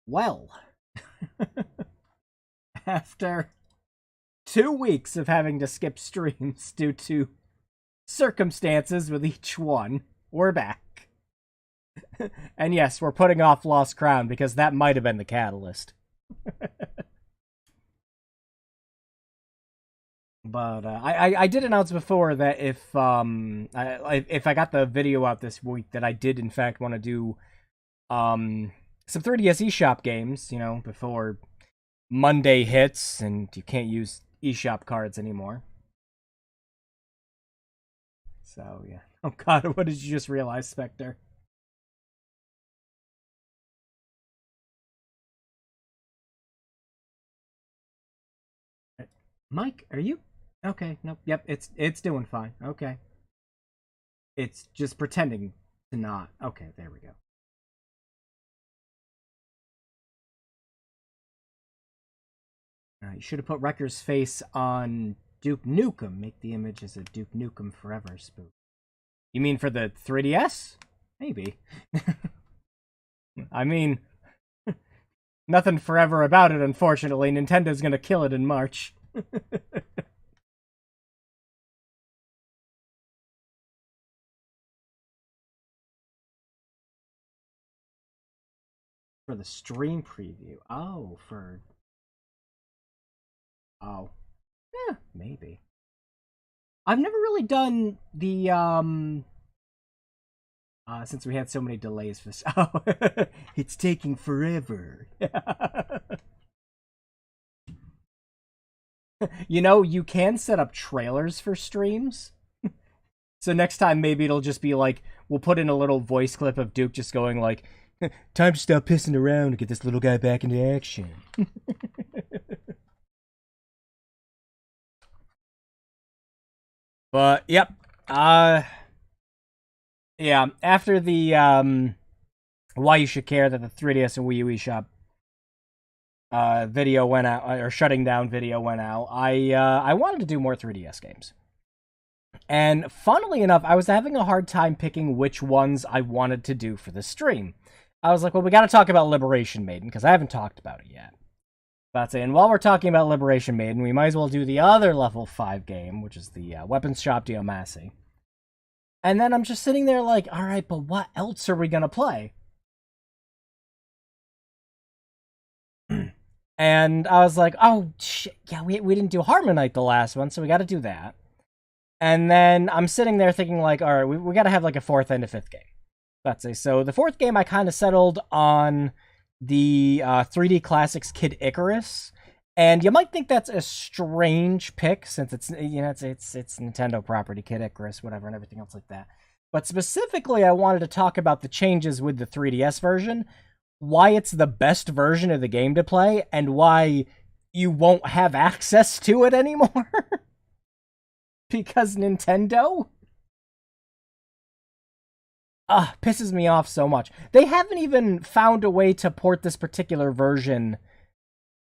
Well, after 2 weeks of having to skip streams due to circumstances with each one, we're back. And yes, we're putting off Lost Crown because that might have been the catalyst. But I did announce before that if I got the video out this week, that I did in fact want to do some 3DS eShop games, before Monday hits and you can't use eShop cards anymore. So, yeah. Oh god, what did you just realize, Spectre? Mike, are you... Okay, nope, yep, it's doing fine. Okay. It's just pretending to not. Okay, there we go. You should have put Wrecker's face on Duke Nukem. Make the image as a Duke Nukem Forever spoof. You mean for the 3DS? Maybe. I mean, nothing forever about it, unfortunately. Nintendo's gonna kill it in March. For the stream preview. Oh, for... Oh. Yeah, maybe. I've never really done the, since we had so many delays for this. Oh, it's taking forever. You know, you can set up trailers for streams. So next time, maybe it'll just be like, we'll put in a little voice clip of Duke just going like, time to stop pissing around and get this little guy back into action. But, yep. Yeah, after the, why you should care that the 3DS and Wii U eShop video went out, or shutting down video went out, I wanted to do more 3DS games. And funnily enough, I was having a hard time picking which ones I wanted to do for the stream. I was like, well, we got to talk about Liberation Maiden, because I haven't talked about it yet. And while we're talking about Liberation Maiden, we might as well do the other level 5 game, which is the Weapons Shop Diomacy. And then I'm just sitting there like, alright, but what else are we going to play? And I was like, oh, shit, yeah, we didn't do Harmonite the last one, so we got to do that. And then I'm sitting there thinking like, alright, we got to have like a 4th and a 5th game. So the 4th game I kind of settled on the 3D Classics Kid Icarus. And you might think that's a strange pick since it's, you know, it's Nintendo property, Kid Icarus, whatever, and everything else like that. But specifically, I wanted to talk about the changes with the 3DS version, why it's the best version of the game to play, and why you won't have access to it anymore. Because Nintendo? Pisses me off so much. They haven't even found a way to port this particular version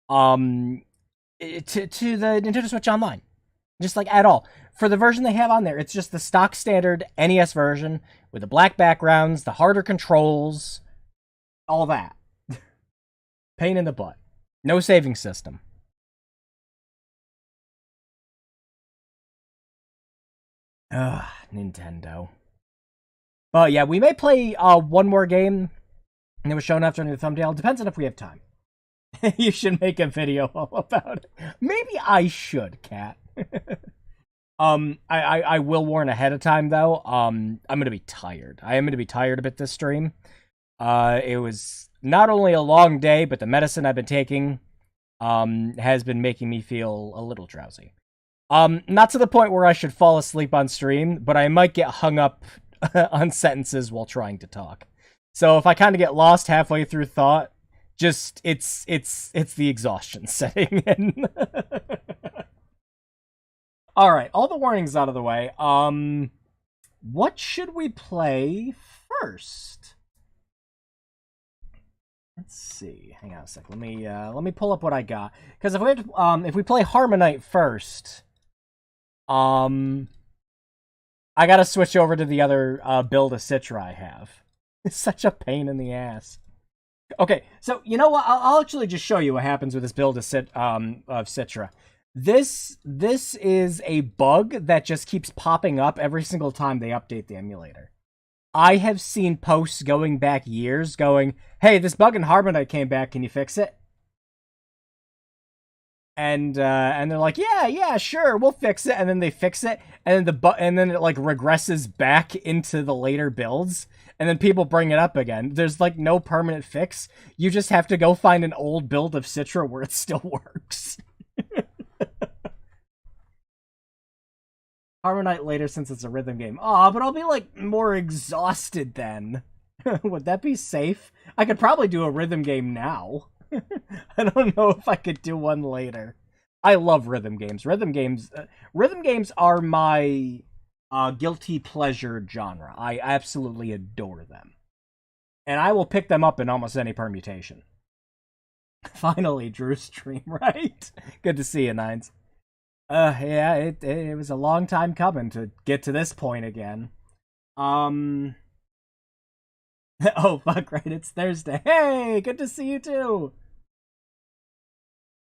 to the Nintendo Switch Online. Just like at all. For the version they have on there, it's just the stock standard NES version with the black backgrounds, the harder controls, all that. Pain in the butt. No saving system. Ugh, Nintendo. But yeah, we may play one more game that was shown after the thumbnail. Depends on if we have time. You should make a video all about it. Maybe I should, Kat. I will warn ahead of time though. I'm gonna be tired. I am gonna be tired a bit this stream. It was not only a long day, but the medicine I've been taking has been making me feel a little drowsy. Not to the point where I should fall asleep on stream, but I might get hung up on sentences while trying to talk. So if I kind of get lost halfway through thought, just it's the exhaustion setting in. All right, all the warnings out of the way. What should we play first? Let's see. Hang on a sec. Let me pull up what I got, because if we play Harmonite first, I gotta switch over to the other build of Citra I have. It's such a pain in the ass. Okay, so you know what? I'll actually just show you what happens with this build of Citra. This is a bug that just keeps popping up every single time they update the emulator. I have seen posts going back years going, hey, this bug in Harmonite came back, can you fix it? And they're like, yeah, sure, we'll fix it. And then they fix it, and then it like regresses back into the later builds, and then people bring it up again. There's like no permanent fix. You just have to go find an old build of Citra where it still works. Harmon Night later since it's a rhythm game. Aw, but I'll be, like, more exhausted then. Would that be safe? I could probably do a rhythm game now. I don't know if I could do one later. I love rhythm games. Rhythm games are my guilty pleasure genre. I absolutely adore them. And I will pick them up in almost any permutation. Finally, Drew stream, right? Good to see you, Nines. Yeah, it was a long time coming to get to this point again. Oh, fuck, right, it's Thursday. Hey, good to see you too.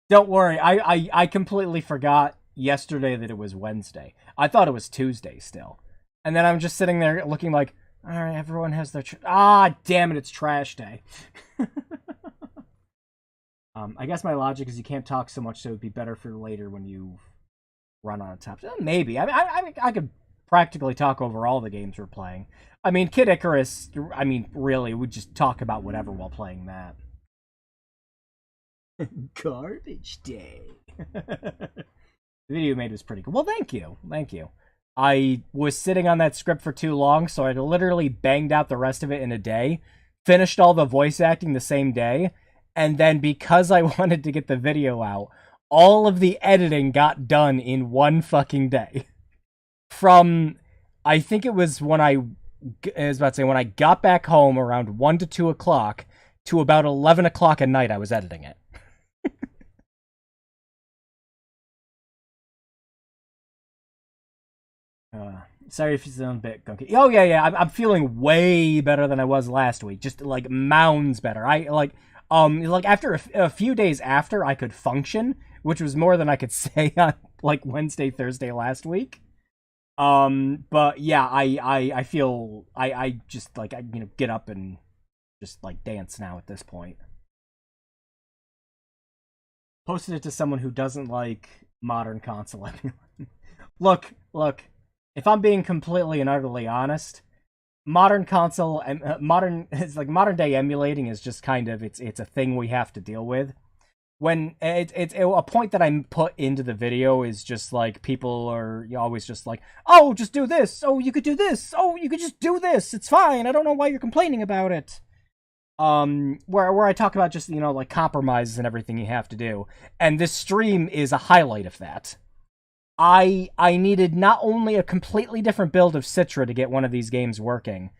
Don't worry, I completely forgot yesterday that it was Wednesday. I thought it was Tuesday still. And then I'm just sitting there looking like, alright, everyone has their... damn it, it's trash day. I guess my logic is you can't talk so much, so it'd be better for later when you run on a top. Maybe. I could practically talk over all the games we're playing. I mean, Kid Icarus, really, we'd just talk about whatever while playing that. Garbage day. The video you made was pretty cool. Well, thank you. Thank you. I was sitting on that script for too long, so I literally banged out the rest of it in a day, finished all the voice acting the same day, and then because I wanted to get the video out, all of the editing got done in one fucking day. From, I think it was when I got back home around 1 to 2 o'clock to about 11 o'clock at night, I was editing it. Sorry if you sound a bit gunky. Oh, yeah, I'm feeling way better than I was last week. Just, like, mounds better. After a few days after, I could function, which was more than I could say on, like, Wednesday, Thursday last week. But, yeah, I feel, I just, like, get up and just, like, dance now at this point. Posted it to someone who doesn't like modern console emulation. Look, if I'm being completely and utterly honest, modern console and modern day emulating is just kind of it's a thing we have to deal with. When it's a point that I put into the video is just like people are always just like, oh, just do this. Oh, you could do this. Oh, you could just do this. It's fine. I don't know why you're complaining about it. Where I talk about just like compromises and everything you have to do, and this stream is a highlight of that. I needed not only a completely different build of Citra to get one of these games working.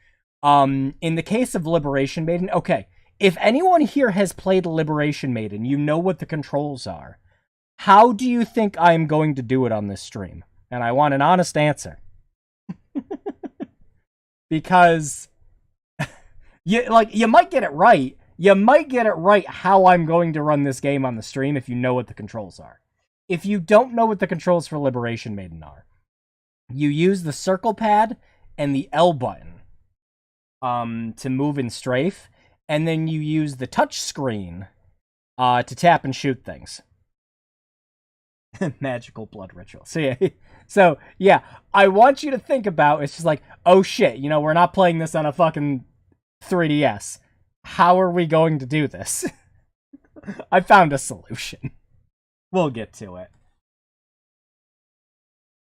In the case of Liberation Maiden, okay, if anyone here has played Liberation Maiden, you know what the controls are. How do you think I'm going to do it on this stream? And I want an honest answer. Because you might get it right. You might get it right how I'm going to run this game on the stream if you know what the controls are. If you don't know what the controls for Liberation Maiden are, you use the circle pad and the L button to move and strafe, and then you use the touch screen to tap and shoot things. Magical blood ritual. So yeah, I want you to think about it's just like, oh shit, we're not playing this on a fucking 3DS. How are we going to do this? I found a solution. We'll get to it.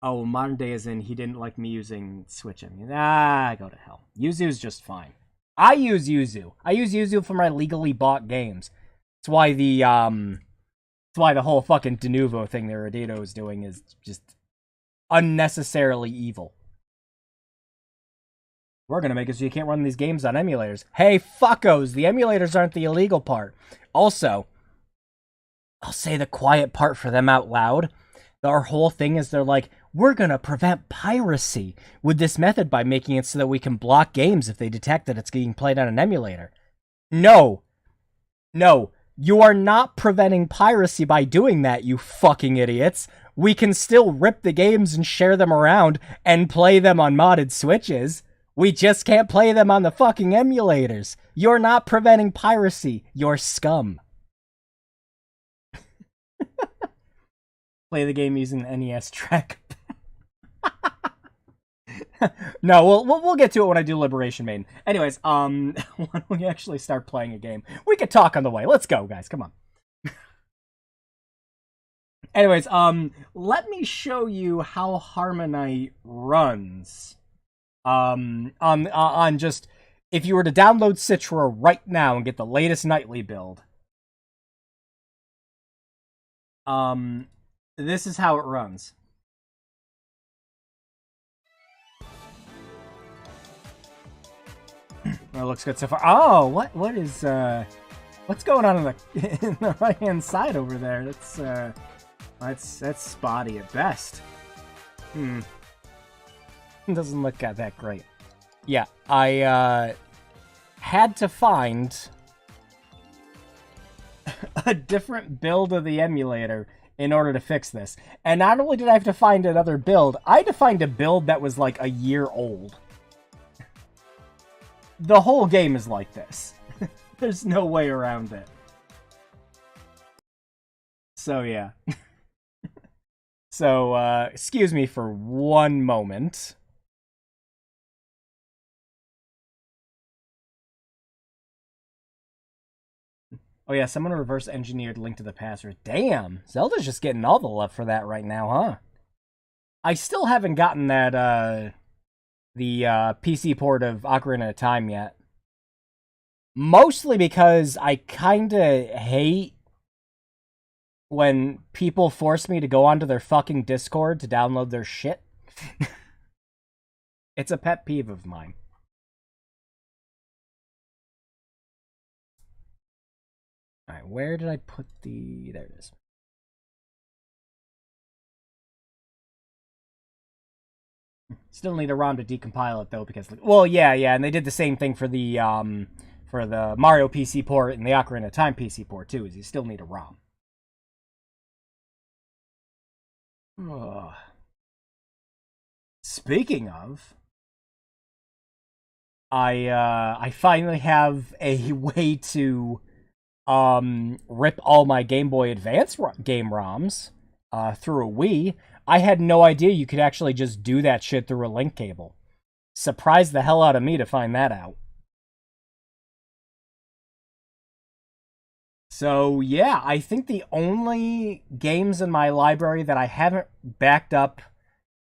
Oh, modern day is in he didn't like me using Switch. Go to hell. Yuzu's just fine. I use Yuzu. I use Yuzu for my legally bought games. That's why the whole fucking de novo thing that Radito is doing is just unnecessarily evil. We're gonna make it so you can't run these games on emulators. Hey, fuckos, the emulators aren't the illegal part. Also, I'll say the quiet part for them out loud. Our whole thing is they're like, we're gonna prevent piracy with this method by making it so that we can block games if they detect that it's being played on an emulator. No, you are not preventing piracy by doing that, you fucking idiots. We can still rip the games and share them around and play them on modded Switches. We just can't play them on the fucking emulators. You're not preventing piracy, you're scum. Play the game using the NES track. No, we'll get to it when I do Liberation Maiden. Anyways, when we actually start playing a game, we could talk on the way. Let's go, guys. Come on. Anyways, let me show you how Harmonite runs. On just, if you were to download Citra right now and get the latest nightly build, this is how it runs. It looks good so far. Oh, what is what's going on in the right hand side over there? That's spotty at best. Doesn't look that great. Yeah, I had to find a different build of the emulator in order to fix this. And not only did I have to find another build, I had to find a build that was like a year old. The whole game is like this. There's no way around it. So, yeah. So, excuse me for one moment. Oh yeah, someone reverse engineered Link to the Past. Damn, Zelda's just getting all the love for that right now, huh? I still haven't gotten that, the PC port of Ocarina of Time yet. Mostly because I kinda hate when people force me to go onto their fucking Discord to download their shit. It's a pet peeve of mine. Alright, where did I put the... There it is. Still need a ROM to decompile it, though, because... Well, yeah, and they did the same thing for the Mario PC port and the Ocarina of Time PC port, too, is you still need a ROM. Ugh. Speaking of... I finally have a way to... rip all my Game Boy Advance game ROMs through a Wii. I had no idea you could actually just do that shit through a link cable. Surprised the hell out of me to find that out. So, yeah, I think the only games in my library that I haven't backed up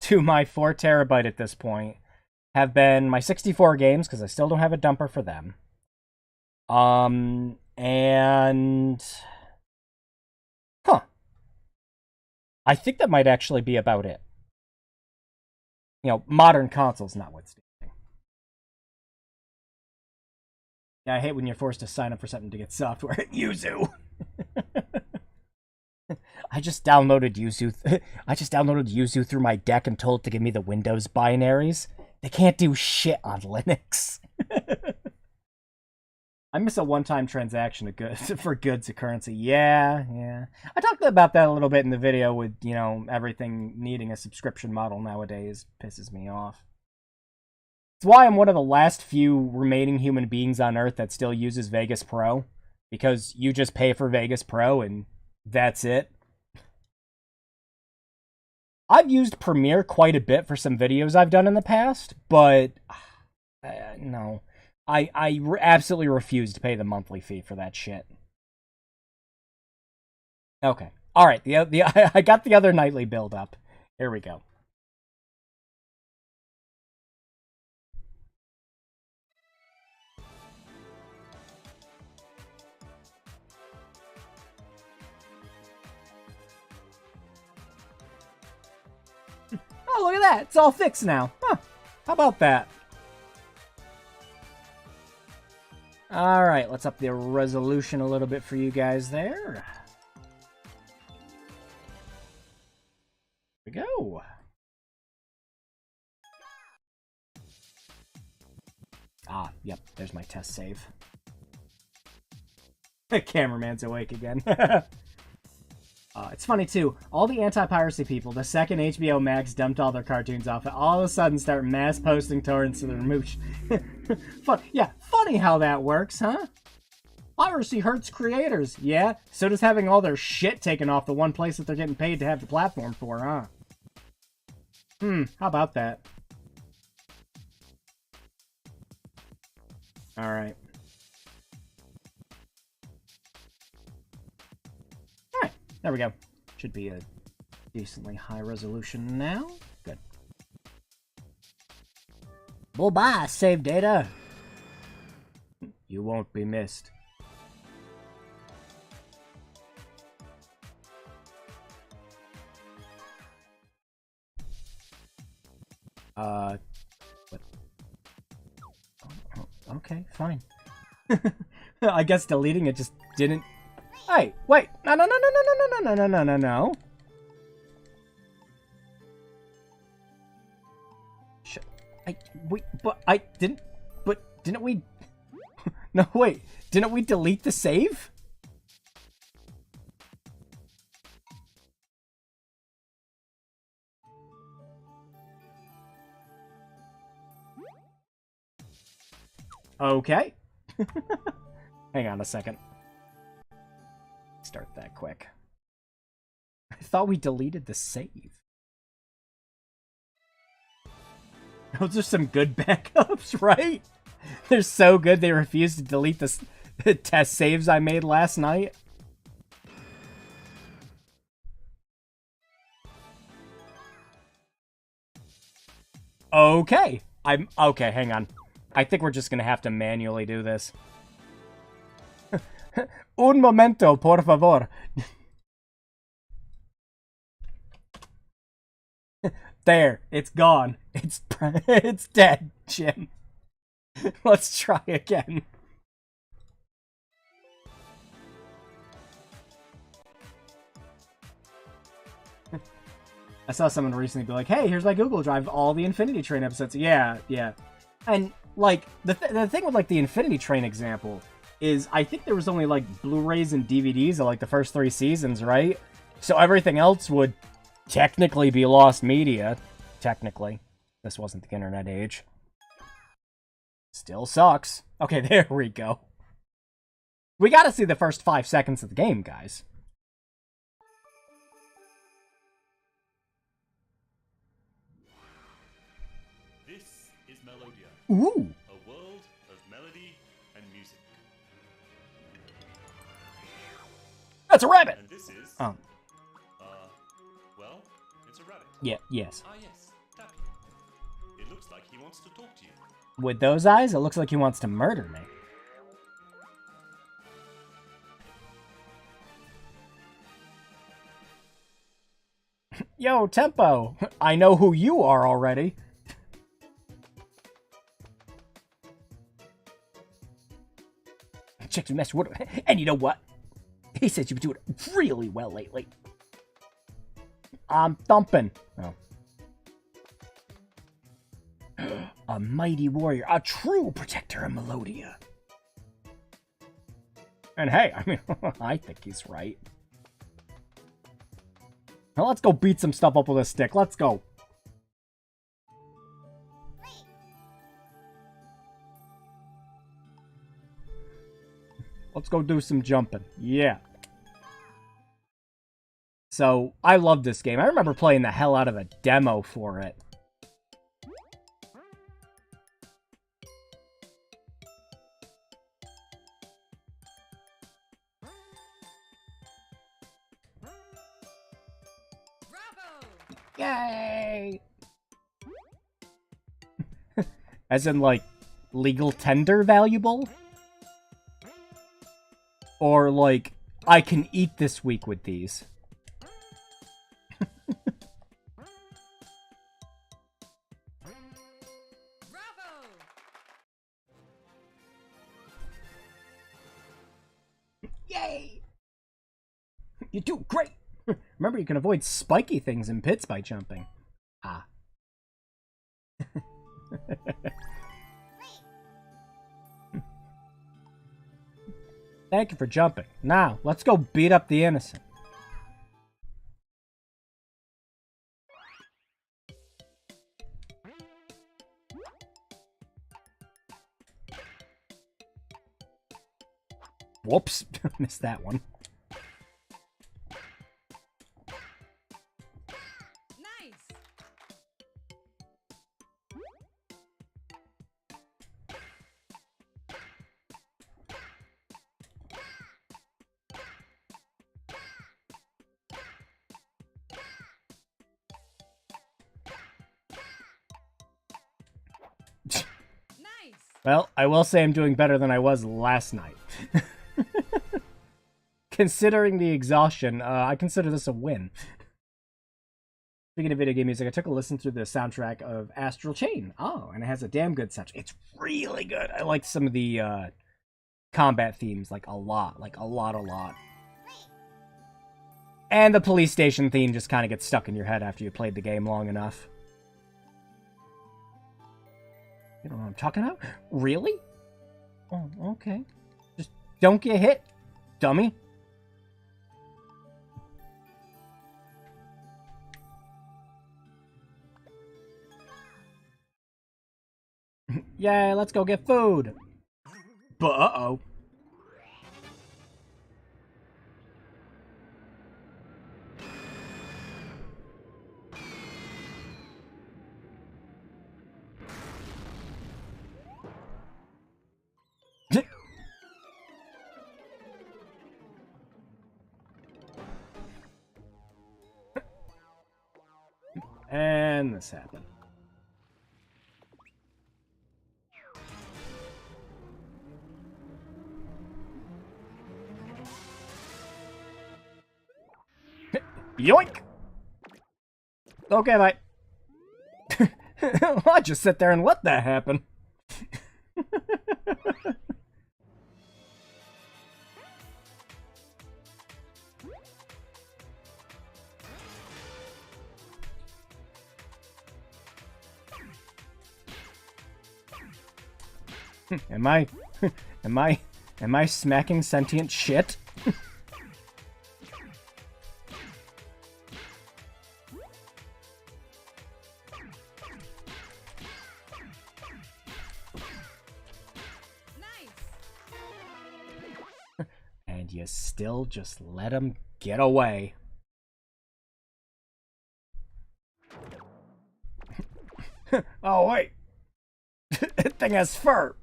to my 4 terabyte at this point have been my 64 games, because I still don't have a dumper for them. And... Huh. I think that might actually be about it. You know, modern consoles notwithstanding. Yeah, I hate when you're forced to sign up for something to get software at Yuzu. I just downloaded Yuzu through my deck and told it to give me the Windows binaries. They can't do shit on Linux. I miss a one-time transaction for goods of currency. Yeah. I talked about that a little bit in the video with, you know, everything needing a subscription model nowadays. Pisses me off. It's why I'm one of the last few remaining human beings on Earth that still uses Vegas Pro. Because you just pay for Vegas Pro and that's it. I've used Premiere quite a bit for some videos I've done in the past, but no. I absolutely refuse to pay the monthly fee for that shit. Okay. Alright, I got the other nightly build up. Here we go. Oh, look at that. It's all fixed now. Huh. How about that? Alright, let's up the resolution a little bit for you guys there. Here we go. Ah, yep, there's my test save. The cameraman's awake again. It's funny, too. All the anti-piracy people, the second HBO Max dumped all their cartoons off, all of a sudden start mass posting torrents to their mooch. Funny how that works, huh? Piracy hurts creators. Yeah, so does having all their shit taken off the one place that they're getting paid to have the platform for, huh? How about that? Alright. Alright, there we go. Should be a decently high resolution now. Good. Well, bye, save data. You won't be missed. What? Oh, okay, fine. I guess deleting it just didn't... Hey, wait! No, no, no, no, no, no, no, no, no, no, no. Didn't we... No, wait. Didn't we delete the save? Okay. Hang on a second. Start that quick. I thought we deleted the save. Those are some good backups, right? They're so good they refuse to delete the test saves I made last night. Okay. Okay, hang on. I think we're just gonna have to manually do this. Un momento, por favor. There, it's gone. It's dead, Jim. Let's try again. I saw someone recently be like, hey, here's my Google Drive, all the Infinity Train episodes. Yeah, yeah. And, like, the thing with, like, the Infinity Train example is I think there was only, like, Blu-rays and DVDs of, like, the first 3 seasons, right? So everything else would technically be lost media. Technically. This wasn't the internet age. Still sucks. Okay, there we go. We gotta see the first 5 seconds of the game, guys. This is Melodia. Ooh. A world of melody and music. That's a rabbit! And this is... well, it's a rabbit. Yeah, yes. Ah, yes. Tappy. It looks like he wants to talk to you. With those eyes, it looks like he wants to murder me. Yo, Tempo! I know who you are already. Check your Master Wood. And you know what? He said you've been doing really well lately. I'm thumping. Oh. A mighty warrior, a true protector of Melodia. And hey, I mean, I think he's right. Now let's go beat some stuff up with a stick. Let's go. Let's go do some jumping. Yeah. So, I love this game. I remember playing the hell out of a demo for it. Yay! As in, like, legal tender valuable? Or, like, I can eat this week with these. Bravo! Yay! You do great! Remember, you can avoid spiky things in pits by jumping. Ah. Thank you for jumping. Now, let's go beat up the innocent. Whoops. Missed that one. Well, I will say I'm doing better than I was last night. Considering the exhaustion, I consider this a win. Speaking of video game music, I took a listen through the soundtrack of Astral Chain. Oh, and it has a damn good soundtrack. It's really good. I like some of the combat themes, like a lot. Like a lot. And the police station theme just kind of gets stuck in your head after you played the game long enough. You know what I'm talking about? Really? Oh, okay. Just don't get hit, dummy. Yeah, let's go get food. But uh-oh. And this happened. Yoink! Okay, bye. I just sit there and let that happen. Am I smacking sentient shit? And you still just let him get away. Oh, wait. That thing has fur.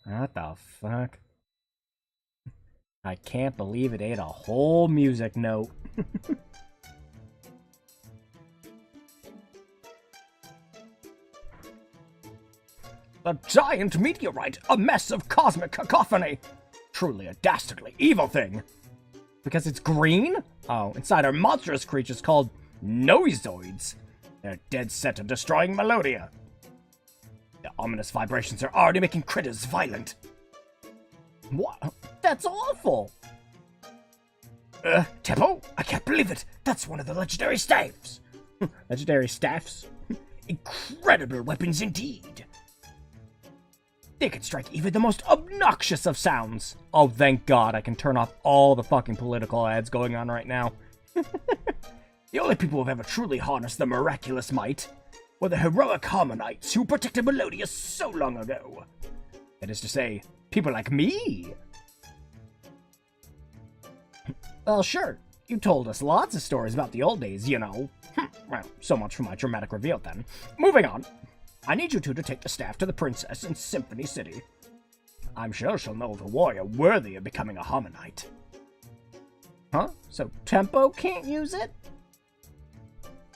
What the fuck? I can't believe it ate a whole music note. The giant meteorite, a mess of cosmic cacophony. Truly a dastardly evil thing. Because it's green? Oh, inside are monstrous creatures called noisoids. They're dead set on destroying Melodia. The ominous vibrations are already making critters violent. What? That's awful! Teppo? I can't believe it! That's one of the legendary staffs! Legendary staffs? Incredible weapons indeed! They can strike even the most obnoxious of sounds! Oh, thank God I can turn off all the fucking political ads going on right now. The only people who have ever truly harnessed the miraculous might were the heroic Harmonites who protected Melodia so long ago. That is to say, people like me. Well, sure. You told us lots of stories about the old days, you know. Well, so much for my dramatic reveal then. Moving on. I need you two to take the staff to the princess in Symphony City. I'm sure she'll know of a warrior worthy of becoming a Harmonite. Huh? So Tempo can't use it?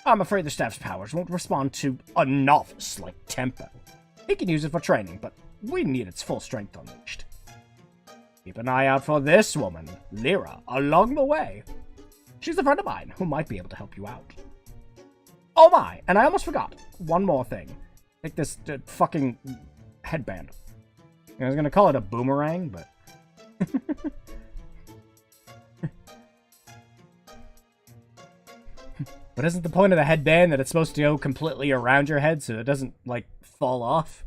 I'm afraid the staff's powers won't respond to a novice like Tempo. He can use it for training, but we need its full strength unleashed. Keep an eye out for this woman, Lyra, along the way. She's a friend of mine who might be able to help you out. Oh my, and I almost forgot. One more thing. Take this fucking headband. I was gonna call it a boomerang, but... But isn't the point of the headband that it's supposed to go completely around your head so it doesn't, like, fall off?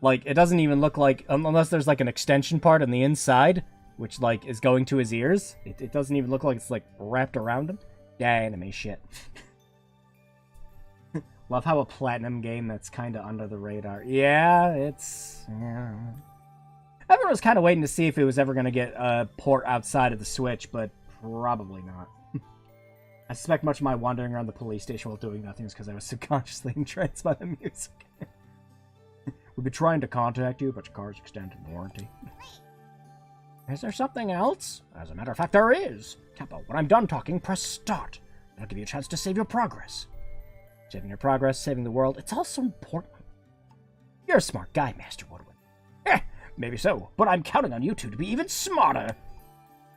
Like, it doesn't even look like, unless there's, like, an extension part on the inside, which, like, is going to his ears. It doesn't even look like it's, like, wrapped around him. Yeah, anime shit. Love how a Platinum game that's kind of under the radar. Yeah, it's... Yeah. Everyone was kind of waiting to see if it was ever going to get a port outside of the Switch, but probably not. I suspect much of my wandering around the police station while doing nothing is because I was subconsciously entranced by the music. We've been trying to contact you, but your car's extended warranty. Is there something else? As a matter of fact, there is. Kappa, when I'm done talking, press start. That'll give you a chance to save your progress. Saving your progress, saving the world, it's all so important. You're a smart guy, Master Woodwind. Maybe so, but I'm counting on you two to be even smarter.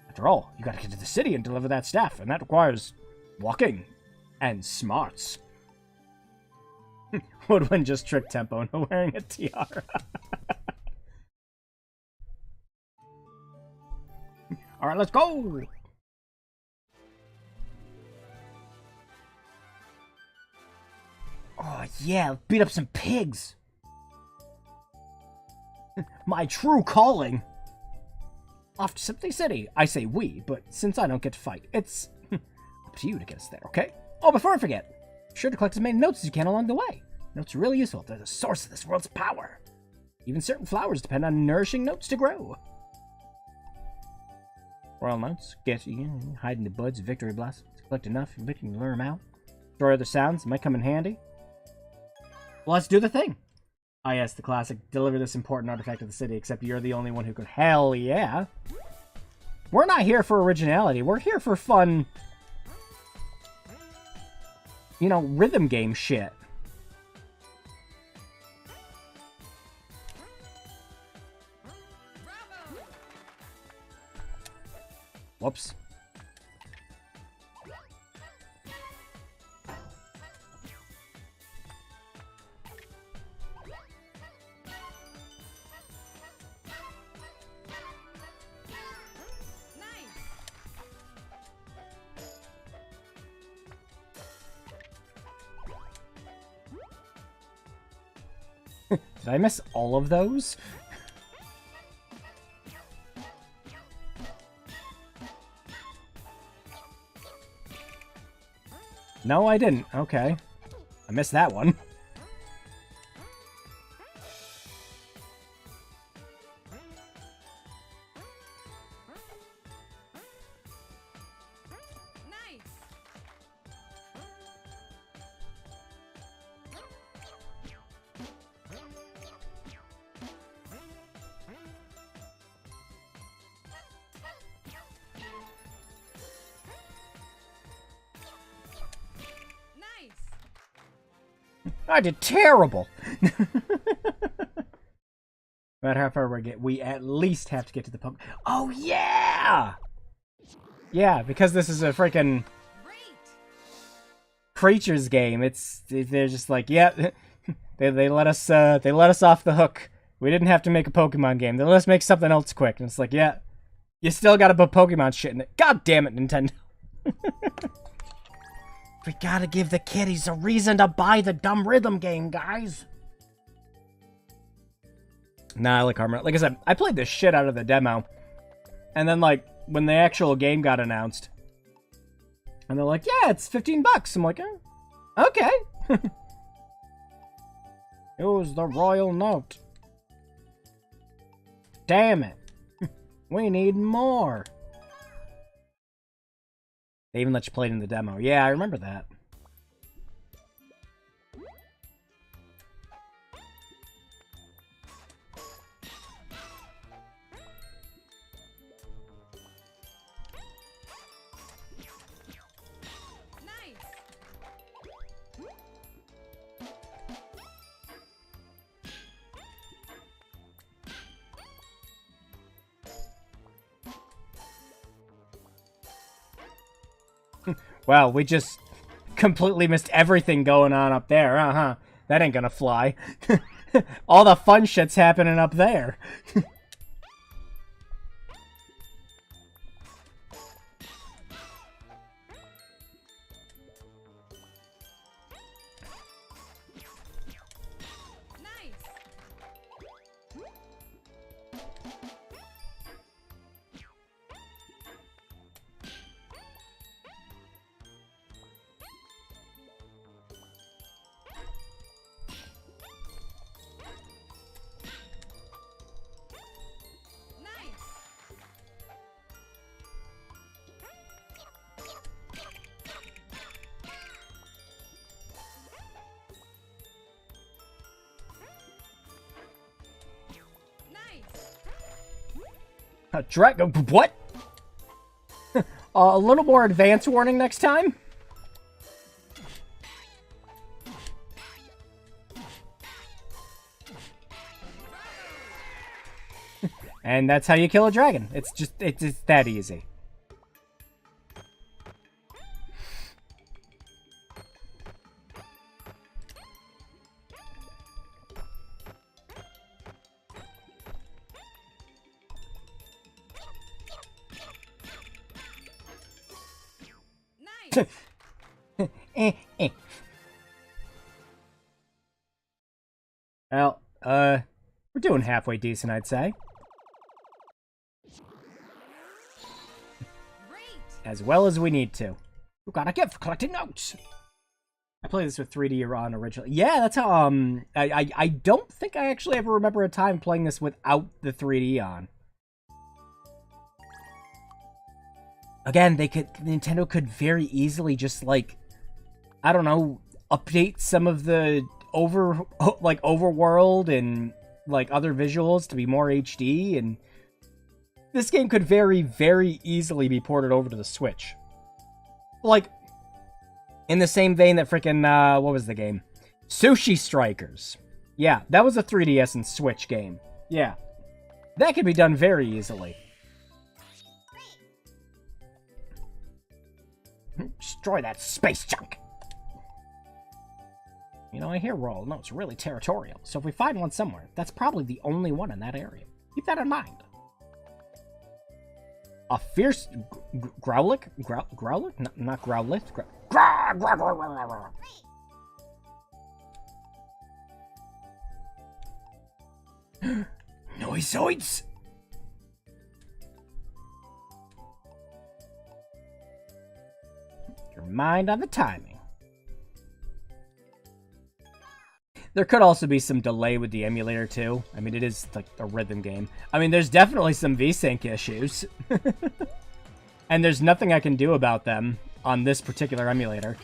After all, you gotta get to the city and deliver that staff, and that requires walking and smarts. Woodwind just tricked Tempo into wearing a tiara. Alright, let's go! Oh yeah, beat up some pigs! My true calling! Off to Symphony City. I say we, but since I don't get to fight, it's up to you to get us there, okay? Oh, before I forget, be sure to collect as many notes as you can along the way. Notes are really useful. They're the source of this world's power. Even certain flowers depend on nourishing notes to grow. Royal notes, get hide in the buds, victory blossoms. Collect enough, you can lure them out. Destroy other sounds, might come in handy. Well, let's do the thing. Ah, yes, the classic. Deliver this important artifact to the city, except you're the only one who could. Hell yeah. We're not here for originality. We're here for fun, you know, rhythm game shit. Whoops. Did I miss all of those? No, I didn't. Okay. I missed that one. I did terrible. No matter how far we get, we at least have to get to the pump. Oh yeah, yeah, because this is a freaking creatures game. They're just like, yeah, they let us off the hook. We didn't have to make a Pokemon game. They let us make something else quick, and it's like, yeah, you still gotta put Pokemon shit in it. God damn it, Nintendo. We gotta give the kiddies a reason to buy the dumb rhythm game, guys. Nah, I like Harmon. Like I said, I played the shit out of the demo. And then, like, when the actual game got announced, and they're like, yeah, it's $15. I'm like, okay. Use the royal note. Damn it. We need more. They even let you play it in the demo. Yeah, I remember that. Wow, we just completely missed everything going on up there, huh? That ain't gonna fly. All the fun shit's happening up there. A dragon? What? A little more advance warning next time. And that's how you kill a dragon. It's that easy. Well, we're doing halfway decent, I'd say. As well as we need to. You got a gift for collecting notes. I played this with 3D on originally. Yeah, that's how, I don't think I actually ever remember a time playing this without the 3D on. Again, Nintendo could very easily just, like, I don't know, update some of the overworld and, like, other visuals to be more HD, and this game could very, very easily be ported over to the Switch. Like, in the same vein that freaking, what was the game? Sushi Strikers. Yeah, that was a 3DS and Switch game. Yeah. That could be done very easily. Destroy that space junk! You know, I hear Roll notes really territorial, so if we find one somewhere, that's probably the only one in that area. Keep that in mind. A fierce Growlick? Growlick? Not Growlith. Noisoids? Your mind on the timing. There could also be some delay with the emulator, too. I mean, it is, like, a rhythm game. I mean, there's definitely some VSync issues. And there's nothing I can do about them on this particular emulator.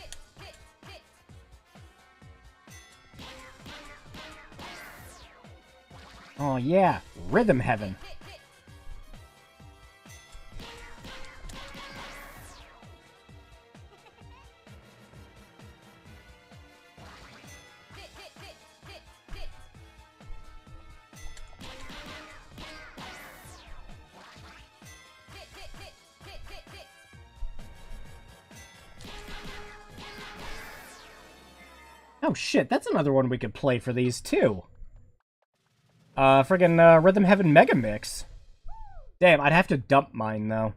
Oh, yeah. Rhythm Heaven. Oh shit, that's another one we could play for these too. Friggin' Rhythm Heaven Mega Mix. Damn, I'd have to dump mine though.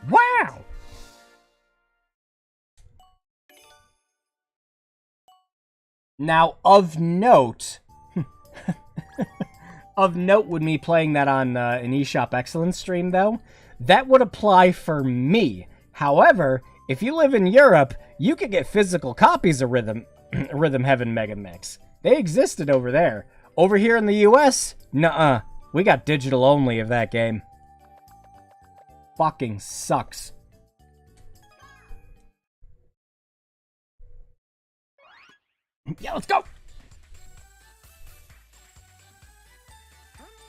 Wow! Now, of note... of note with me playing that on an eShop Excellence stream, though, that would apply for me. However, if you live in Europe, you could get physical copies of Rhythm Heaven Mega Mix. They existed over there. Over here in the US, nuh-uh. We got digital only of that game. Fucking sucks. Yeah, let's go!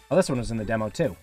Oh, this one was in the demo, too.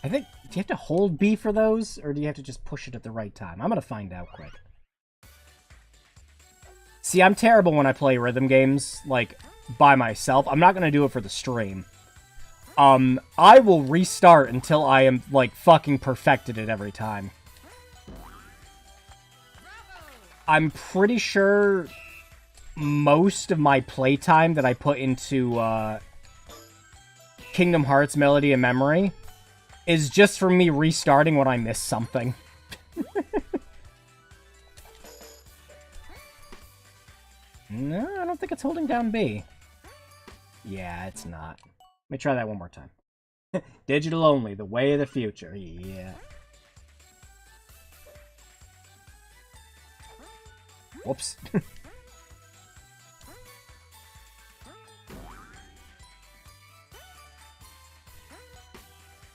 I think, do you have to hold B for those, or do you have to just push it at the right time? I'm gonna find out quick. See, I'm terrible when I play rhythm games, like, by myself. I'm not gonna do it for the stream. I will restart until I am, like, fucking perfected it every time. I'm pretty sure most of my playtime that I put into, Kingdom Hearts Melody and Memory is just for me restarting when I miss something. No, I don't think it's holding down B. Yeah, it's not. Let me try that one more time. Digital only, the way of the future. Yeah. Whoops.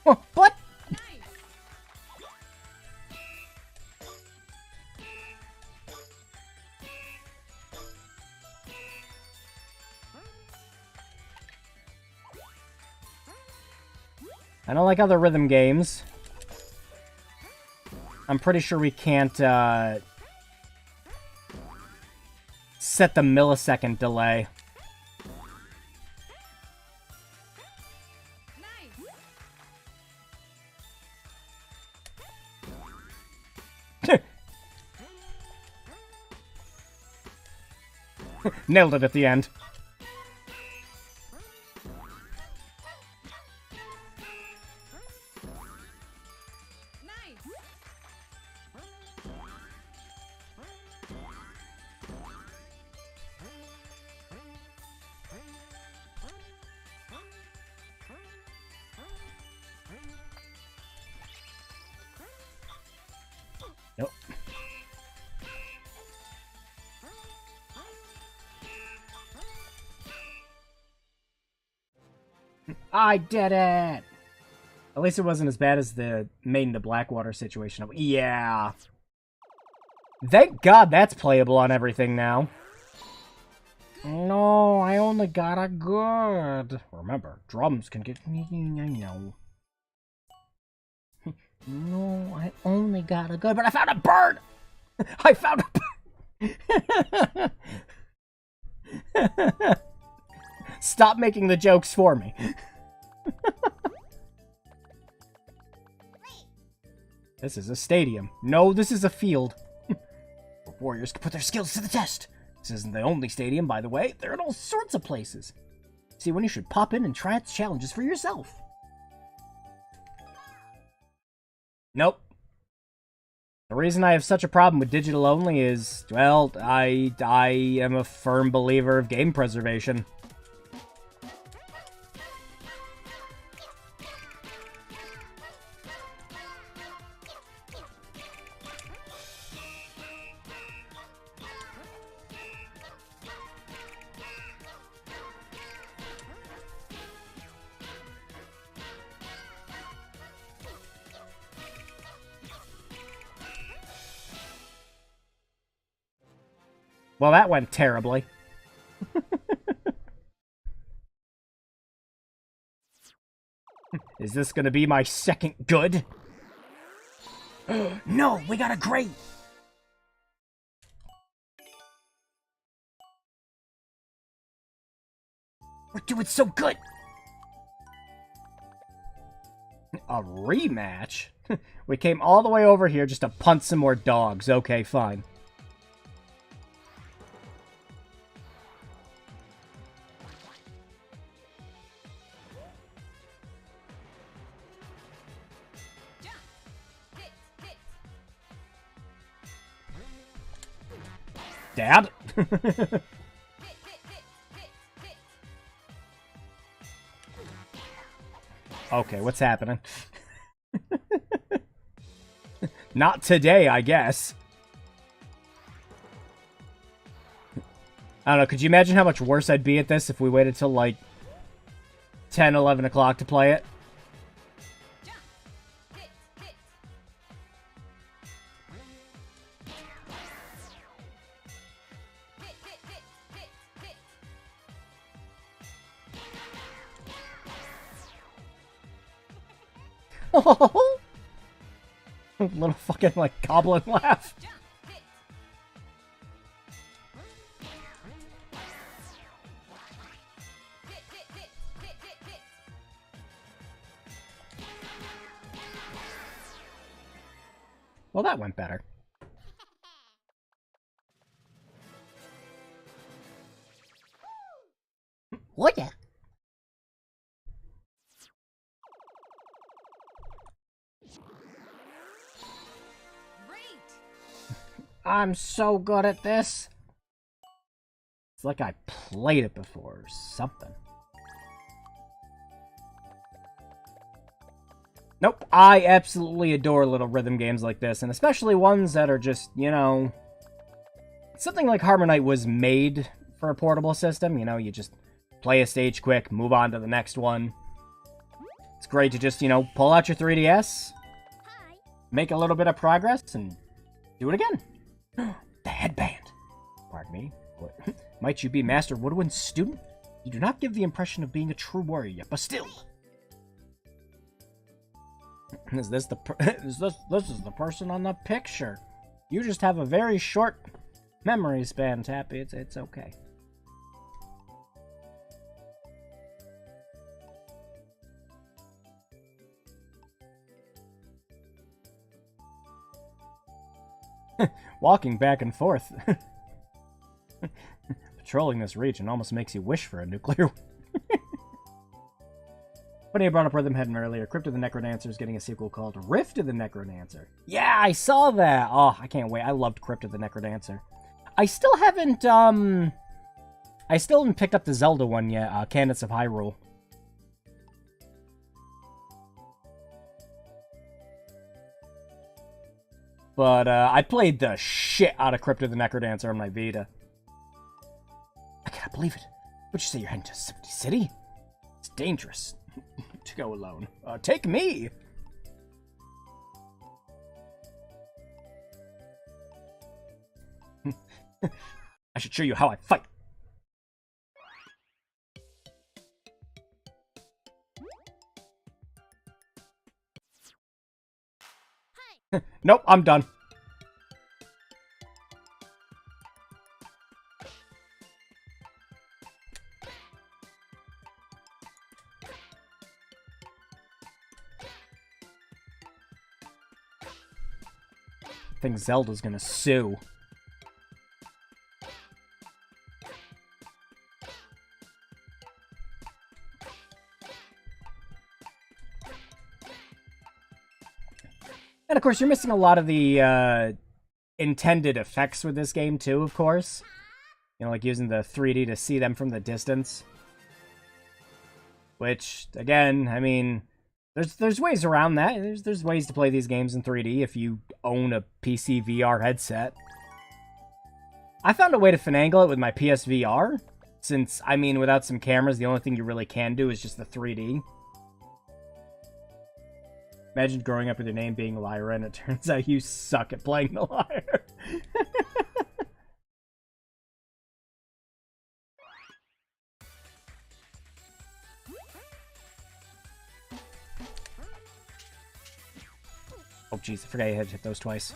Oh, what? I don't like other rhythm games. I'm pretty sure we can't, set the millisecond delay. Nailed it at the end. Nope. I did it! At least it wasn't as bad as the Maiden to Blackwater situation. Yeah. Thank God that's playable on everything now. No, I only got a good. Remember, drums can get... I know. No, I only got a good, but I found a bird! I found a bird! Stop making the jokes for me. This is a stadium. No, this is a field. Warriors can put their skills to the test. This isn't the only stadium, by the way. They're in all sorts of places. See when you should pop in and try its challenges for yourself. Nope. The reason I have such a problem with digital only is, well, I am a firm believer of game preservation. Well, that went terribly. Is this gonna be my second good? No, we got a great! We're doing so good! A rematch? We came all the way over here just to punt some more dogs. Okay, fine. Dad? Okay, what's happening? Not today, I guess. I don't know, could you imagine how much worse I'd be at this if we waited till like 10, 11 o'clock to play it? Little fucking, like, goblin laugh. Well, that went better. What the? I'm so good at this. It's like I played it before or something. Nope, I absolutely adore little rhythm games like this, and especially ones that are just, you know... Something like Harmonite was made for a portable system. You know, you just play a stage quick, move on to the next one. It's great to just, you know, pull out your 3DS, make a little bit of progress, and do it again. The headband. Pardon me. What? Might you be Master Woodwind's student? You do not give the impression of being a true warrior yet, but still... Is this the this is the person on the picture? You just have a very short memory span, Tappy. It's okay. Walking back and forth. Patrolling this region almost makes you wish for a nuclear. Funny, I brought up Rhythm Heaven earlier. Crypt of the Necrodancer is getting a sequel called Rift of the Necrodancer. Yeah, I saw that. Oh, I can't wait. I loved Crypt of the Necrodancer. I still haven't picked up the Zelda one yet, Candace of Hyrule. But I played the shit out of Crypt of the Necrodancer on my Vita. I cannot believe it. Would you say you're heading to Symphony City? It's dangerous to go alone. Take me! I should show you how I fight. Nope, I'm done. I think Zelda's gonna sue. And of course, you're missing a lot of the intended effects with this game too, of course. You know, like using the 3D to see them from the distance. Which, again, I mean, there's ways around that. There's ways to play these games in 3D if you own a PC VR headset. I found a way to finagle it with my PSVR, since, I mean, without some cameras, the only thing you really can do is just the 3D. Imagine growing up with your name being Lyra, and it turns out you suck at playing the lyre. Oh, jeez, I forgot I had to hit those twice.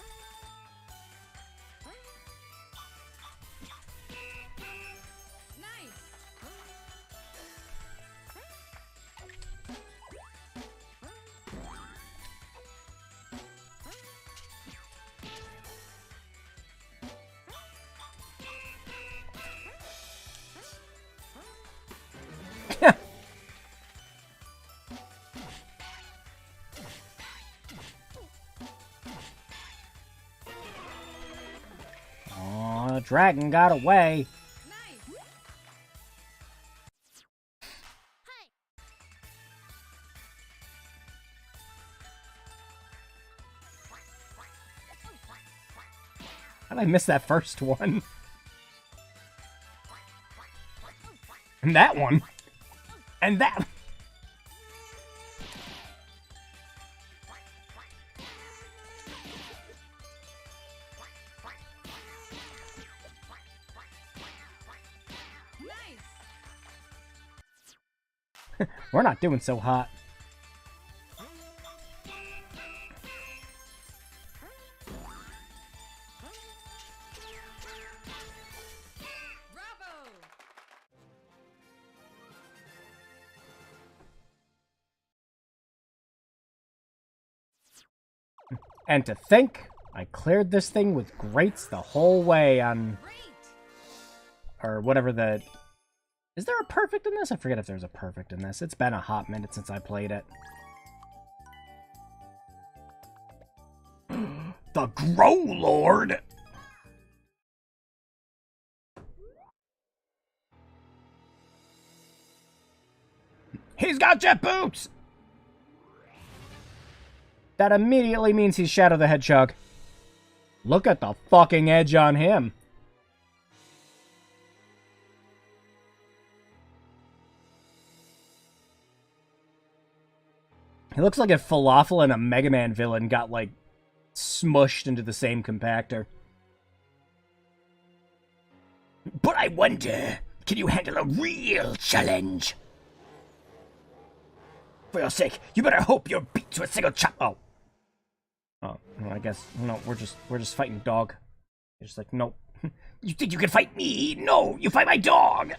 Dragon got away. How did I miss that first one? And that one. And that. We're not doing so hot. And to think, I cleared this thing with grates the whole way on... Or whatever the... Is there a perfect in this? I forget if there's a perfect in this. It's been a hot minute since I played it. The Grow Lord! He's got jet boots! That immediately means he's Shadow the Hedgehog. Look at the fucking edge on him. He looks like if Falafel and a Mega Man villain got, like, smushed into the same compactor. But I wonder, can you handle a real challenge? For your sake, you better hope you're beat to a single chop. Oh, well, I guess no. We're just fighting dog. You're just like, nope. You think you can fight me? No, you fight my dog.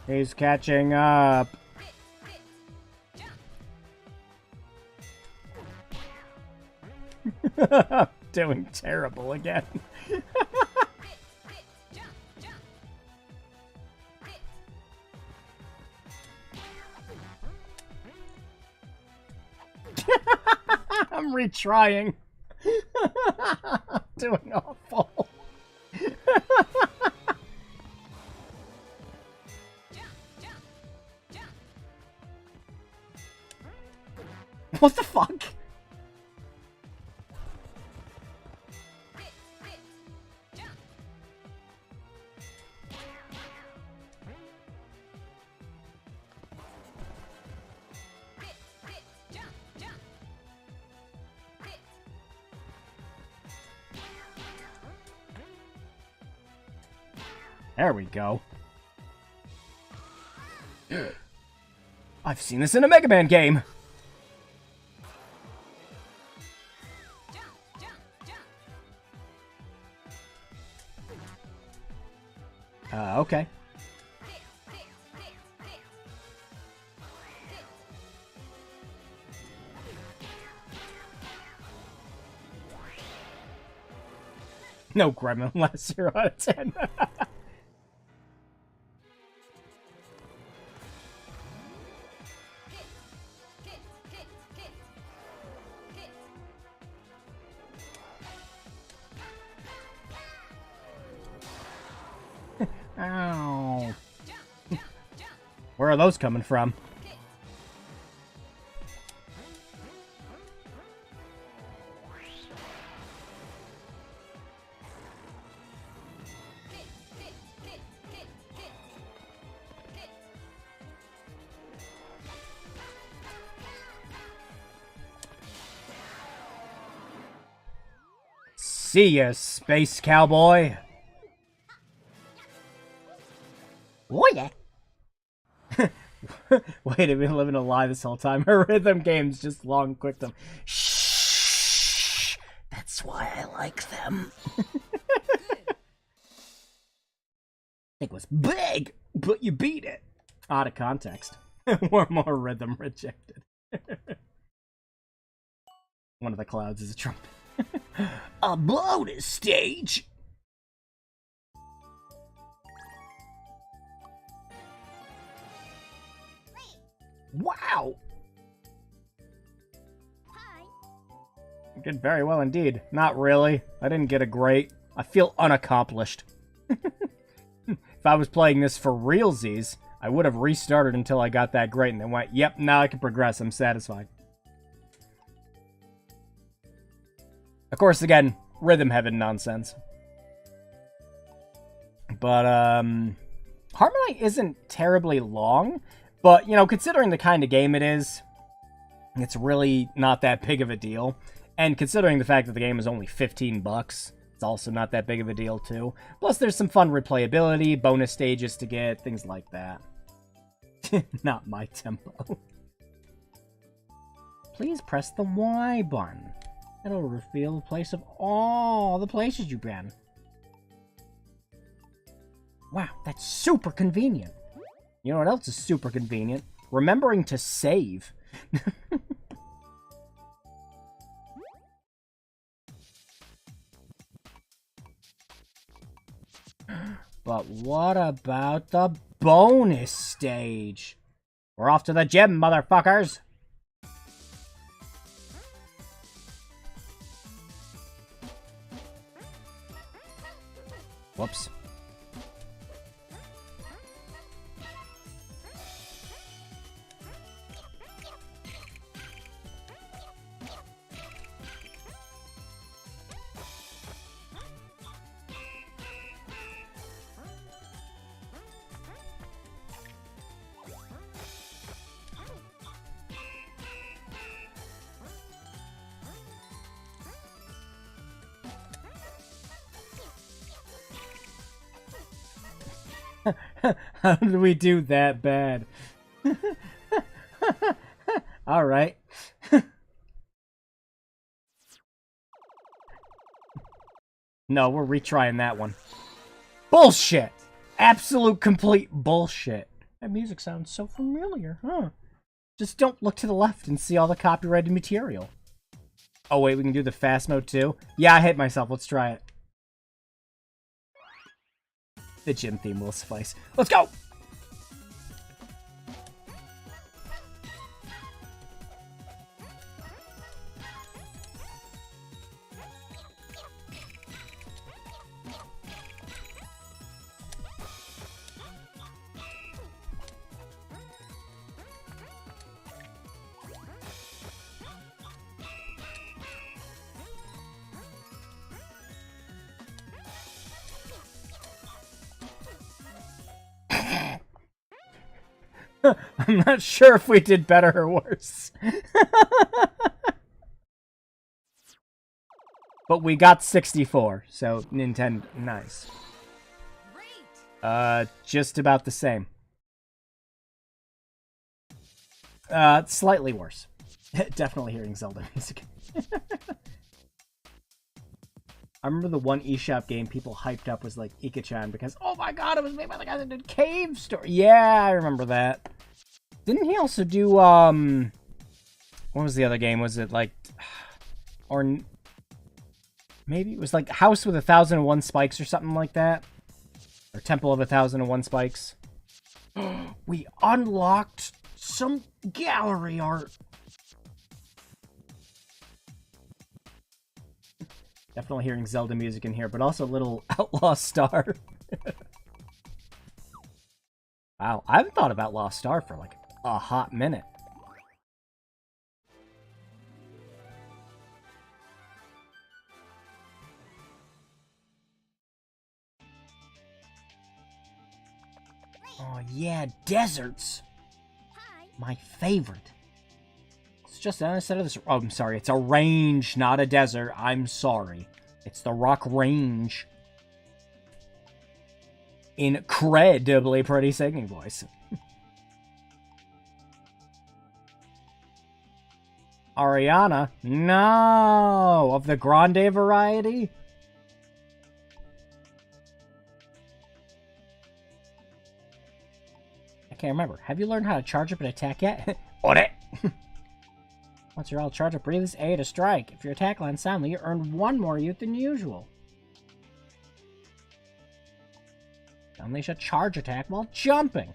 He's catching up. Doing terrible again. I'm retrying. Doing awful. What the fuck? There we go. I've seen this in a Mega Man game. Okay. No Gremlin last 0 out of 10. Ow. Where are those coming from? See ya, space cowboy. Oh yeah. Wait, I've been living a lie this whole time. Her rhythm games just long quick them. Shh. That's why I like them. It was big, but you beat it. Out of context. One more rhythm rejected. One of the clouds is a trumpet. A bonus stage. Wow! You did very well indeed. Not really. I didn't get a great. I feel unaccomplished. If I was playing this for realsies, I would have restarted until I got that great and then went, yep, now I can progress. I'm satisfied. Of course, again, rhythm heaven nonsense. But, Harmonite isn't terribly long. But, you know, considering the kind of game it is, it's really not that big of a deal. And considering the fact that the game is only $15, it's also not that big of a deal, too. Plus, there's some fun replayability, bonus stages to get, things like that. Not my tempo. Please press the Y button. It'll reveal the place of all the places you've been. Wow, that's super convenient. You know what else is super convenient? Remembering to save. But what about the bonus stage? We're off to the gym, motherfuckers! Whoops. How did we do that bad? Alright. No, we're retrying that one. Bullshit! Absolute complete bullshit. That music sounds so familiar, huh? Just don't look to the left and see all the copyrighted material. Oh wait, we can do the fast mode too? Yeah, I hit myself. Let's try it. The gym theme will suffice. Let's go! I'm not sure if we did better or worse. But we got 64, so Nintendo, nice. Just about the same. Slightly worse. Definitely hearing Zelda music. I remember the one eShop game people hyped up was like Ika-chan because, oh my god, it was made by the guy that did Cave Story. Yeah, I remember that. Didn't he also do, what was the other game? Was it like, or maybe it was like House with 1001 Spikes or something like that? Or Temple of 1001 Spikes. We unlocked some gallery art. Definitely hearing Zelda music in here, but also a little Outlaw Star. Wow, I haven't thought about Lost Star for like a hot minute. Oh yeah, deserts. My favorite. It's just the other side of this. Oh, I'm sorry. It's a range, not a desert. I'm sorry. It's the Rock Range. Incredibly pretty singing voice. Ariana? No! Of the Grande variety? I can't remember. Have you learned how to charge up an attack yet? On it! Once you're all charged up, breathe this A to strike. If your attack lands soundly, you earn 1 more youth than usual. Unleash a charge attack while jumping.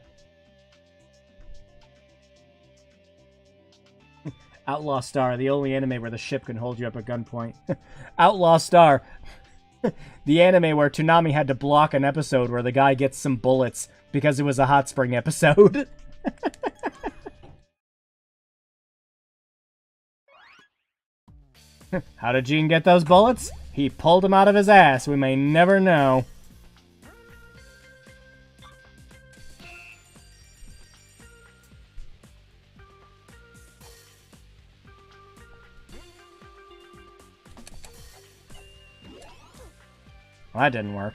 Outlaw Star, the only anime where the ship can hold you up at gunpoint. Outlaw Star, the anime where Toonami had to block an episode where the guy gets some bullets because it was a hot spring episode. How did Gene get those bullets? He pulled them out of his ass. We may never know. Well, that didn't work.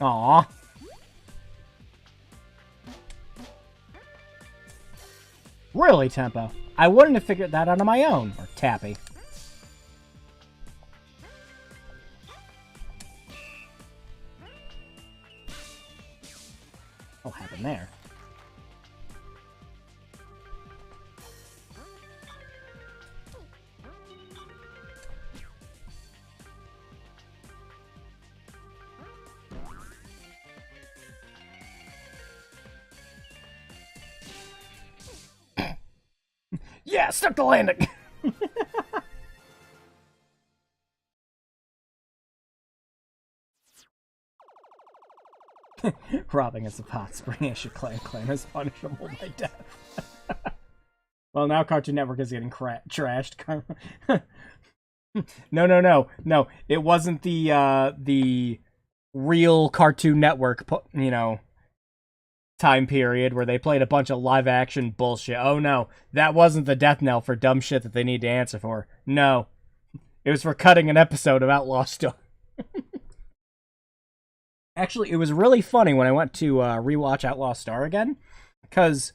Aww. Really, Tempo? I wouldn't have figured that out on my own. Or Tappy. What happened there? Yeah, stuck the landing. Robbing us of hot spring claim is punishable by death. Well, now Cartoon Network is getting trashed. No. It wasn't the real Cartoon Network, time period where they played a bunch of live action bullshit. Oh no, that wasn't the death knell for dumb shit that they need to answer for. No, it was for cutting an episode of Outlaw Star. Actually, it was really funny when I went to rewatch Outlaw Star again, because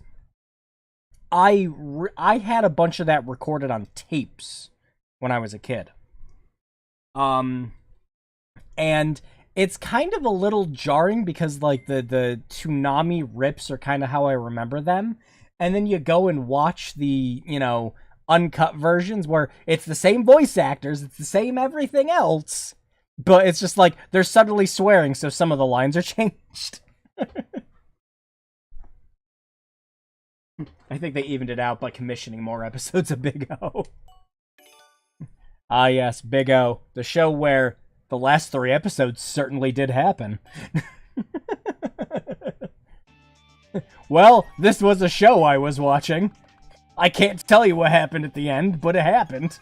I had a bunch of that recorded on tapes when I was a kid. And it's kind of a little jarring because, like, the Toonami rips are kind of how I remember them. And then you go and watch the, uncut versions where it's the same voice actors, it's the same everything else, but it's just like they're subtly swearing, so some of the lines are changed. I think they evened it out by commissioning more episodes of Big O. Ah, yes, Big O, the show where the last 3 episodes certainly did happen. Well, this was a show I was watching. I can't tell you what happened at the end, but it happened.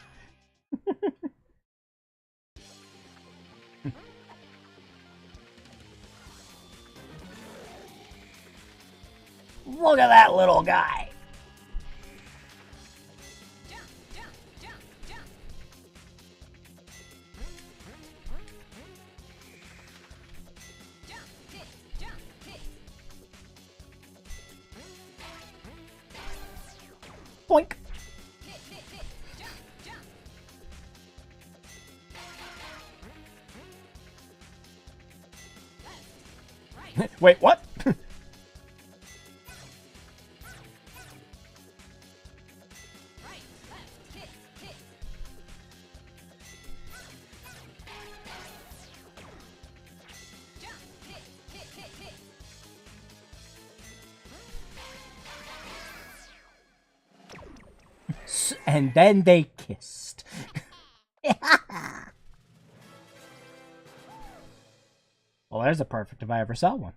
Look at that little guy. Boink. Wait, what? And then they kissed. Well, there's a perfect if I ever saw one.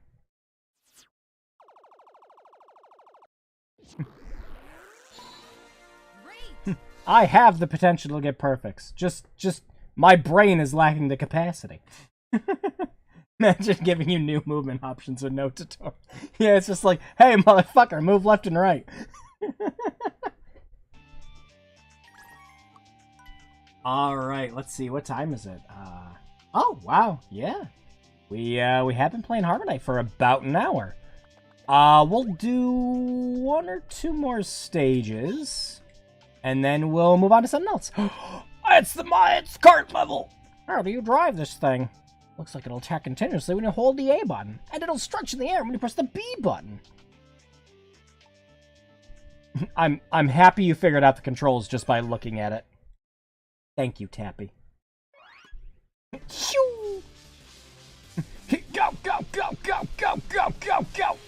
I have the potential to get perfects. Just my brain is lacking the capacity. Imagine giving you new movement options with no tutorial. Yeah, it's just like, hey, motherfucker, move left and right. Alright, let's see, what time is it? Oh, wow, yeah. We have been playing Harmonite for about an hour. We'll do 1 or 2 more stages, and then we'll move on to something else. It's kart level! How do you drive this thing? Looks like it'll attack continuously when you hold the A button, and it'll stretch in the air when you press the B button. I'm happy you figured out the controls just by looking at it. Thank you, Tappy. Shoo! Go, go, go, go, go, go, go, go!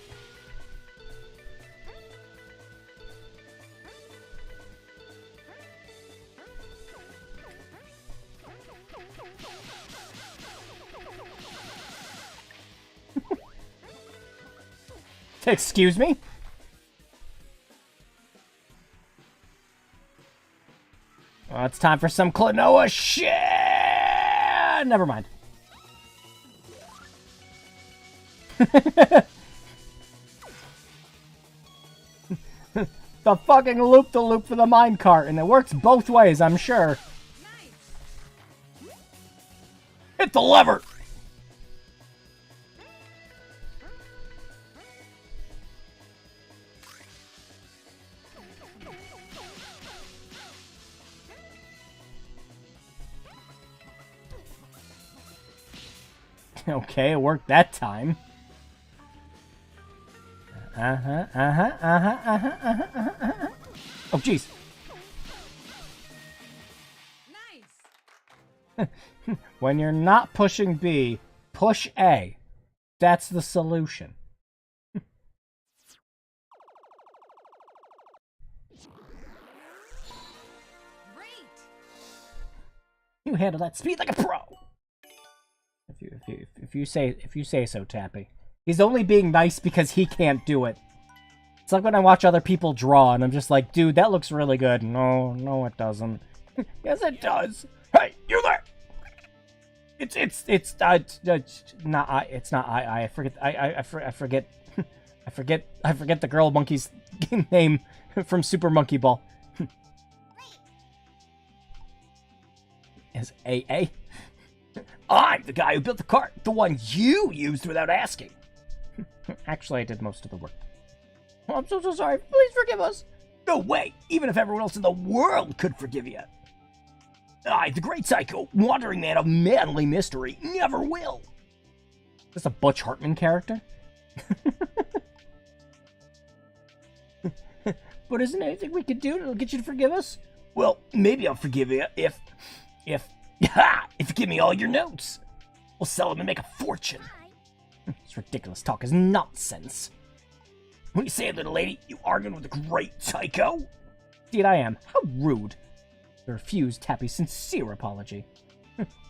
Excuse me? Oh, it's time for some Klonoa shit! Never mind. The fucking loop-the-loop for the minecart, and it works both ways, I'm sure. Hit the lever! Okay, it worked that time. Oh, jeez. Nice. When you're not pushing B, push A. That's the solution. Great. You handle that speed like a pro. If you say so, Tappy. He's only being nice because he can't do it. It's like when I watch other people draw and I'm just like, dude, that looks really good. No, it doesn't. Yes, it does. Hey, you there? It's not I. I forget the girl monkey's name from Super Monkey Ball. Is AA? I'm the guy who built the cart, the one you used without asking. Actually, I did most of the work. Oh, I'm so sorry. Please forgive us. No way. Even if everyone else in the world could forgive you. I, the great psycho, wandering man of manly mystery, never will. Is this a Butch Hartman character? But isn't there anything we could do to get you to forgive us? Well, maybe I'll forgive you if you give me all your notes. We'll sell them and make a fortune. This ridiculous talk is nonsense. What do you say, little lady? You arguing with a great psycho? Indeed I am. How rude. I refuse Tappy's sincere apology.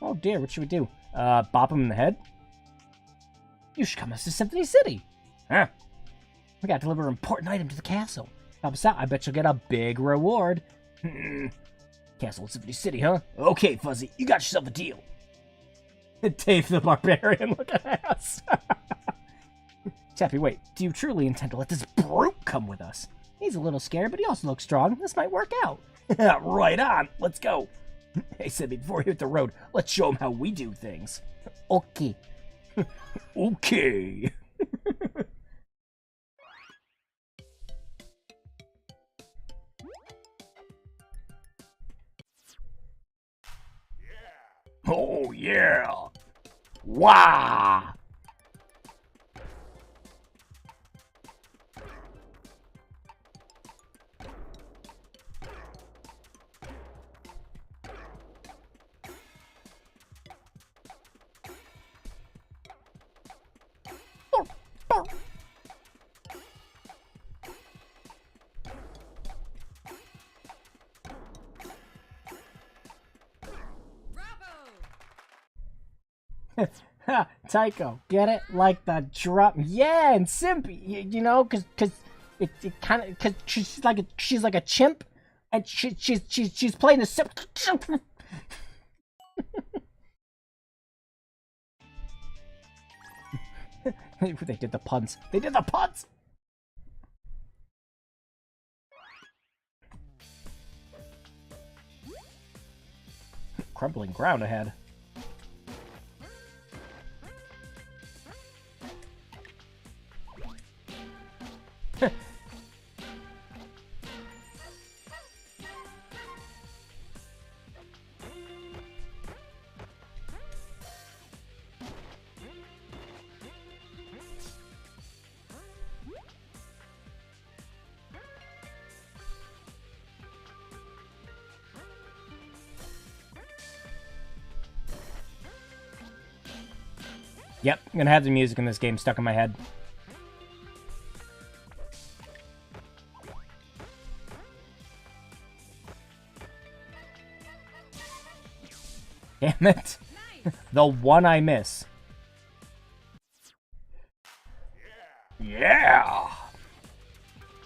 Oh dear, what should we do? Bop him in the head? You should come us to Symphony City. Huh? We gotta deliver an important item to the castle. Help us out, I bet you'll get a big reward. Castle in Symphony City, huh? Okay, Fuzzy, you got yourself a deal. Dave the Barbarian, look at us. Tappy, wait, do you truly intend to let this brute come with us? He's a little scared, but he also looks strong. This might work out. Right on, let's go. Hey, Sibby, before we hit the road, let's show him how we do things. Okay. Okay. Oh, yeah. Wow. Ha, Tycho, get it? Like the drop, yeah, and Simpy, you know, cause it kind of, cause she's like a chimp, and she's playing the simp. They did the puns. They did the puns. Crumbling ground ahead. Yep, I'm gonna have the music in this game stuck in my head. Damn it. The one I miss. Yeah!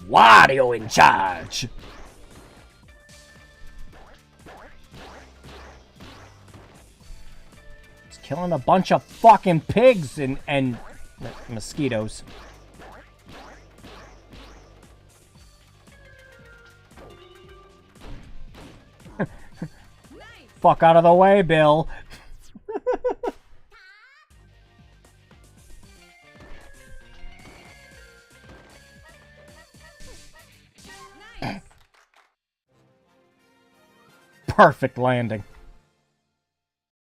Wario in charge! It's killing a bunch of fucking pigs and mosquitoes. Fuck out of the way, Bill. Perfect landing.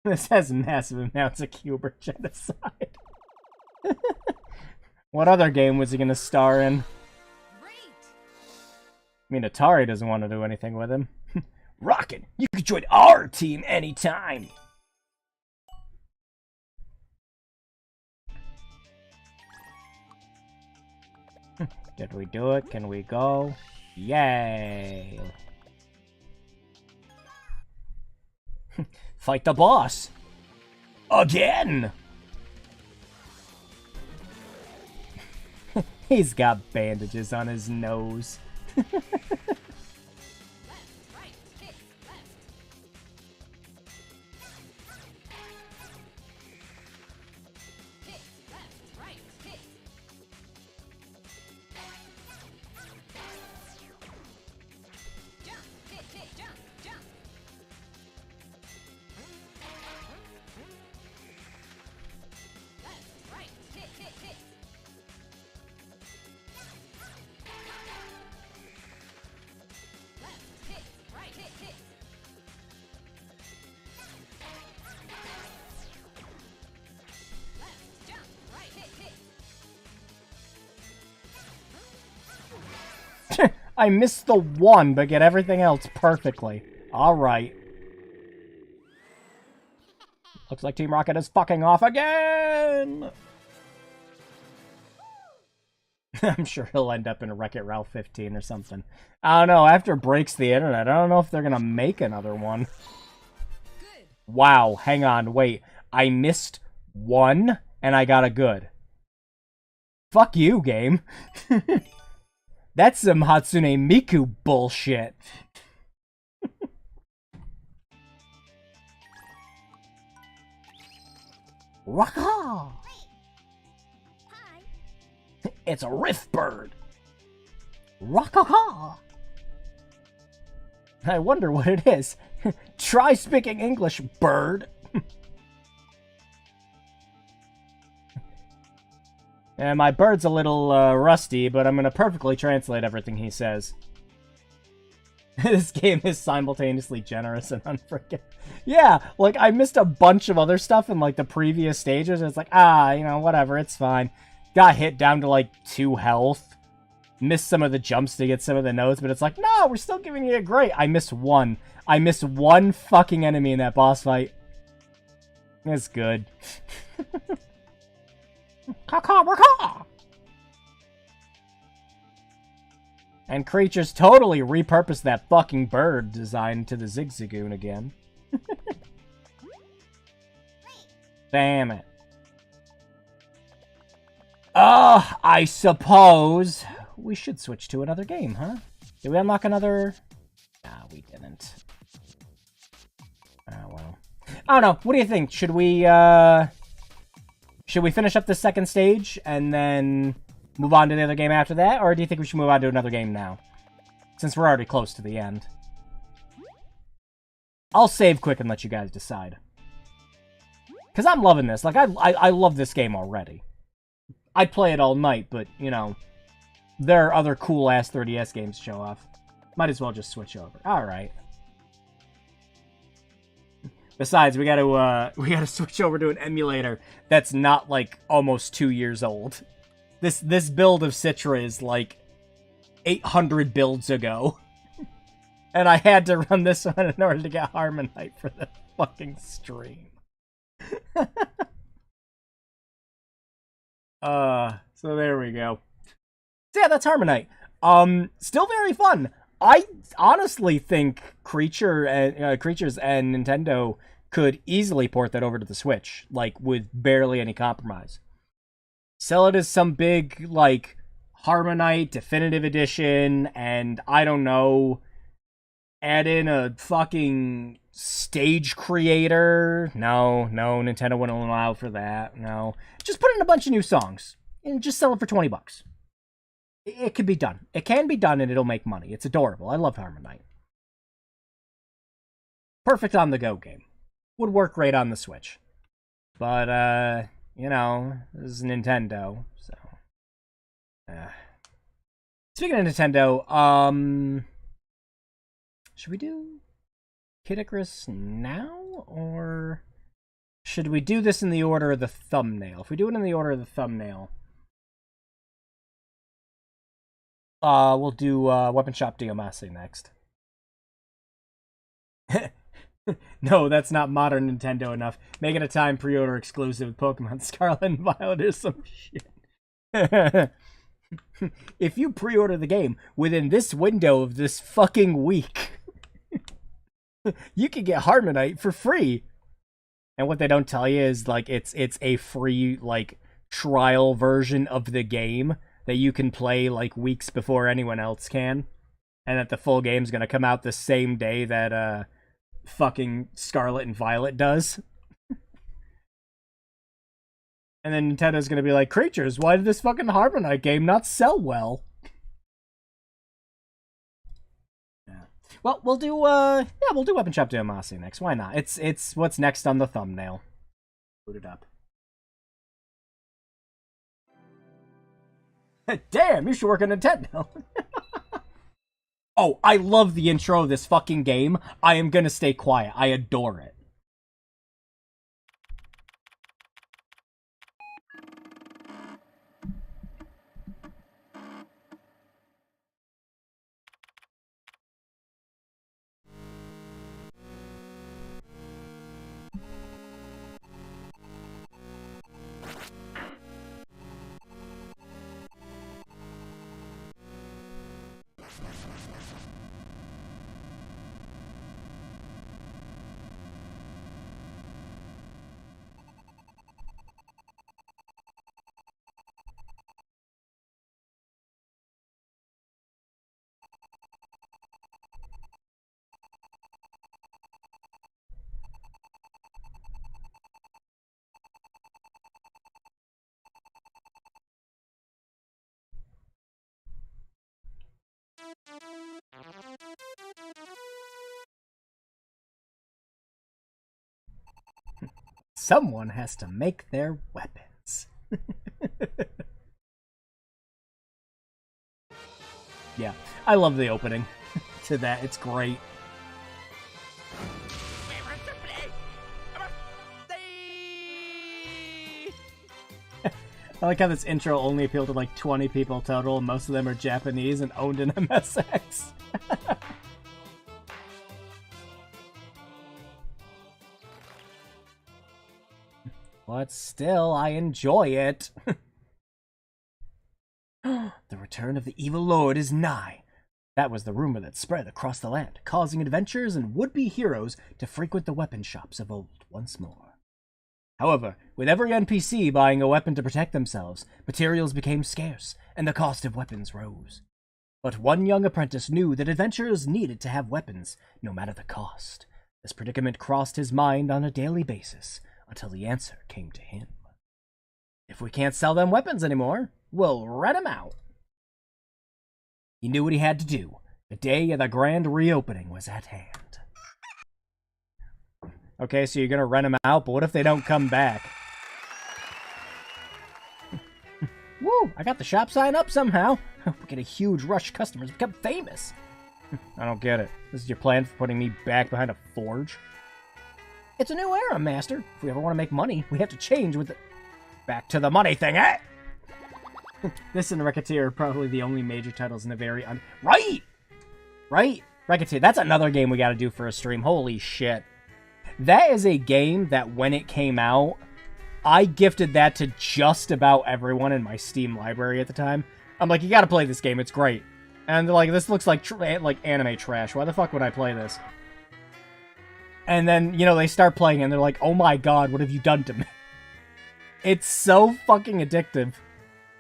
This has massive amounts of Cuber genocide. What other game was he gonna star in? I mean, Atari doesn't want to do anything with him. Rockin'! You can join our team anytime! Did we do it? Can we go? Yay! Fight the boss! Again! He's got bandages on his nose. I missed the one, but get everything else perfectly. Alright. Looks like Team Rocket is fucking off again! I'm sure he'll end up in Wreck-It Ralph 15 or something. I don't know, after it breaks the internet, I don't know if they're gonna make another one. Wow, hang on, wait. I missed one, and I got a good. Fuck you, game. That's some Hatsune Miku bullshit. Raka! It's a rift bird. Raka! I wonder what it is. Try speaking English, bird. And my bird's a little rusty, but I'm going to perfectly translate everything he says. This game is simultaneously generous and unforgiving. Yeah, like, I missed a bunch of other stuff in, like, the previous stages. It's like, you know, whatever, it's fine. Got hit down to, like, 2 health. Missed some of the jumps to get some of the notes, but it's like, no, we're still giving you a great. I missed one. I missed one fucking enemy in that boss fight. It's good. And creatures totally repurposed that fucking bird design to the Zigzagoon again. Damn it. I suppose we should switch to another game, huh? Did we unlock another? Nah, we didn't. Oh, well. I don't know. What do you think? Should we finish up the second stage and then move on to the other game after that? Or do you think we should move on to another game now? Since we're already close to the end. I'll save quick and let you guys decide. Because I'm loving this. Like, I love this game already. I'd play it all night, but, you know, there are other cool-ass 3DS games to show off. Might as well just switch over. Alright. Besides, we gotta switch over to an emulator that's not, like, almost 2 years old. This build of Citra is, like, 800 builds ago. And I had to run this one in order to get Harmonite for the fucking stream. So there we go. So yeah, that's Harmonite. Still very fun. I honestly think Creatures and Nintendo could easily port that over to the Switch, like, with barely any compromise. Sell it as some big, like, Harmonite Definitive Edition, and I don't know, add in a fucking stage creator. No, Nintendo wouldn't allow for that. No. Just put in a bunch of new songs and just sell it for 20 bucks. It can be done. It can be done and it'll make money. It's adorable. I love Harmonite. Perfect on the go game. Would work great on the Switch. But, you know, this is Nintendo, so. Speaking of Nintendo, should we do Kid Icarus now? Or should we do this in the order of the thumbnail? If we do it in the order of the thumbnail, We'll do Weapon Shop Diomasi next. No, that's not modern Nintendo enough. Make it a time pre-order exclusive with Pokemon Scarlet and Violet or some shit. If you pre-order the game within this window of this fucking week, you can get Harmonite for free. And what they don't tell you is, like, it's a free, like, trial version of the game that you can play, like, weeks before anyone else can. And that the full game's gonna come out the same day that, fucking Scarlet and Violet does. And then Nintendo's gonna be like, creatures, why did this fucking Harmonite game not sell well? Yeah. Well, we'll do Weapon Shop Diomasi next. Why not? It's what's next on the thumbnail. Boot it up. Damn, you should work at Nintendo. Oh, I love the intro of this fucking game. I am gonna stay quiet. I adore it. Someone has to make their weapons. Yeah, I love the opening to that. It's great. I like how this intro only appealed to like 20 people total. Most of them are Japanese and owned in MSX. But still, I enjoy it. The return of the evil lord is nigh. That was the rumor that spread across the land, causing adventurers and would-be heroes to frequent the weapon shops of old once more. However, with every NPC buying a weapon to protect themselves, materials became scarce, and the cost of weapons rose. But one young apprentice knew that adventurers needed to have weapons, no matter the cost. This predicament crossed his mind on a daily basis, until the answer came to him. If we can't sell them weapons anymore, we'll rent them out. He knew what he had to do. The day of the grand reopening was at hand. Okay, so you're gonna rent them out, but what if they don't come back? Woo! I got the shop sign up somehow. We get a huge rush of customers, become famous. I don't get it. This is your plan for putting me back behind a forge? It's a new era, Master. If we ever want to make money, we have to change with the... Back to the money thing, eh? This and Racketeer are probably the only major titles in the very... Right! Right? Racketeer. That's another game we gotta do for a stream. Holy shit. That is a game that when it came out, I gifted that to just about everyone in my Steam library at the time. I'm like, you gotta play this game. It's great. And they're like, this looks like anime trash. Why the fuck would I play this? And then, you know, they start playing and they're like, oh my god, what have you done to me? It's so fucking addictive.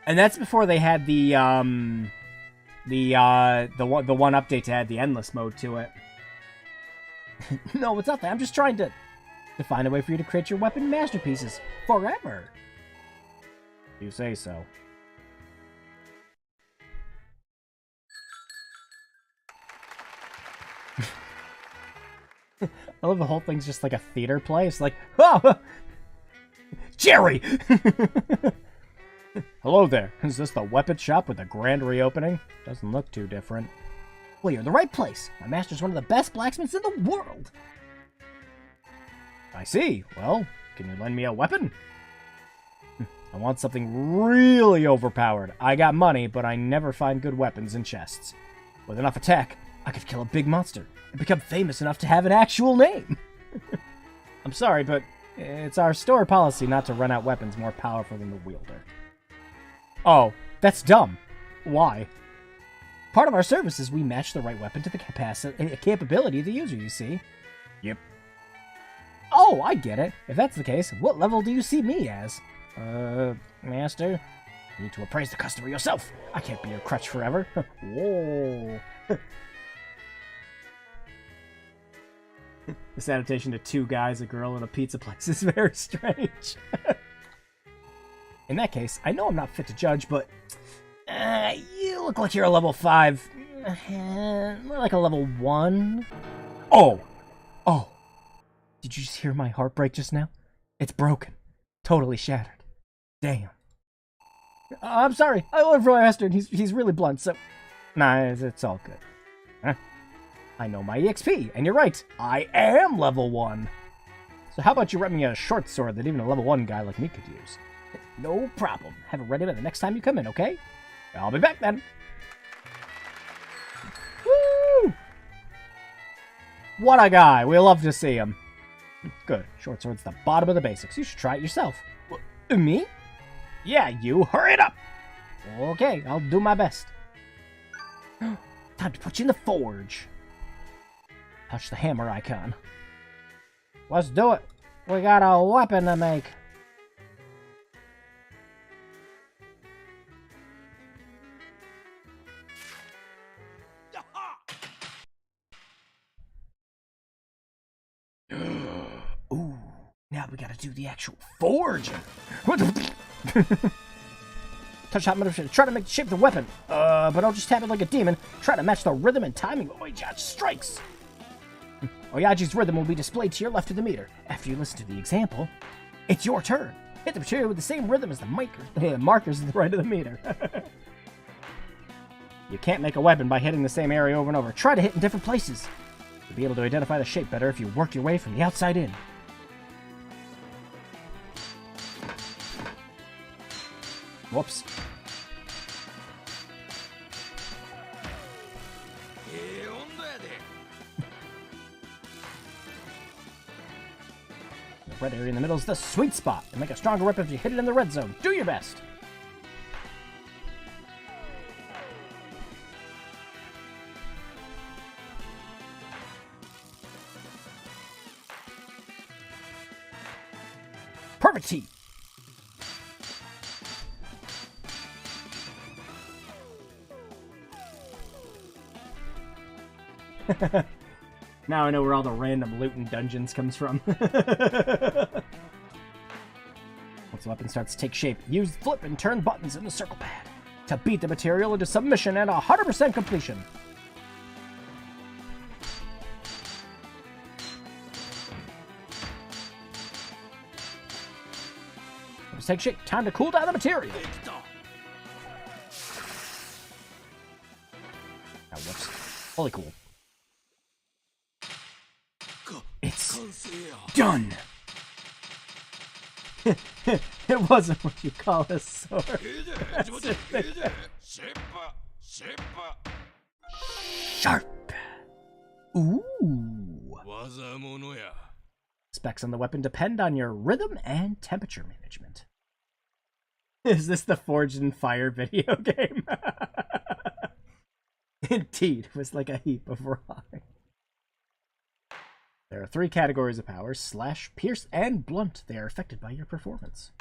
And that's before they had the one update to add the endless mode to it. No, it's not that. I'm just trying to find a way for you to create your weapon masterpieces forever. You say so. I love the whole thing's just like a theater play. It's like, oh, Jerry! Hello there. Is this the weapon shop with a grand reopening? Doesn't look too different. Well, you're in the right place. My master's one of the best blacksmiths in the world. I see. Well, can you lend me a weapon? I want something really overpowered. I got money, but I never find good weapons in chests. With enough attack, I could kill a big monster and become famous enough to have an actual name. I'm sorry, but it's our store policy not to run out weapons more powerful than the wielder. Oh, that's dumb. Why? Part of our service is we match the right weapon to the capability of the user, you see. Yep. Oh, I get it. If that's the case, what level do you see me as? Master? You need to appraise the customer yourself. I can't be your crutch forever. Whoa. This adaptation to two guys, a girl, and a pizza place is very strange. In that case, I know I'm not fit to judge, but you look like you're a level 5. More like a level 1. Oh! Did you just hear my heart break just now? It's broken. Totally shattered. Damn. I'm sorry. I love Roy Master, and he's really blunt, so... Nah, it's all good. Huh? I know my EXP, and you're right. I am level 1. So how about you rent me a short sword that even a level 1 guy like me could use? No problem. Have it ready by the next time you come in, okay? I'll be back then. Woo! What a guy. We love to see him. Good. Short sword's the bottom of the basics. You should try it yourself. Me? Yeah, you. Hurry it up. Okay, I'll do my best. Time to put you in the forge. Touch the hammer icon. Let's do it. We got a weapon to make. Ooh, now we gotta do the actual forging. Touch hot metal. Try to make the shape of the weapon. But don't just tap it like a demon. Try to match the rhythm and timing of Oyaji's strikes. Oyaji's rhythm will be displayed to your left of the meter. After you listen to the example, it's your turn. Hit the material with the same rhythm as the markers at the right of the meter. You can't make a weapon by hitting the same area over and over. Try to hit in different places. You'll be able to identify the shape better if you work your way from the outside in. Whoops. The red area in the middle is the sweet spot. And make a stronger weapon if you hit it in the red zone. Do your best. Perfect heat. Now I know where all the random loot and dungeons comes from. Once the weapon starts to take shape, use flip and turn buttons in the circle pad to beat the material into submission and 100% completion. Let's take shape. Time to cool down the material. Oh, whoops. Holy cool. It's done. It wasn't what you call a sword. Sharp. Ooh. Specs on the weapon depend on your rhythm and temperature management. Is this the Forged in Fire video game? Indeed, it was like a heap of rock. There are 3 categories of powers: slash, pierce, and blunt. They are affected by your performance.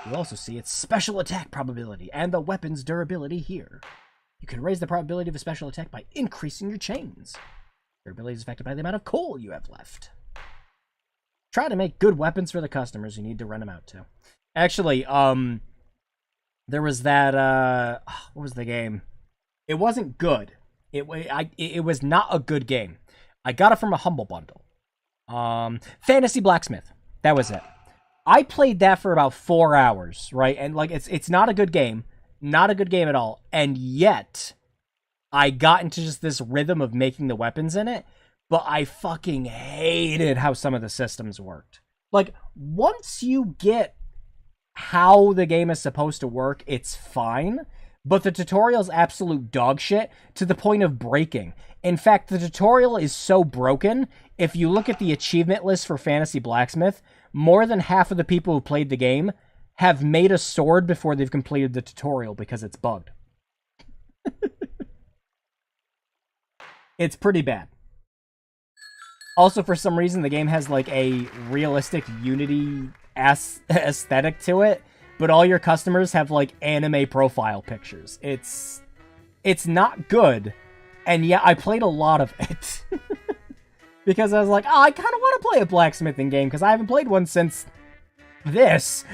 You'll also see its special attack probability and the weapon's durability here. You can raise the probability of a special attack by increasing your chains. Durability is affected by the amount of coal you have left. Try to make good weapons for the customers you need to rent them out to. Actually, there was that, what was the game? It wasn't good. It was not a good game. I got it from a Humble Bundle. Fantasy Blacksmith. That was it. I played that for about 4 hours, right? And like it's not a good game. Not a good game at all. And yet I got into just this rhythm of making the weapons in it, but I fucking hated how some of the systems worked. Like once you get how the game is supposed to work, it's fine. But the tutorial's absolute dog shit to the point of breaking. In fact, the tutorial is so broken, if you look at the achievement list for Fantasy Blacksmith, more than half of the people who played the game have made a sword before they've completed the tutorial because it's bugged. It's pretty bad. Also, for some reason, the game has like a realistic Unity aesthetic to it, but all your customers have like anime profile pictures. It's not good, and yeah, I played a lot of it. Because I was like, oh, I kind of want to play a blacksmithing game, because I haven't played one since this.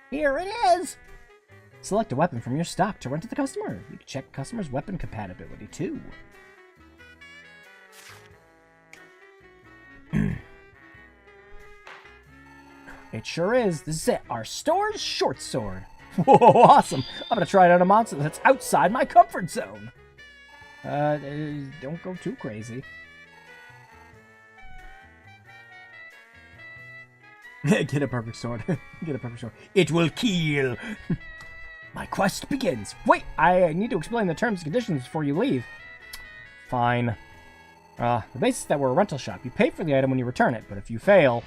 Here it is! Select a weapon from your stock to rent to the customer. You can check customer's weapon compatibility, too. It sure is. This is it. Our store's short sword. Whoa, awesome. I'm gonna try it on a monster that's outside my comfort zone. Don't go too crazy. Get a perfect sword. Get a perfect sword. It will kill. My quest begins. Wait, I need to explain the terms and conditions before you leave. Fine. The basis is that we're a rental shop. You pay for the item when you return it, but if you fail...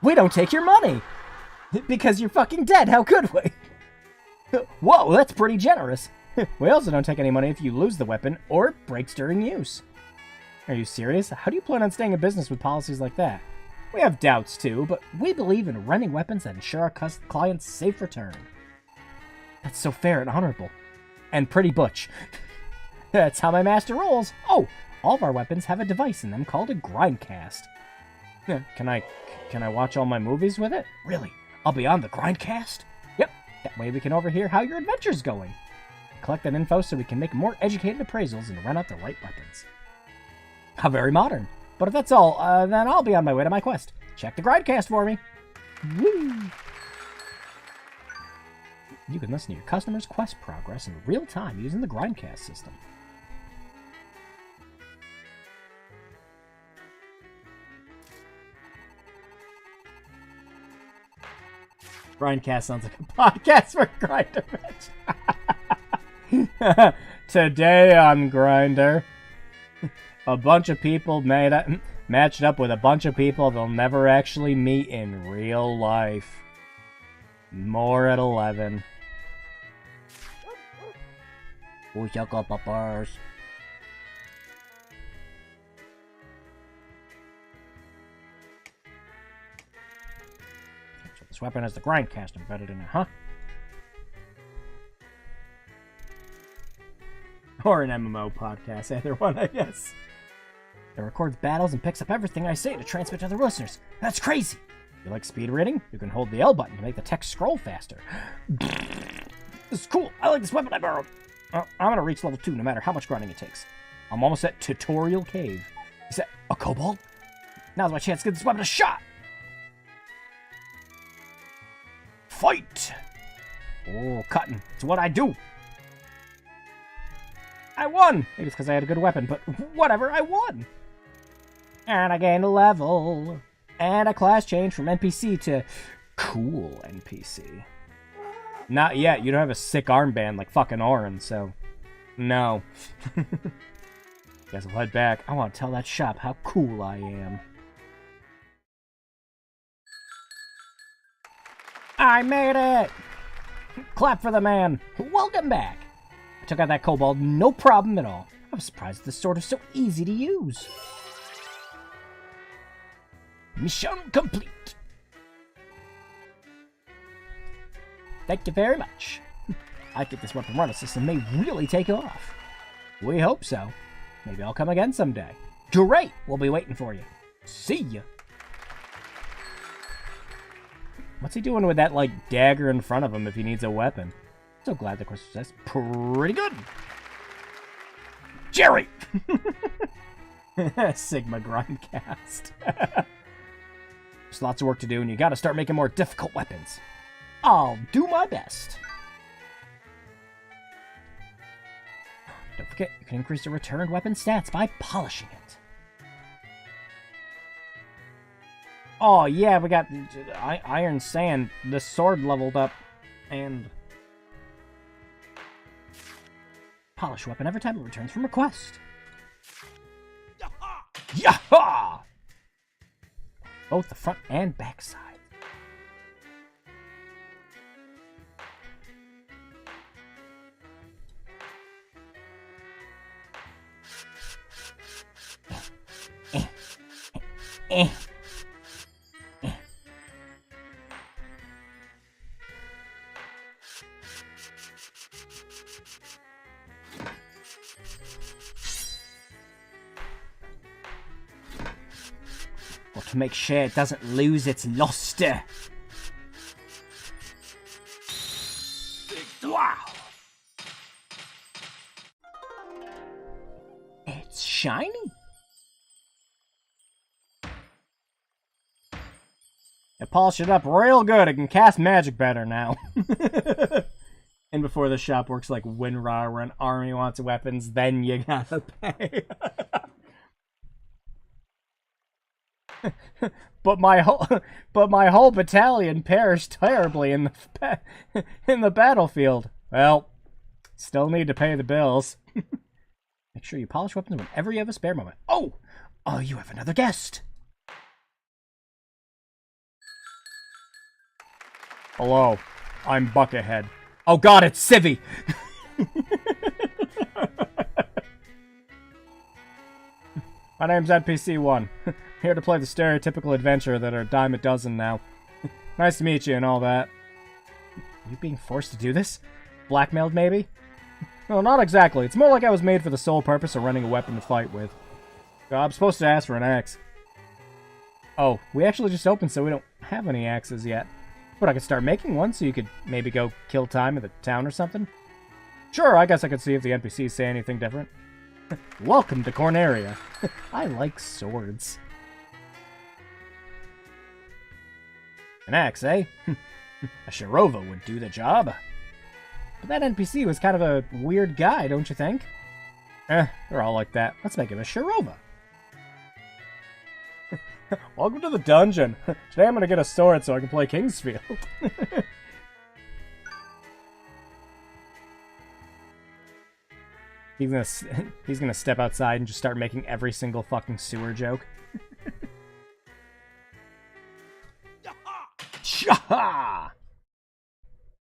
We don't take your money! Because you're fucking dead, how could we? Whoa, that's pretty generous. We also don't take any money if you lose the weapon or it breaks during use. Are you serious? How do you plan on staying in business with policies like that? We have doubts too, but we believe in renting weapons that ensure our clients' safe return. That's so fair and honorable. And pretty butch. That's how my master rolls. Oh, all of our weapons have a device in them called a grindcast. Can I watch all my movies with it? Really? I'll be on the grindcast? Yep, that way we can overhear how your adventure's going. Collect that info so we can make more educated appraisals and run out the right weapons. How very modern. But if that's all, then I'll be on my way to my quest. Check the grindcast for me. Woo! You can listen to your customers' quest progress in real time using the grindcast system. Grindcast sounds like a podcast for Grinder Match. Today on Grinder, a bunch of people matched up with a bunch of people they'll never actually meet in real life. More at 11. Who took up a purse? So this weapon has the grindcast embedded in it, huh? Or an MMO podcast, either one, I guess. It records battles and picks up everything I say to transmit to other listeners. That's crazy! You like speed reading? You can hold the L button to make the text scroll faster. This is cool. I like this weapon I borrowed. I'm gonna reach level 2 no matter how much grinding it takes. I'm almost at Tutorial Cave. Is that a kobold? Now's my chance to give this weapon a shot! Fight! Oh, cutting. It's what I do. I won! Maybe it's because I had a good weapon, but whatever, I won! And I gained a level. And a class change from NPC to cool NPC. Not yet. You don't have a sick armband like fucking Orin, so... No. Guess I'll head back. I want to tell that shop how cool I am. I made it! Clap for the man. Welcome back. I took out that kobold, no problem at all. I was surprised this sword is so easy to use. Mission complete. Thank you very much. I think this weapon runner system may really take off. We hope so. Maybe I'll come again someday. Great! We'll be waiting for you. See ya. What's he doing with that, like, dagger in front of him if he needs a weapon? So glad the quest was pretty good. Jerry! Sigma Grindcast. There's lots of work to do, and you gotta start making more difficult weapons. I'll do my best. Don't forget, you can increase your returned weapon stats by polishing it. Oh, yeah, we got Iron Sand. The sword leveled up. And... polish weapon every time it returns from a quest. Yaha! Both the front and back side. Well, to make sure it doesn't lose its luster. Wow! It's shiny. I polished it up real good. It can cast magic better now. And before the shop works like WinRAR, where an army wants weapons, then you gotta pay. But my whole battalion perished terribly in the battlefield. Well, still need to pay the bills. Make sure you polish weapons whenever you have a spare moment. Oh, you have another guest. Hello, I'm Buckethead. Oh God, it's Civvy. My name's NPC1. Here to play the stereotypical adventurer that are a dime a dozen now. Nice to meet you and all that. Are you being forced to do this? Blackmailed, maybe? No, not exactly. It's more like I was made for the sole purpose of running a weapon to fight with. I'm supposed to ask for an axe. Oh, we actually just opened, so we don't have any axes yet. But I could start making one, so you could maybe go kill time at the town or something? Sure, I guess I could see if the NPCs say anything different. Welcome to Corneria. I like swords. An axe, eh? A Shirova would do the job. But that NPC was kind of a weird guy, don't you think? They're all like that. Let's make him a Shirova. Welcome to the dungeon. Today I'm gonna get a sword so I can play Kingsfield. He's gonna step outside and just start making every single fucking sewer joke. Shaha!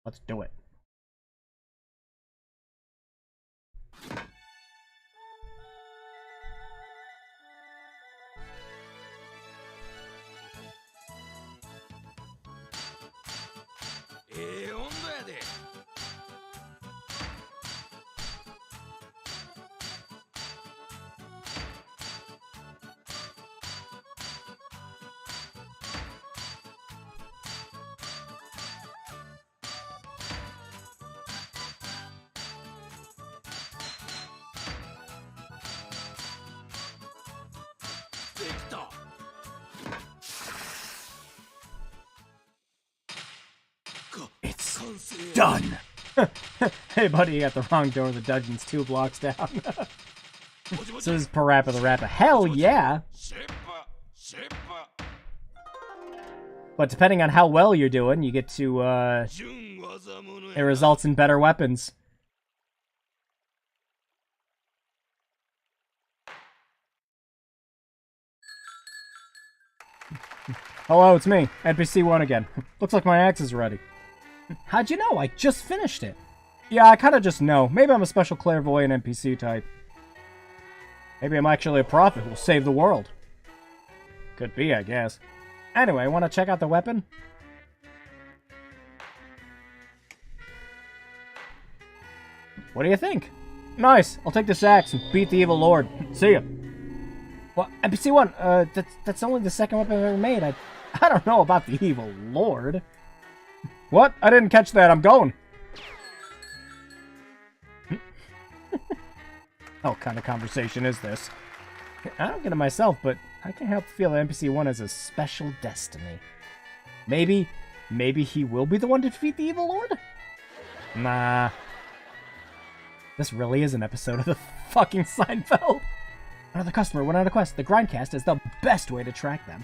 Let's do it. It's done! Hey buddy, you got the wrong door. The dungeon's 2 blocks down. So this is Parappa the Rappa. Hell yeah! But depending on how well you're doing, you get to, it results in better weapons. Hello, it's me, NPC1 again. Looks like my axe is ready. How'd you know? I just finished it. Yeah, I kinda just know. Maybe I'm a special clairvoyant NPC type. Maybe I'm actually a prophet who will save the world. Could be, I guess. Anyway, wanna check out the weapon? What do you think? Nice! I'll take this axe and beat the evil lord. See ya. Well, NPC1, that's only the second weapon I've ever made. I don't know about the evil lord. What? I didn't catch that. I'm going. What kind of conversation is this? I don't get it myself, but I can't help feel that NPC1 has a special destiny. Maybe he will be the one to defeat the evil lord? Nah. This really is an episode of the fucking Seinfeld. Another customer went on a quest. The grindcast is the best way to track them.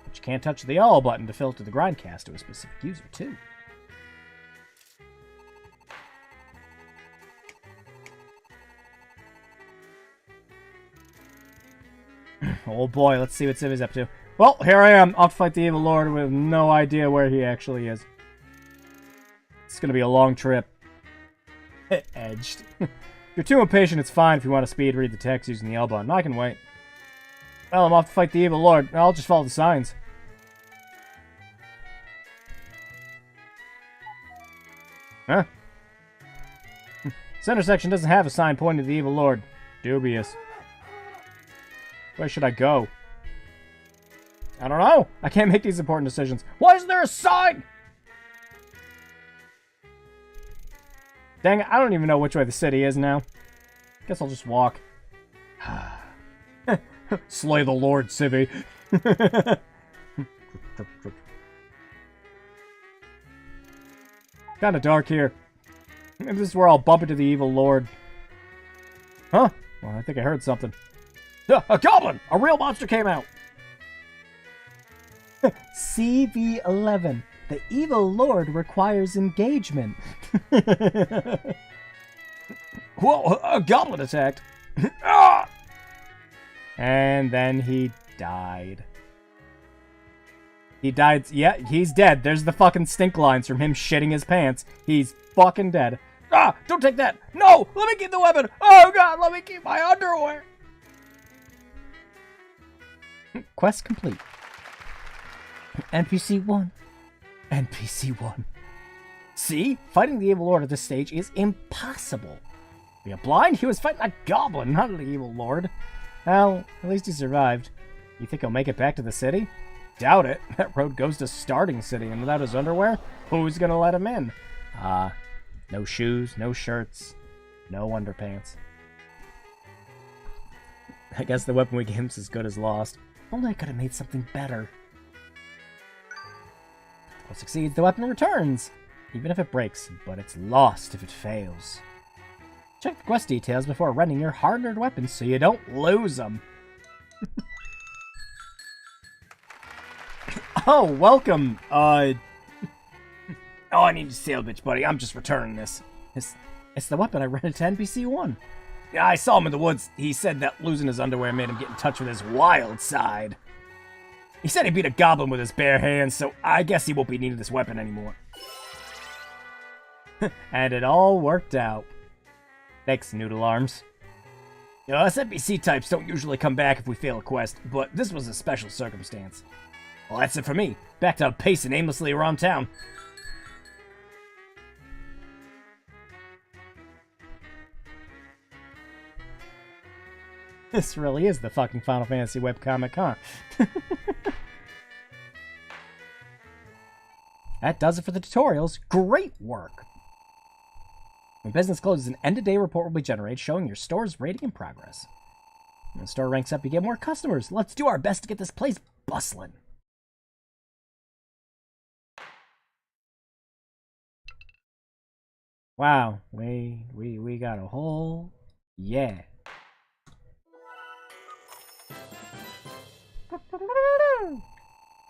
But you can't touch the all button to filter the grindcast to a specific user, too. Oh boy, let's see what Civi's up to. Well, here I am, off to fight the evil lord with no idea where he actually is. It's gonna be a long trip. Edged. If you're too impatient, it's fine if you want to speed read the text using the L button. I can wait. Well, I'm off to fight the evil lord. I'll just follow the signs. Huh? This intersection doesn't have a sign pointing to the evil lord. Dubious. Where should I go? I don't know. I can't make these important decisions. Why isn't there a sign? Dang it, I don't even know which way the city is now. Guess I'll just walk. Slay the Lord, Civi. Kinda dark here. Maybe this is where I'll bump into the evil lord. Huh? Well, I think I heard something. A goblin! A real monster came out! CV-11. The evil lord requires engagement. Whoa, a goblin attacked. And then he died. He died. Yeah, he's dead. There's the fucking stink lines from him shitting his pants. He's fucking dead. Ah, don't take that. No, let me keep the weapon. Oh god, let me keep my underwear. Quest complete. NPC 1. NPC 1. See? Fighting the evil lord at this stage is impossible. Are you blind? He was fighting a goblin, not an evil lord. Well, at least he survived. You think he'll make it back to the city? Doubt it. That road goes to Starting City, and without his underwear, who's gonna let him in? No shoes, no shirts, no underpants. I guess the weapon we gave him's as good as lost. Only I could have made something better. What succeeds, the weapon returns, even if it breaks, but it's lost if it fails. Check the quest details before running your hard-earned weapons so you don't lose them. Oh, welcome. Oh, I need to sail, bitch, buddy. I'm just returning this. It's the weapon I rented to NPC 1. Yeah, I saw him in the woods. He said that losing his underwear made him get in touch with his wild side. He said he beat a goblin with his bare hands, so I guess he won't be needing this weapon anymore. And it all worked out. Thanks, Noodle Arms. You know, us NPC types don't usually come back if we fail a quest, but this was a special circumstance. Well, that's it for me. Back to pacing aimlessly around town. This really is the fucking Final Fantasy webcomic, huh? That does it for the tutorials. Great work! When business closes, an end-of-day report will be generated showing your store's rating and progress. When the store ranks up, you get more customers. Let's do our best to get this place bustling. Wow, we got a whole... Yeah.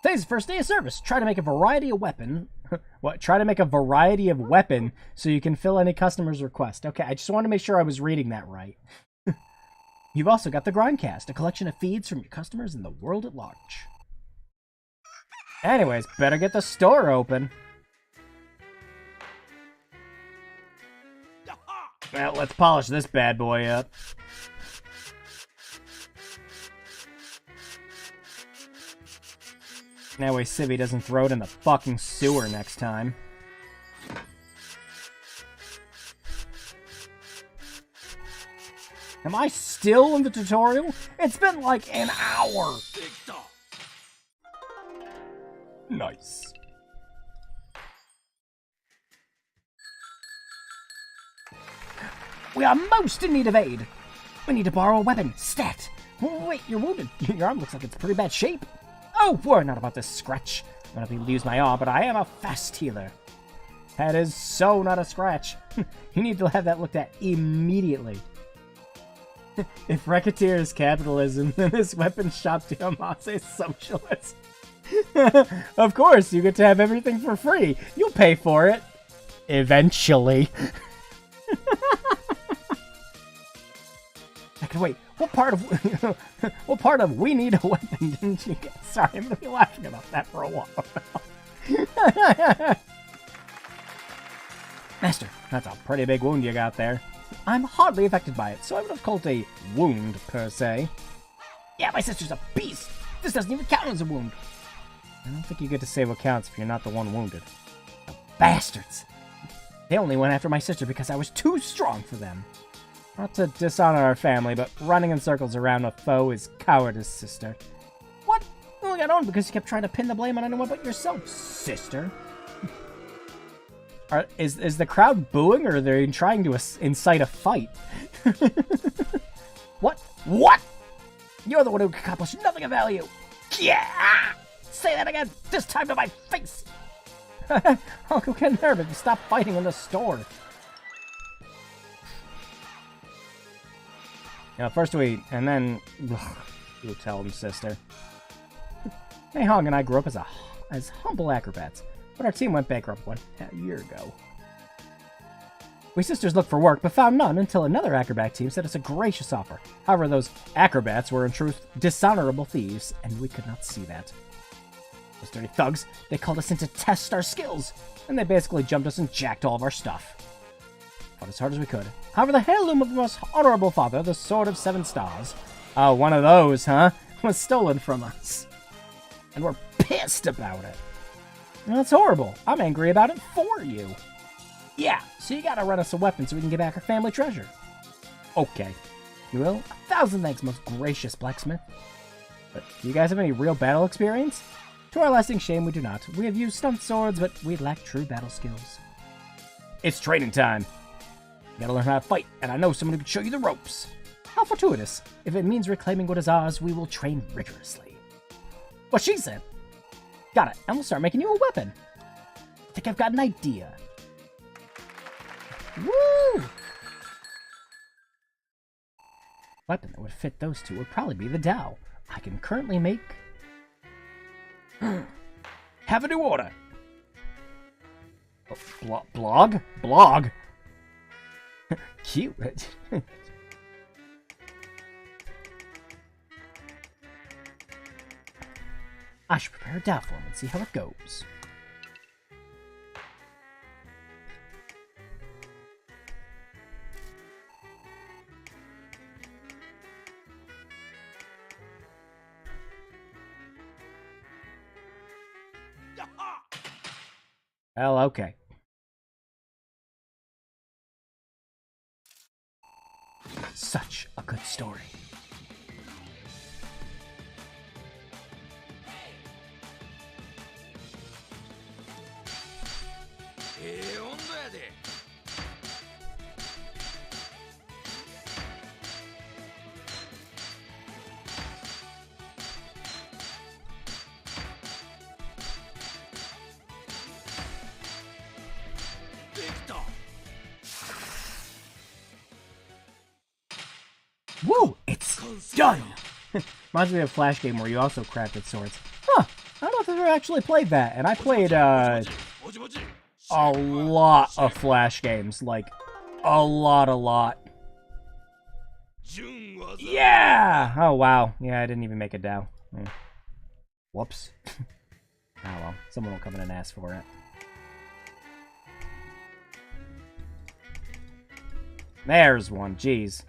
Today's the first day of service. Try to make a variety of weapon. What? Try to make a variety of weapon so you can fill any customer's request. Okay, I just want to make sure I was reading that right. You've also got the Grindcast, a collection of feeds from your customers in the world at large. Anyways, better get the store open. Well, let's polish this bad boy up. That way Civi doesn't throw it in the fucking sewer next time. Am I still in the tutorial? It's been like an hour! Nice. We are most in need of aid. We need to borrow a weapon. Stat! Wait, you're wounded. Your arm looks like it's in pretty bad shape. Oh, worry not about this scratch. I'm gonna use my arm, but I am a fast healer. That is so not a scratch. You need to have that looked at immediately. If racketeer is capitalism, then this weapon shop Diamante is socialist. Of course, you get to have everything for free. You'll pay for it. Eventually. Wait, what part of we need a weapon didn't you get? Sorry, I'm gonna be laughing about that for a while now. Master, that's a pretty big wound you got there. I'm hardly affected by it, so I would have called it a wound, per se. Yeah, my sister's a beast! This doesn't even count as a wound! I don't think you get to say what counts if you're not the one wounded. The bastards! They only went after my sister because I was too strong for them. Not to dishonor our family, but running in circles around a foe is cowardice, sister. What? You only got owned because you kept trying to pin the blame on anyone but yourself, sister. Is the crowd booing, or are they trying to incite a fight? What? What? You're the one who accomplished nothing of value. Yeah! Say that again, this time to my face! I'll go get nervous if you stop fighting in the store. Yeah, first we eat, and then... you tell him, sister. Mei Hong and I grew up as humble acrobats, but our team went bankrupt a year ago. We sisters looked for work, but found none until another acrobat team sent us a gracious offer. However, those acrobats were in truth dishonorable thieves, and we could not see that. Those dirty thugs, they called us in to test our skills, and they basically jumped us and jacked all of our stuff. Fought as hard as we could. However, the heirloom of the most honorable father, the Sword of 7 Stars, one of those, huh, was stolen from us. And we're pissed about it. That's horrible. I'm angry about it for you. Yeah, so you gotta run us a weapon so we can get back our family treasure. Okay. You will? 1,000 thanks, most gracious Blacksmith. But do you guys have any real battle experience? To our lasting shame, we do not. We have used stunt swords, but we lack true battle skills. It's training time. You gotta learn how to fight, and I know someone who can show you the ropes. How fortuitous. If it means reclaiming what is ours, we will train rigorously. What she said. Got it, and we'll start making you a weapon. I think I've got an idea. Woo! Weapon that would fit those two would probably be the Dao. I can currently make... Have a new order. Oh, blog? Blog? Cute. I should prepare a Dao form and see how it goes. Well, okay. Such a good story. Woo! It's done! Reminds me of a Flash game where you also crafted swords. Huh! I don't know if I've ever actually played that, and I played, a lot of Flash games. Like, a lot. Yeah! Oh, wow. Yeah, I didn't even make a Dao. Whoops. Oh, well. Someone will come in and ask for it. There's one. Jeez.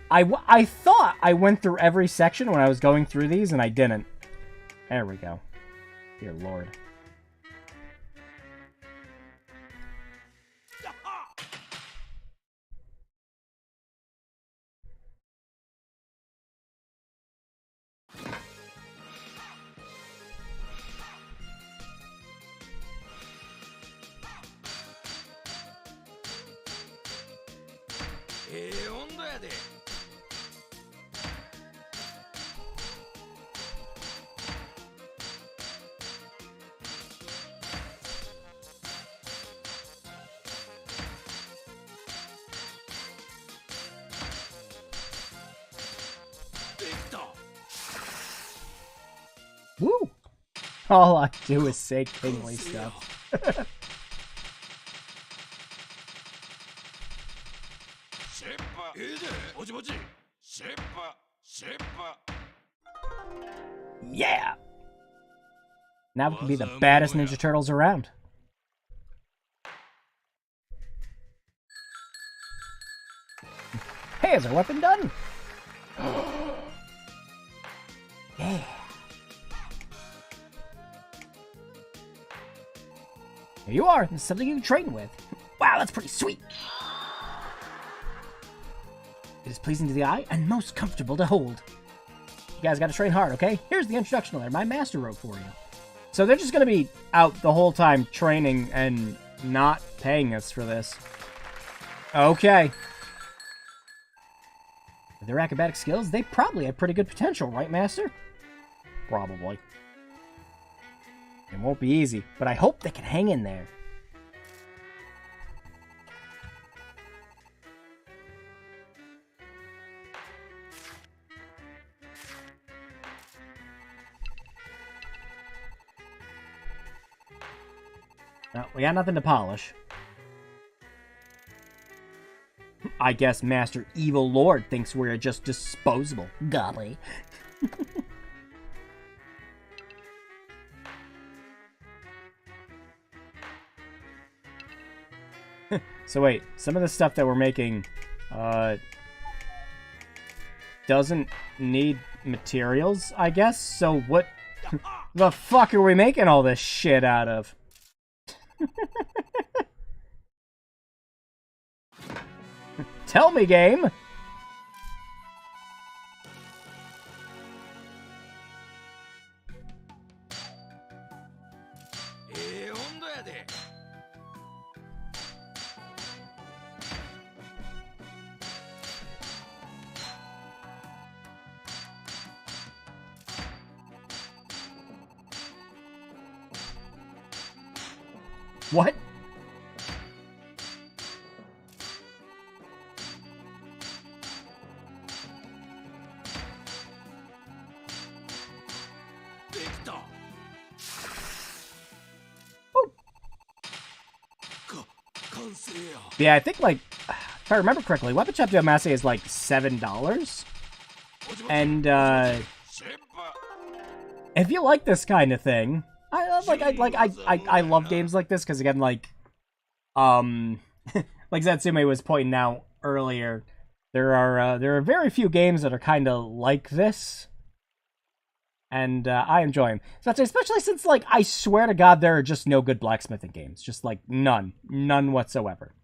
I thought I went through every section when I was going through these, and I didn't. There we go. Dear Lord. Woo! All I do is say kingly stuff. Yeah! Now we can be the baddest Ninja Turtles around. Hey, is our weapon done? Yeah. Here you are. There's something you can train with. Wow, that's pretty sweet. It is pleasing to the eye and most comfortable to hold. You guys gotta train hard, okay? Here's the introduction letter my master wrote for you. So they're just gonna be out the whole time training and not paying us for this. Okay. With their acrobatic skills, they probably have pretty good potential, right, Master? Probably. It won't be easy, but I hope they can hang in there. No, we got nothing to polish. I guess Master Evil Lord thinks we're just disposable. Golly. So wait, some of the stuff that we're making doesn't need materials, I guess? So what the fuck are we making all this shit out of? Tell me, game! What? Yeah, I think, like, if I remember correctly, Weapon Shop Masse is like $7. And, if you like this kind of thing, I love games like this, because again, like Zatsume was pointing out earlier, there are very few games that are kind of like this. And I enjoy them. Especially since, like, I swear to God, there are just no good blacksmithing games. Just, like, none. None whatsoever.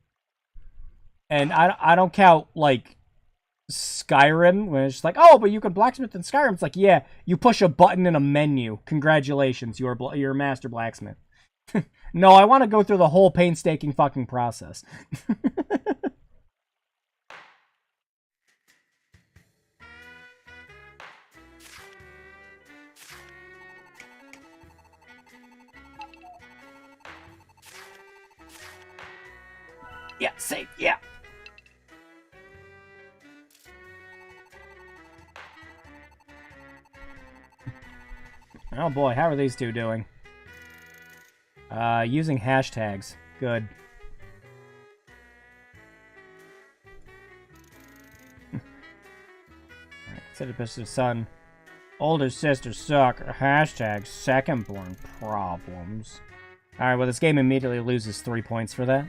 And I don't count, like, Skyrim, when it's just like, oh, but you can blacksmith in Skyrim. It's like, yeah, you push a button in a menu. Congratulations, you're a master blacksmith. No, I want to go through the whole painstaking fucking process. Yeah, safe, yeah. Oh boy, how are these two doing? Using hashtags. Good. Alright, consider Mr. Son. Older sister suck. Hashtag second-born problems. Alright, well this game immediately loses 3 points for that.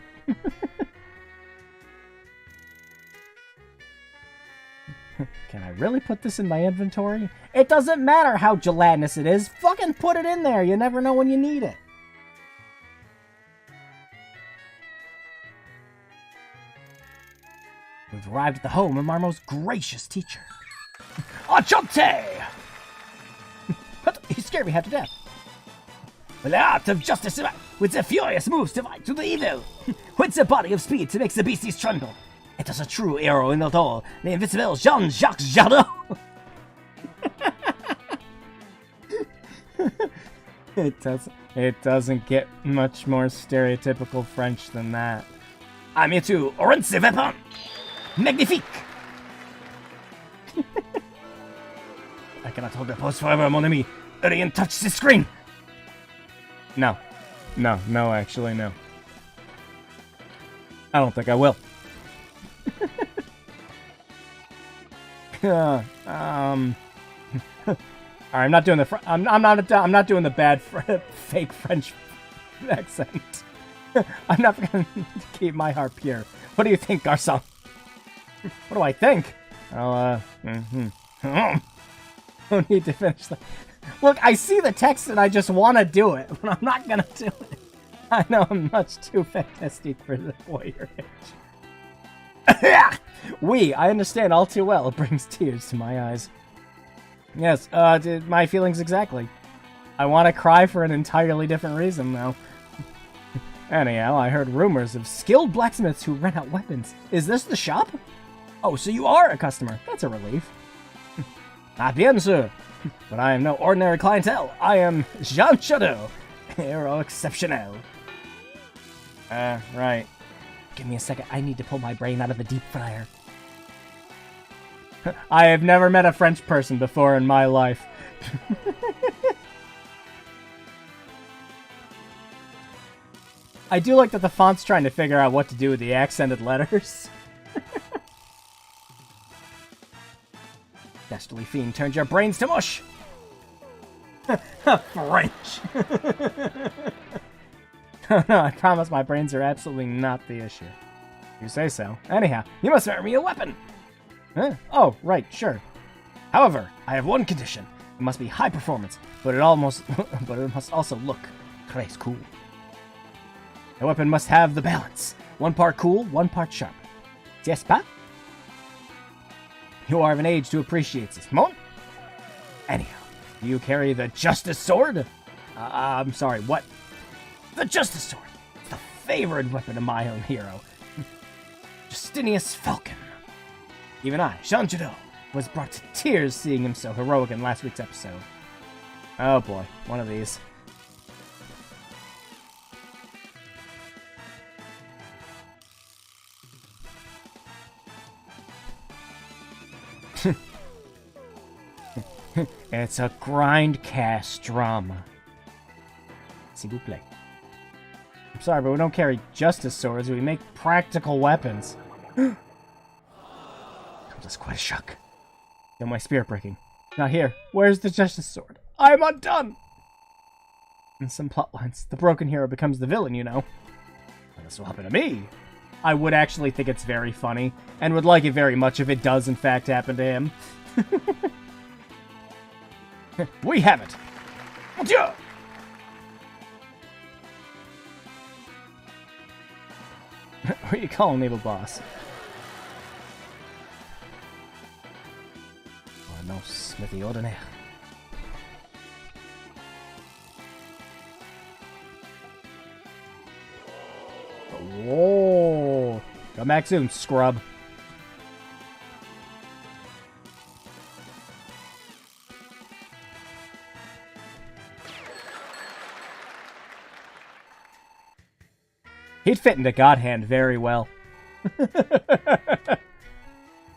Can I really put this in my inventory? It doesn't matter how gelatinous it is. Fucking put it in there. You never know when you need it. We've arrived at the home of our most gracious teacher. Achante! He scared me half to death. With the art of justice, with the furious moves to fight to the evil, with the body of speed to make the beasties tremble. It is a true hero in the door, the invisible Jean-Jacques Jardin. It doesn't get much more stereotypical French than that. I'm here to rinse the weapon. Magnifique. I cannot hold the post forever, mon ami. Don't even touch the screen! No. No, actually, no. I don't think I will. Alright, I'm not doing the I'm not doing the bad fake French accent. I'm not gonna keep my heart pure. What do you think, Garçon? What do I think? I'll don't need to finish the... Look, I see the text and I just want to do it, but I'm not gonna do it. I know I'm much too fantastic for the boy your age. I understand all too well. It brings tears to my eyes. Yes, my feelings exactly. I want to cry for an entirely different reason, though. Anyhow, I heard rumors of skilled blacksmiths who rent out weapons. Is this the shop? Oh, so you are a customer. That's a relief. Ah, bien sûr. But I am no ordinary clientele. I am Jean Chateau. Hero exceptionnel. Right. Give me a second. I need to pull my brain out of the deep fryer. I have never met a French person before in my life. I do like that the font's trying to figure out what to do with the accented letters. Dastardly fiend turns your brains to mush! French! No, I promise my brains are absolutely not the issue. You say so. Anyhow, you must earn me a weapon! Huh? Oh, right, sure. However, I have one condition. It must be high performance, but it must also look très cool. The weapon must have the balance. One part cool, one part sharp. N'est-ce pas? You are of an age to appreciate this, mon? Anyhow, do you carry the Justice Sword? I'm sorry, what? The Justice Sword! It's the favorite weapon of my own hero, Justinius Falcon. Even I, Jean Judeau, was brought to tears seeing him so heroic in last week's episode. Oh boy, one of these. It's a grindcast drama. S'il vous plaît. I'm sorry, but we don't carry justice swords. We make practical weapons. Comes as quite a shock. Feel my spirit breaking. Now here, where's the justice sword? I'm undone! In some plot lines, the broken hero becomes the villain, you know. Well, this will happen to me. I would actually think it's very funny, and would like it very much if it does in fact happen to him. We have it! Adieu! What are you calling me, the boss? Oh no, Smithy ordinaire. Whoa! Come back soon, scrub. He'd fit into God Hand very well. It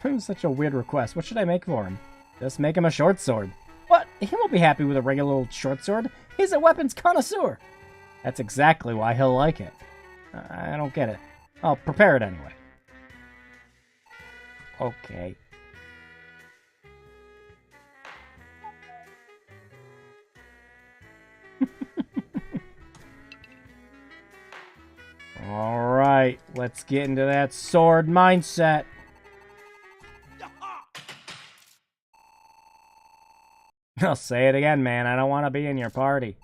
was such a weird request. What should I make for him? Just make him a short sword. What? He won't be happy with a regular old short sword. He's a weapons connoisseur. That's exactly why he'll like it. I don't get it. I'll prepare it anyway. Okay. Alright, let's get into that sword mindset. I'll say it again, man. I don't want to be in your party.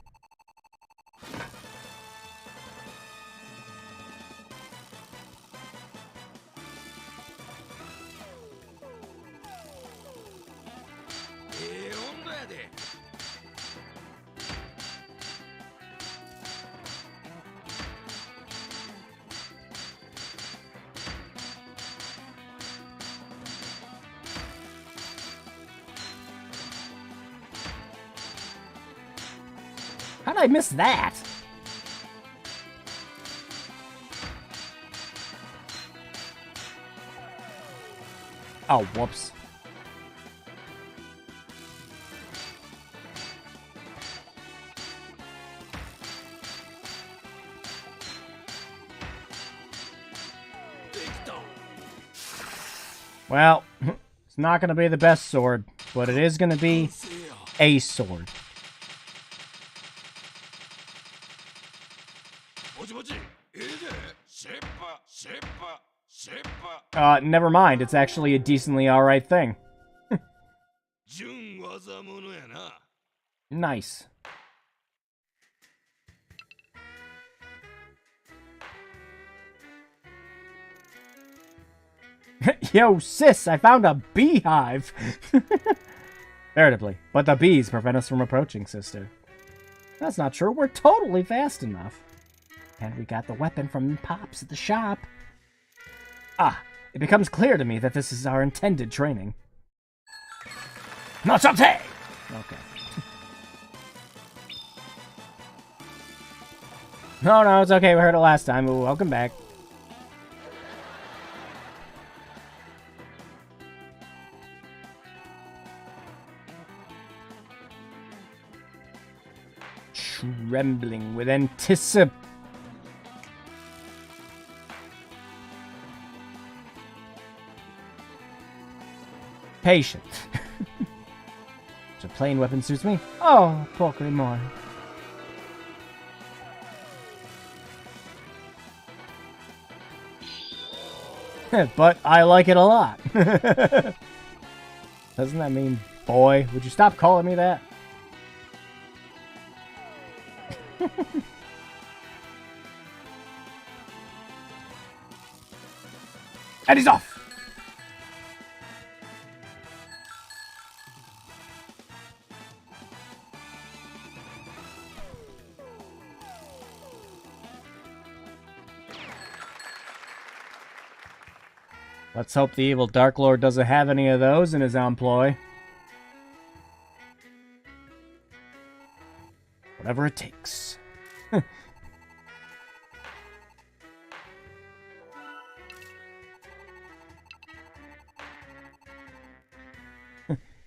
How'd I miss that? Oh, whoops. Well, it's not going to be the best sword, but it is going to be a sword. Never mind. It's actually a decently alright thing. Nice. Yo, sis, I found a beehive! Veritably. But the bees prevent us from approaching, sister. That's not true. We're totally fast enough. And we got the weapon from Pops at the shop. Ah, it becomes clear to me that this is our intended training. Not okay! Okay. No, it's okay. We heard it last time. Welcome back. Trembling with anticipation. So plain weapon suits me. Oh, Pokemon. But I like it a lot. Doesn't that mean boy? Would you stop calling me that? And he's off! Let's hope the evil Dark Lord doesn't have any of those in his employ. Whatever it takes.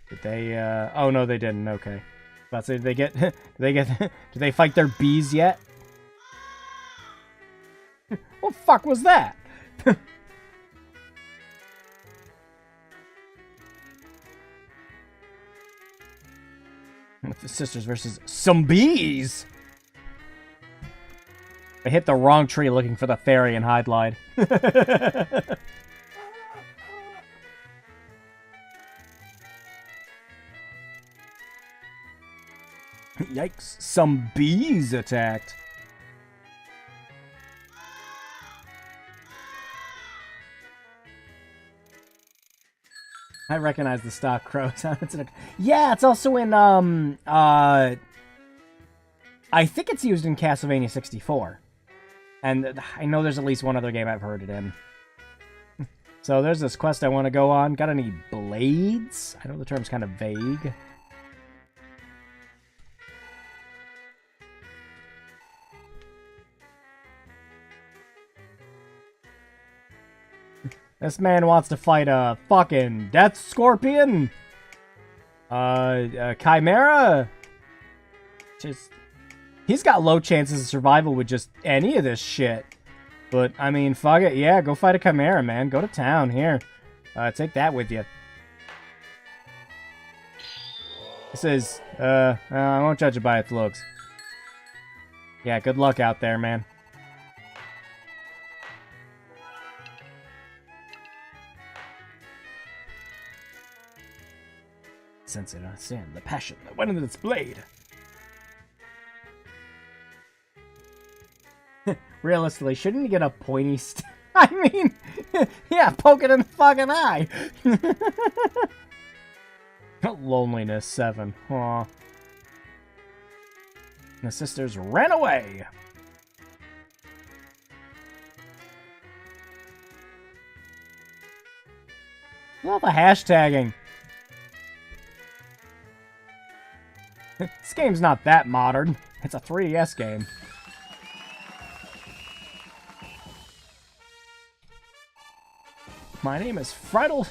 Did they, oh no, they didn't, okay. About to say, did did they fight their bees yet? What the fuck was that? With the sisters versus some bees! I hit the wrong tree looking for the fairy and hide-lied. Yikes, some bees attacked. I recognize the stock crows. Yeah, it's also in, I think it's used in Castlevania 64. And I know there's at least one other game I've heard it in. So there's this quest I want to go on. Got any blades? I know the term's kind of vague. This man wants to fight a fucking Death Scorpion. Chimera. Just, he's got low chances of survival with just any of this shit. But, I mean, fuck it. Yeah, go fight a Chimera, man. Go to town. Here. Take that with you. This is, I won't judge it by its looks. Yeah, good luck out there, man. Sense it, understand the passion that went into this blade. Realistically, shouldn't you get a pointy I mean, yeah, poke it in the fucking eye. Loneliness 7. Aw. The sisters ran away. Love the hashtagging. This game's not that modern. It's a 3DS game. My name is Friedel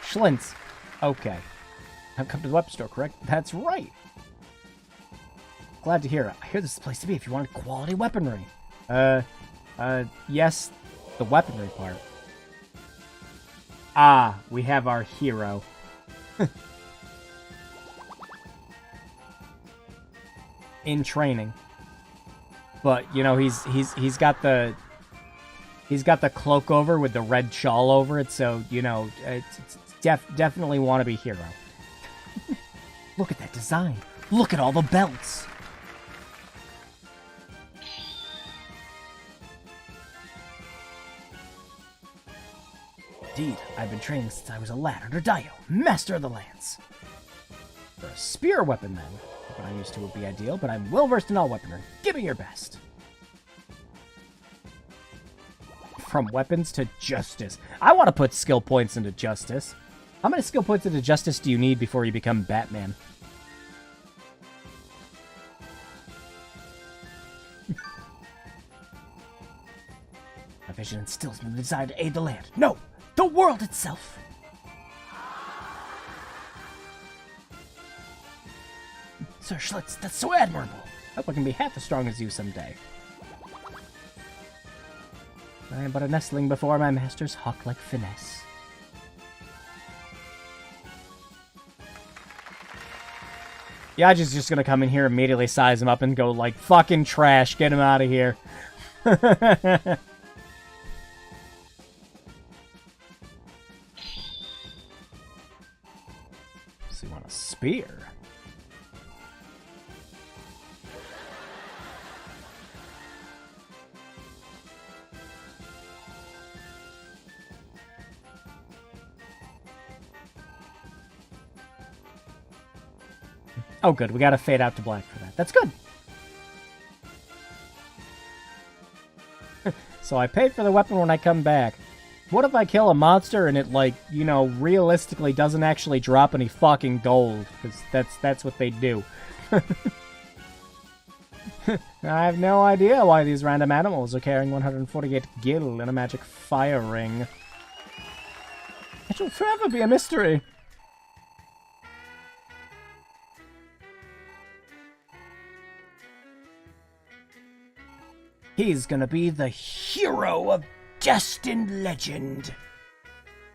Schlintz. Okay. I've come to the weapon store, correct? That's right. Glad to hear it. I hear this is the place to be if you want quality weaponry. Yes, the weaponry part. Ah, we have our hero. In training. But, you know, he's got the cloak over with the red shawl over it, so, you know, it's definitely wannabe hero. Look at that design. Look at all the belts. Indeed, I've been training since I was a lad under Dio, master of the lands. For a spear weapon, then. What I'm used to would be ideal, but I'm well versed in all weaponry. Give me your best. From weapons to justice. I want to put skill points into justice. How many skill points into justice do you need before you become Batman? My vision instills me the desire to aid the land. No! The world itself! Sir Schlitz, that's so admirable. Hope I can be half as strong as you someday. I am but a nestling before my master's hawk-like finesse. Yaji's just gonna come in here, immediately size him up, and go like, fucking trash, get him out of here. So you want a spear? Oh, good. We gotta fade out to black for that. That's good. So I paid for the weapon when I come back. What if I kill a monster and it, like, you know, realistically doesn't actually drop any fucking gold? Because that's what they do. I have no idea why these random animals are carrying 148 gil in a magic fire ring. It will forever be a mystery. He's gonna be the hero of destined legend.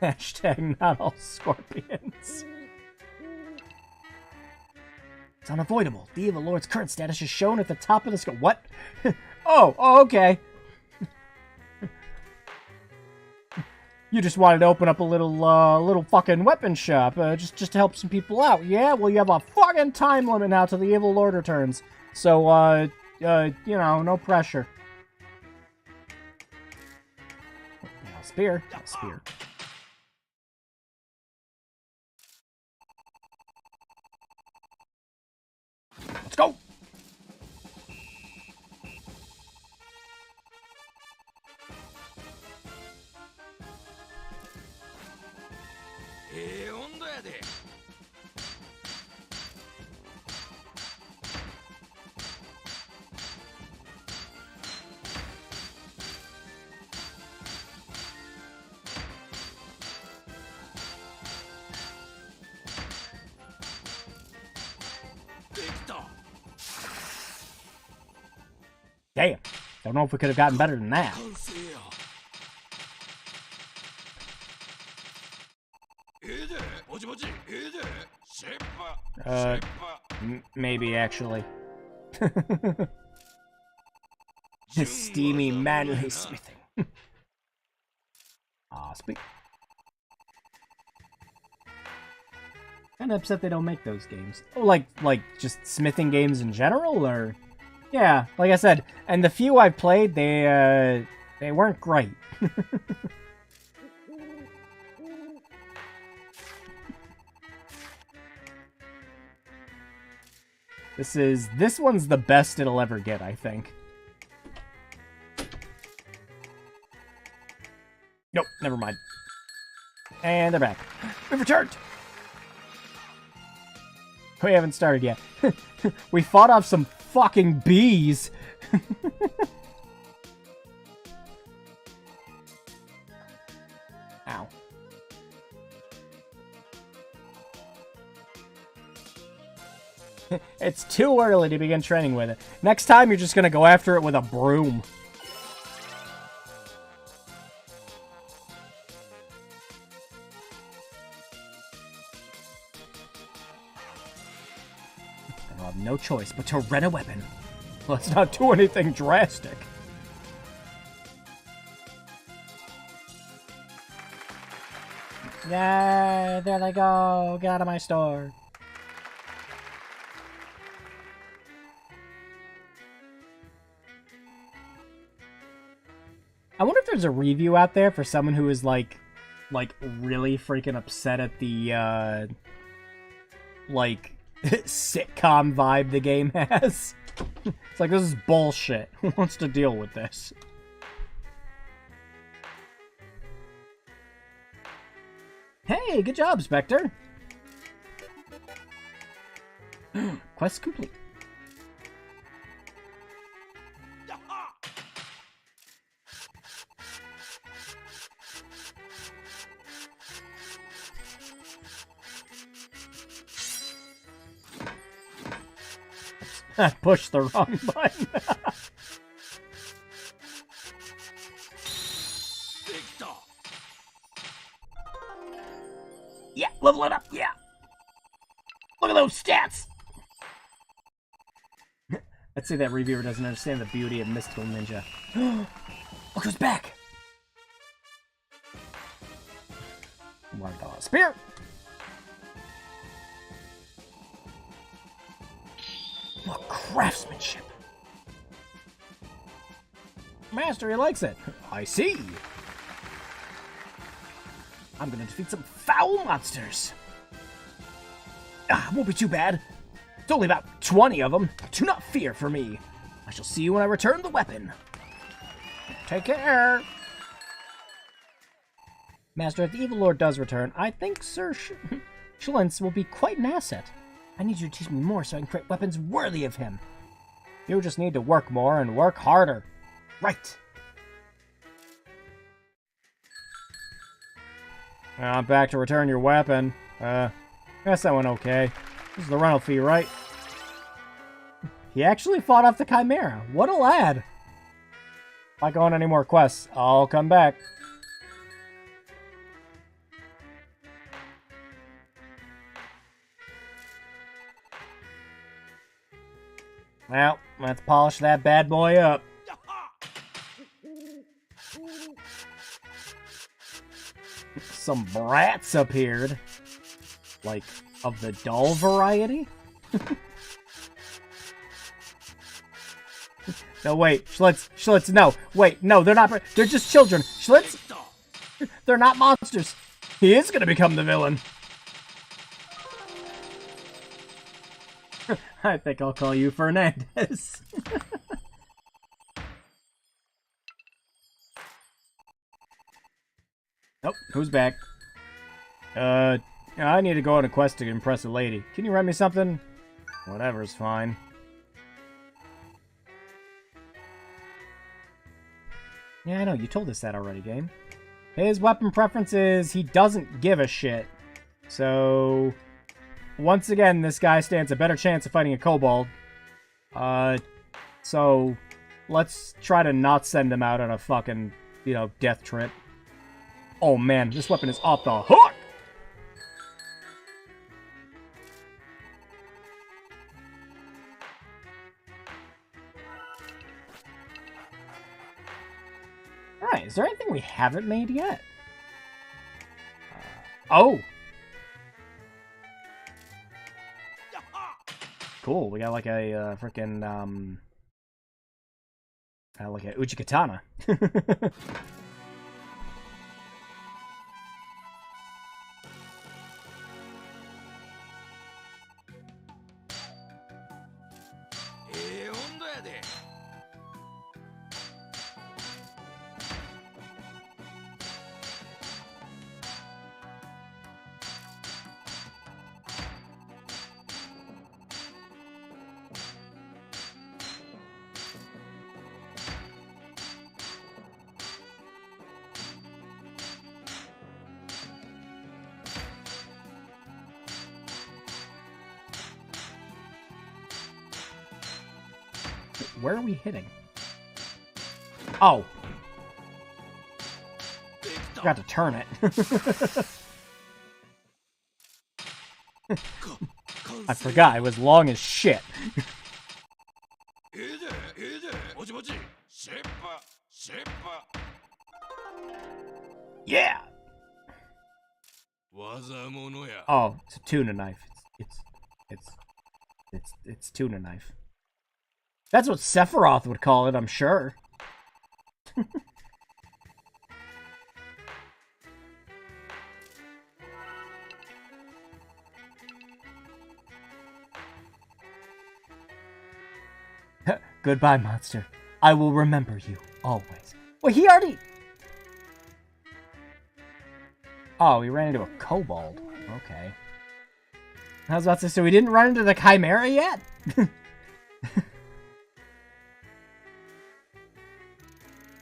Hashtag not all scorpions. It's unavoidable. The Evil Lord's current status is shown at the top of the screen. What? Oh, okay. You just wanted to open up a little fucking weapon shop, just to help some people out. Yeah, well, you have a fucking time limit now till the Evil Lord returns. So, you know, no pressure. Spear. Spear. Let's go! Damn. Don't know if we could have gotten better than that. Maybe, actually. The steamy, manly smithing. Speak. Kinda upset they don't make those games. Oh, like just smithing games in general, or... Yeah, like I said, and the few I've played, they weren't great. This one's the best it'll ever get, I think. Nope, never mind. And they're back. We've returned! We haven't started yet. We fought off some fucking bees. Ow. It's too early to begin training with it. Next time, you're just gonna go after it with a broom. I'll have no choice but to rent a weapon. Let's not do anything drastic. Yeah, there they go. Get out of my store. I wonder if there's a review out there for someone who is like really freaking upset at the like sitcom vibe the game has. It's like, this is bullshit. Who wants to deal with this? Hey, good job, Spectre. Quest complete. I pushed the wrong button. Yeah, level it up, yeah. Look at those stats. Let's say that reviewer doesn't understand the beauty of Mystical Ninja. Look who's back. Spear. What craftsmanship! Master, he likes it. I see. I'm gonna defeat some foul monsters. Won't be too bad. It's only about 20 of them. Do not fear for me. I shall see you when I return the weapon. Take care. Master, if the Evil Lord does return, I think Sir Schlintz will be quite an asset. I need you to teach me more so I can create weapons worthy of him. You just need to work more and work harder. Right. I'm back to return your weapon. Guess that went okay. This is the rental fee, right? He actually fought off the Chimera. What a lad. If I go on any more quests, I'll come back. Well, let's polish that bad boy up. Some brats appeared. Like, of the dull variety? No, wait, Schlitz, no. Wait, no, they're not, they're just children. Schlitz, they're not monsters. He is gonna become the villain. I think I'll call you Fernandez. Oh, who's back? I need to go on a quest to impress a lady. Can you write me something? Whatever's fine. Yeah, I know, you told us that already, game. His weapon preference is he doesn't give a shit. So, once again, this guy stands a better chance of fighting a kobold. So, let's try to not send him out on a fucking, death trip. Oh man, this weapon is off the hook! Alright, is there anything we haven't made yet? Oh! Cool, we got like a frickin', like a Uchikatana. Where are we hitting? Oh. Forgot to turn it. I forgot, it was long as shit. Yeah! Oh, it's a tuna knife. It's tuna knife. That's what Sephiroth would call it, I'm sure. Goodbye, monster. I will remember you, always. Well, he already... Oh, he ran into a kobold. Okay. I was about to say, so we didn't run into the Chimera yet?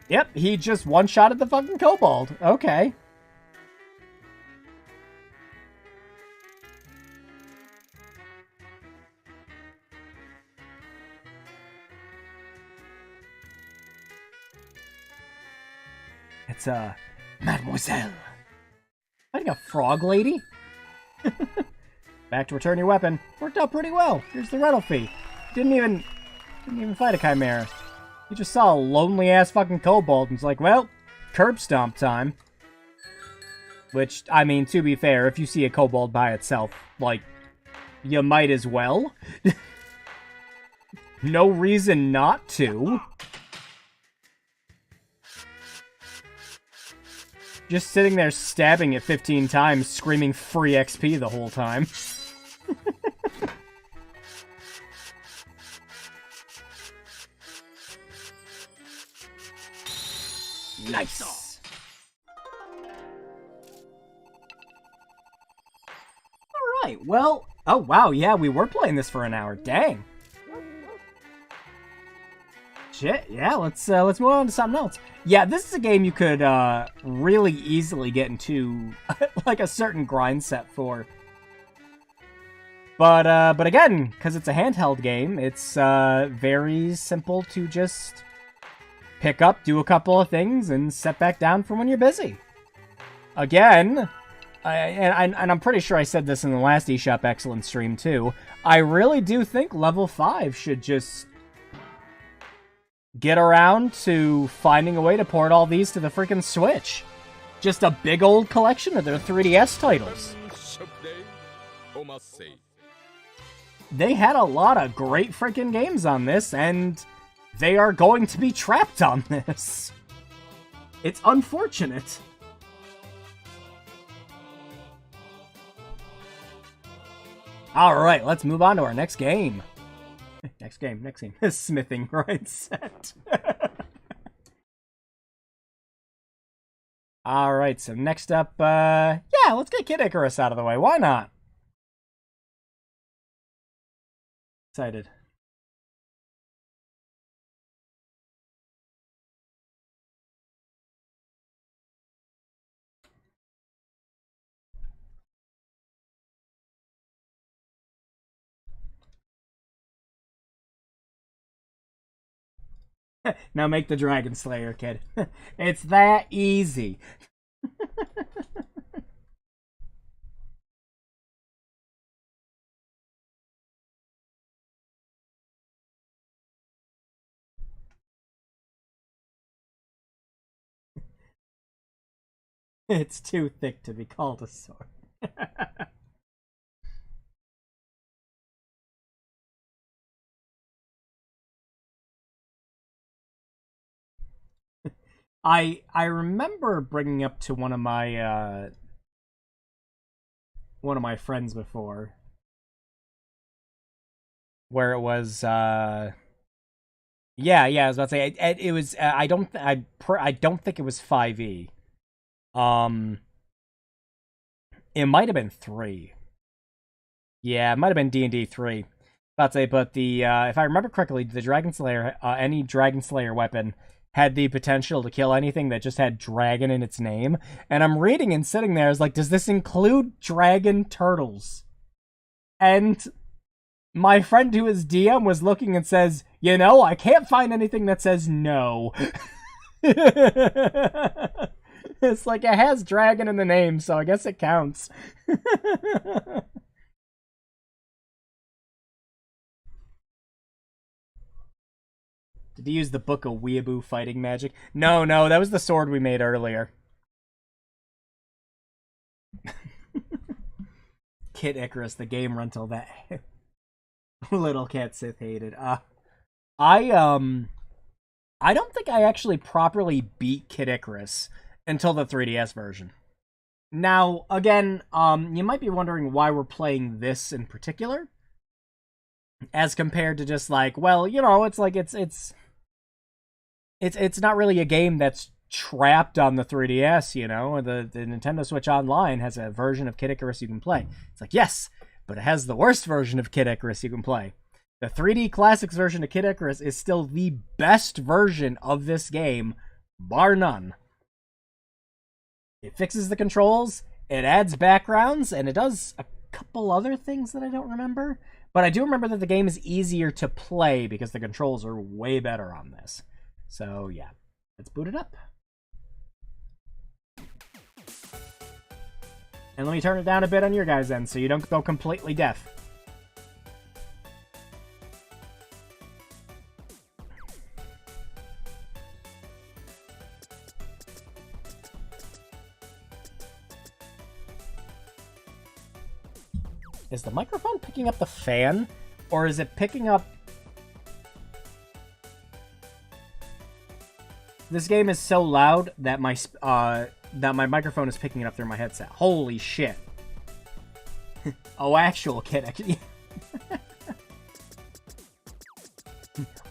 Yep, he just one-shotted the fucking kobold. Okay. It's, Mademoiselle. Fighting a frog lady? Back to return your weapon. Worked out pretty well. Here's the rental fee. Didn't even fight a chimera. He just saw a lonely-ass fucking kobold and was like, well, curb stomp time. Which, I mean, to be fair, if you see a kobold by itself, like, you might as well. No reason not to. Just sitting there stabbing it 15 times, screaming free XP the whole time. Nice. Alright, well... Oh, wow, yeah, we were playing this for an hour. Dang. Shit, yeah, let's move on to something else. Yeah, this is a game you could really easily get into like a certain grind set for. But again, because it's a handheld game, it's very simple to just pick up, do a couple of things, and set back down for when you're busy. Again, and I'm pretty sure I said this in the last eShop Excellence stream too, I really do think level 5 should just get around to finding a way to port all these to the freaking Switch. Just a big old collection of their 3DS titles. They had a lot of great freaking games on this, and they are going to be trapped on this. It's unfortunate. Alright, let's move on to our next game. Next game. Smithing grind set. Alright, so next up, yeah, let's get Kid Icarus out of the way. Why not? Excited. Now make the Dragon Slayer, kid. It's that easy. It's too thick to be called a sword. I remember bringing up to one of my friends before, where it was yeah, I was about to say it was I don't think it was 5e. It might have been 3. Yeah, it might have been D&D 3. About to say, but the if I remember correctly, the Dragon Slayer, any Dragon Slayer weapon had the potential to kill anything that just had dragon in its name. And I'm reading and sitting there, I was like, does this include dragon turtles? And my friend who is DM was looking and says, you know, I can't find anything that says no. It's like, it has dragon in the name, so I guess it counts. Did he use the Book of Weeaboo fighting magic? No, that was the sword we made earlier. Kid Icarus, the game rental that Little Cat Sith hated. I don't think I actually properly beat Kid Icarus until the 3DS version. Now, again, you might be wondering why we're playing this in particular, as compared to just like, well, you know, it's like it's not really a game that's trapped on the 3DS, you know. The Nintendo Switch Online has a version of Kid Icarus you can play. It's like, yes, but it has the worst version of Kid Icarus you can play. The 3D Classics version of Kid Icarus is still the best version of this game, bar none. It fixes the controls, it adds backgrounds, and it does a couple other things that I don't remember. But I do remember that the game is easier to play because the controls are way better on this. So, yeah. Let's boot it up. And let me turn it down a bit on your guys' end so you don't go completely deaf. Is the microphone picking up the fan? Or is it picking up... This game is so loud that my microphone is picking it up through my headset. Holy shit. Oh, actual Kid.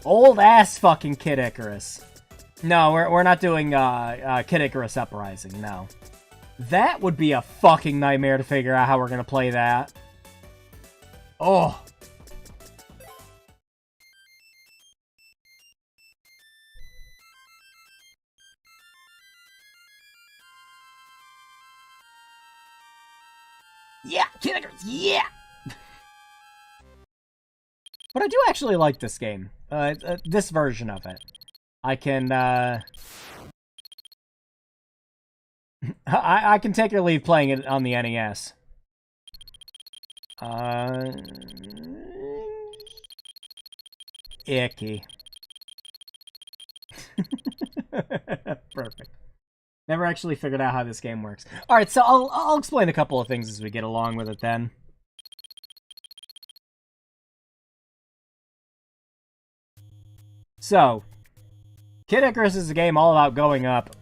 Old ass fucking Kid Icarus. No, we're not doing Kid Icarus Uprising, no. That would be a fucking nightmare to figure out how we're gonna play that. Oh. Yeah, Kid Icarus, yeah! But I do actually like this game. This version of it. I can, I can take or leave playing it on the NES. Icky. Perfect. Never actually figured out how this game works. Alright, so I'll explain a couple of things as we get along with it then. So, Kid Icarus is a game all about going up.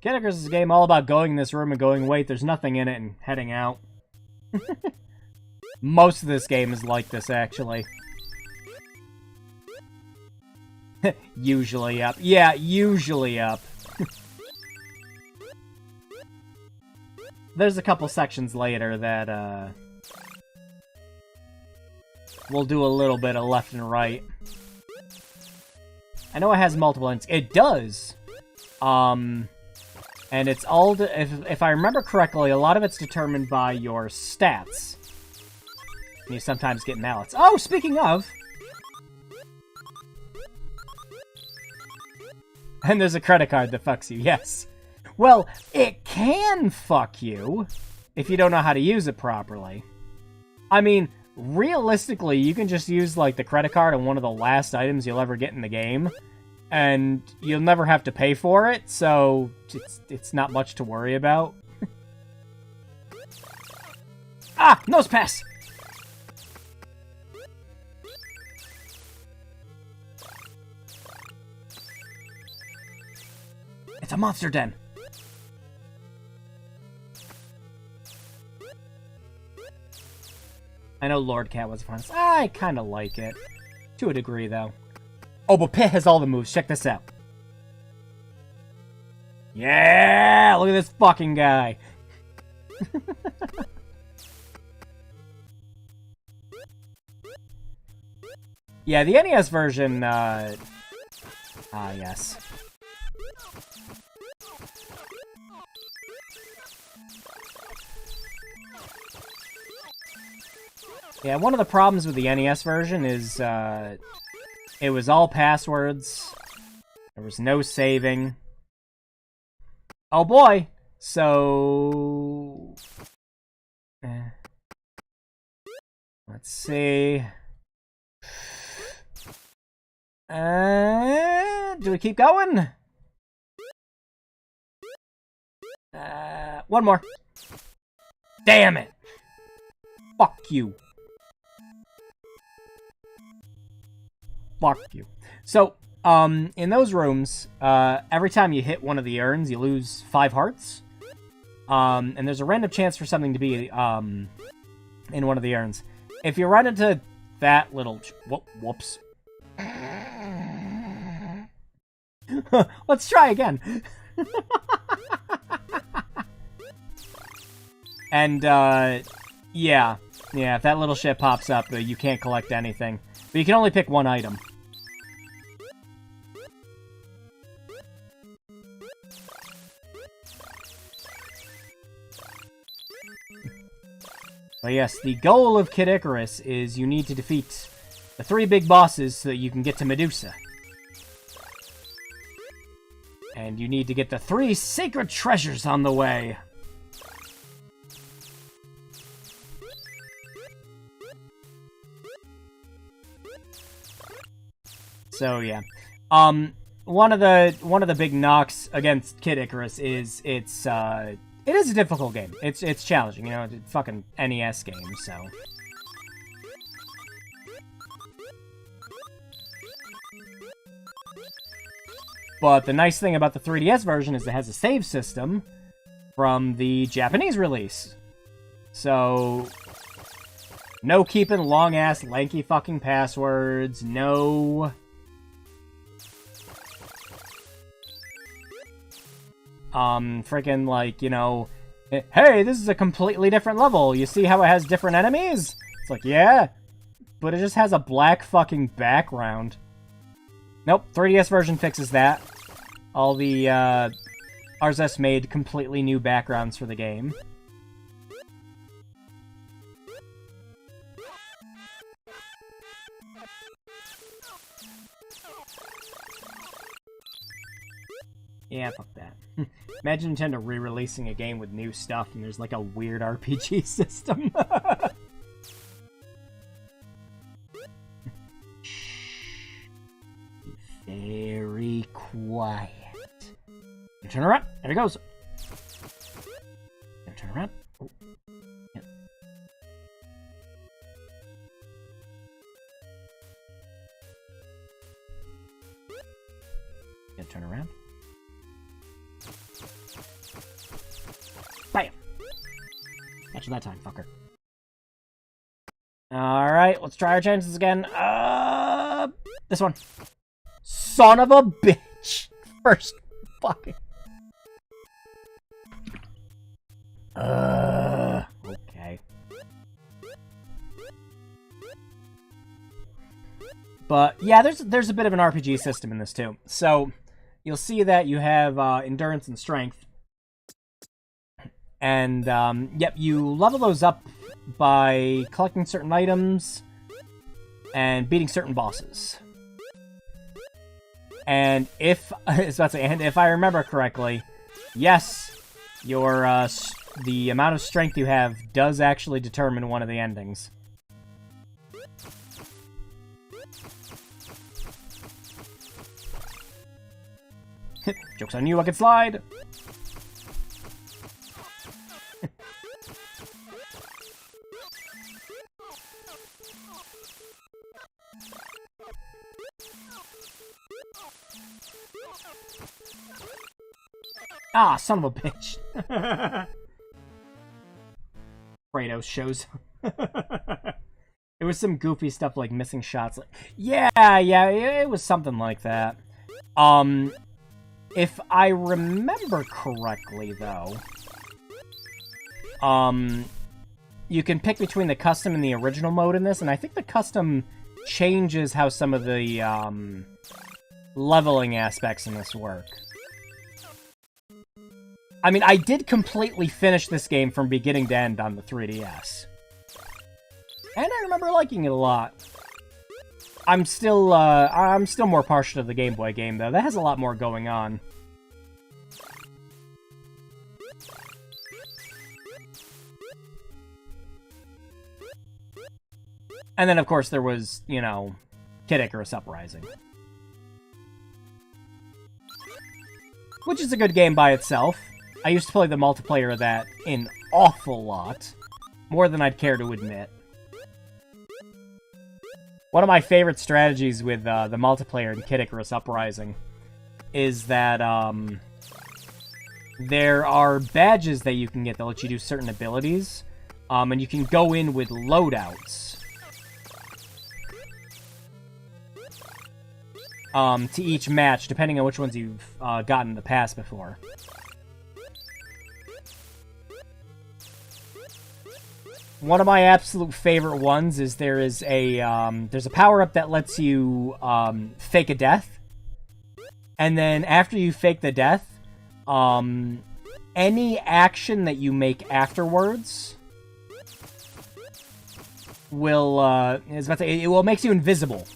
Kid Icarus is a game all about going in this room and going, wait, there's nothing in it, and heading out. Most of this game is like this, actually. Usually up. Yeah, usually up. There's a couple sections later that, we'll do a little bit of left and right. I know it has multiple ends. It does. And it's all, if I remember correctly, a lot of it's determined by your stats. And you sometimes get mallets. Oh, speaking of! And there's a credit card that fucks you, yes. Well, it can fuck you if you don't know how to use it properly. I mean, realistically, you can just use, like, the credit card on one of the last items you'll ever get in the game. And you'll never have to pay for it, so it's not much to worry about. Ah! Nose pass! It's a monster den! I know Lord Cat was fun. I kinda like it. To a degree, though. Oh, but Pit has all the moves. Check this out. Yeah! Look at this fucking guy. Yeah, the NES version, yes. Yeah, one of the problems with the NES version is, it was all passwords, There was no saving. Oh boy! So... let's see... do we keep going? One more. Damn it! Fuck you. Fuck you. So, in those rooms, every time you hit one of the urns, you lose 5 hearts. And there's a random chance for something to be, in one of the urns. If you run into that little... whoops. Let's try again. And, yeah. Yeah, if that little shit pops up, you can't collect anything. But you can only pick one item. But yes, the goal of Kid Icarus is you need to defeat the 3 big bosses so that you can get to Medusa. And you need to get the 3 sacred treasures on the way. So yeah. One of the big knocks against Kid Icarus is it is a difficult game. It's challenging, you know, it's a fucking NES game, so. But the nice thing about the 3DS version is it has a save system from the Japanese release. So, no keeping long-ass, lanky fucking passwords, no... freaking, like, you know, hey, this is a completely different level. You see how it has different enemies? It's like, yeah, but it just has a black fucking background. Nope, 3DS version fixes that. All the, RSS made completely new backgrounds for the game. Yeah, fuck that. Imagine Nintendo re-releasing a game with new stuff and there's like a weird RPG system. Very quiet. You turn around. There it goes. Turn around. Oh. Yeah. Yeah, turn around. Bam! Catch you that time, fucker. Alright, let's try our chances again. This one. Son of a bitch! First fucking... okay. But, yeah, there's a bit of an RPG system in this, too. So, you'll see that you have endurance and strength. And, yep, you level those up by collecting certain items and beating certain bosses. And if I remember correctly, yes, your the amount of strength you have does actually determine one of the endings. Joke's on you, I can slide! Ah, son of a bitch. Kratos shows. It was some goofy stuff like missing shots. Like, yeah, it was something like that. If I remember correctly, though, you can pick between the custom and the original mode in this, and I think the custom changes how some of the, leveling aspects in this work. I mean, I did completely finish this game from beginning to end on the 3DS. And I remember liking it a lot. I'm still more partial to the Game Boy game, though. That has a lot more going on. And then, of course, there was, you know, Kid Icarus Uprising. Which is a good game by itself. I used to play the multiplayer of that an awful lot. More than I'd care to admit. One of my favorite strategies with the multiplayer in Kid Icarus Uprising is that there are badges that you can get that let you do certain abilities, and you can go in with loadouts to each match, depending on which ones you've gotten in the past before. One of my absolute favorite ones is there's a power-up that lets you fake a death. And then after you fake the death, any action that you make afterwards will, it makes you invisible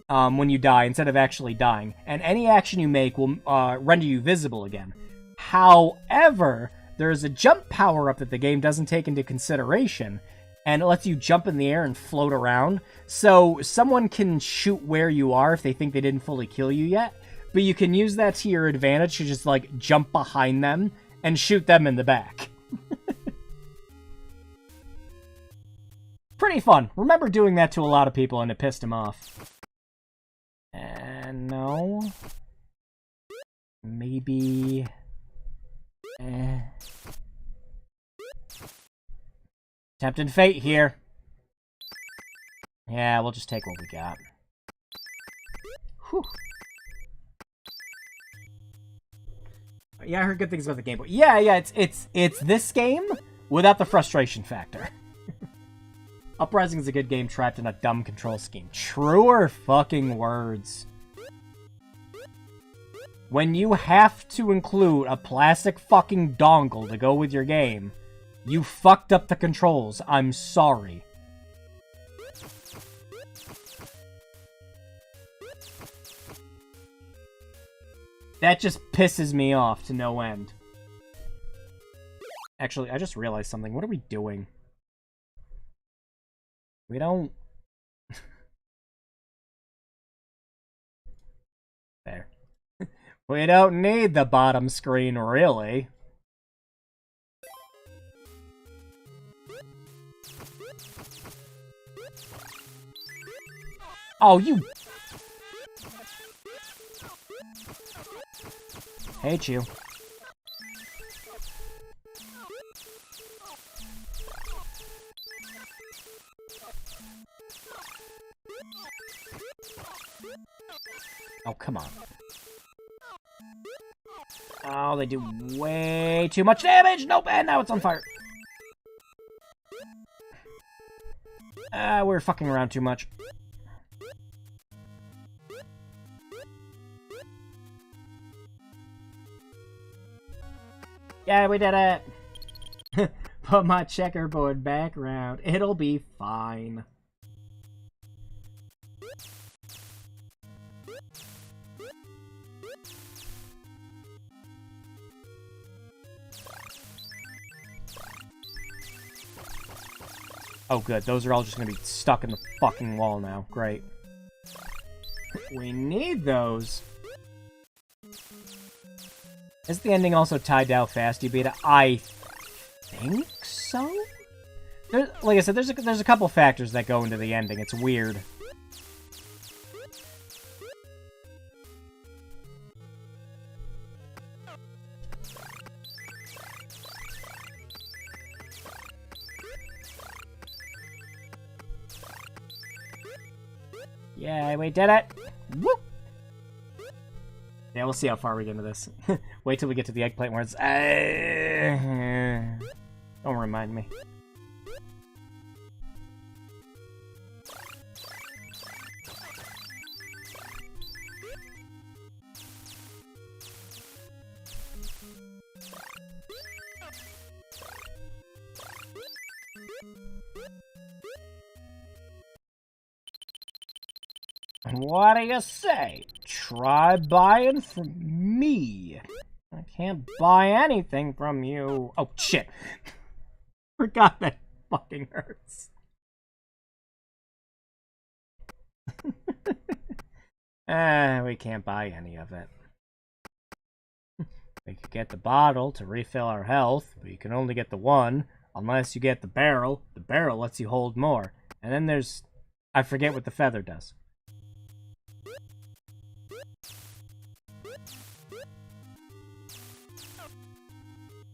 when you die instead of actually dying. And any action you make will render you visible again. However, there's a jump power-up that the game doesn't take into consideration, and it lets you jump in the air and float around. So someone can shoot where you are if they think they didn't fully kill you yet, but you can use that to your advantage to just, like, jump behind them and shoot them in the back. Pretty fun. Remember doing that to a lot of people, and it pissed them off. And no. Maybe... Tempting fate here. Yeah, we'll just take what we got. Whew. Yeah, I heard good things about the Game Boy. Yeah, it's this game without the frustration factor. Uprising is a good game trapped in a dumb control scheme. Truer fucking words. When you have to include a plastic fucking dongle to go with your game, you fucked up the controls. I'm sorry. That just pisses me off to no end. Actually, I just realized something. What are we doing? We don't... There. We don't need the bottom screen, really. Oh, you... Hate you. Oh, come on. Oh, they do way too much damage! Nope, and now it's on fire. We're fucking around too much. Yeah, we did it! Put my checkerboard background. It'll be fine. Oh, good. Those are all just gonna be stuck in the fucking wall now. Great. We need those. Is the ending also tied to how fast you beat it? I think so? Like I said, there's a couple factors that go into the ending. It's weird. Yeah, we did it! Woo! Yeah, we'll see how far we get into this. Wait till we get to the eggplant where it's... Don't remind me. What do you say? Try buying from me. I can't buy anything from you. Oh, shit. Forgot that fucking hurts. We can't buy any of it. We could get the bottle to refill our health, but you can only get the one, unless you get the barrel. The barrel lets you hold more. And then there's... I forget what the feather does.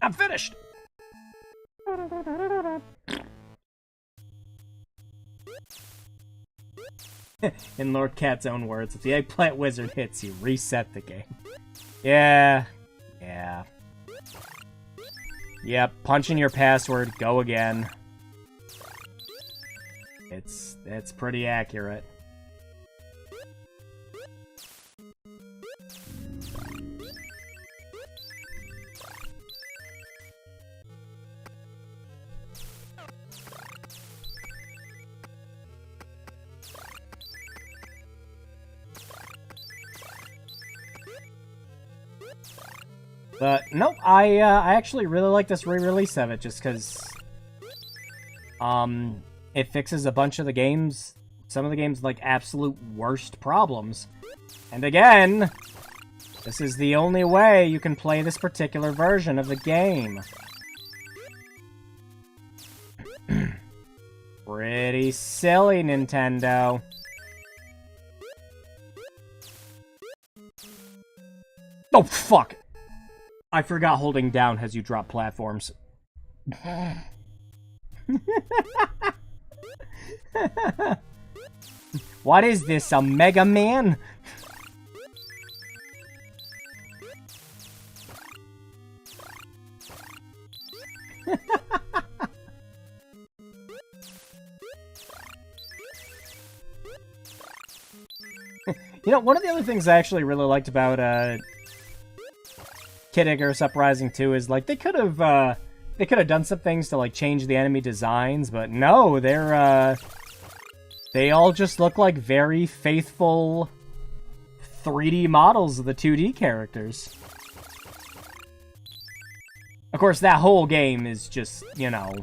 I'm finished! In Lord Cat's own words, if the eggplant wizard hits you, reset the game. Yeah. Yep, punch in your password, go again. It's pretty accurate. But no, I actually really like this re-release of it, just because it fixes a bunch of the games, some of the game's like absolute worst problems. And again, this is the only way you can play this particular version of the game. Pretty silly, Nintendo. Oh, fuck! I forgot holding down as you drop platforms. What is this, a Mega Man? You know, one of the other things I actually really liked about Icarus Uprising 2 is, like, they could have done some things to, like, change the enemy designs, but no, they all just look like very faithful 3D models of the 2D characters. Of course, that whole game is just, you know,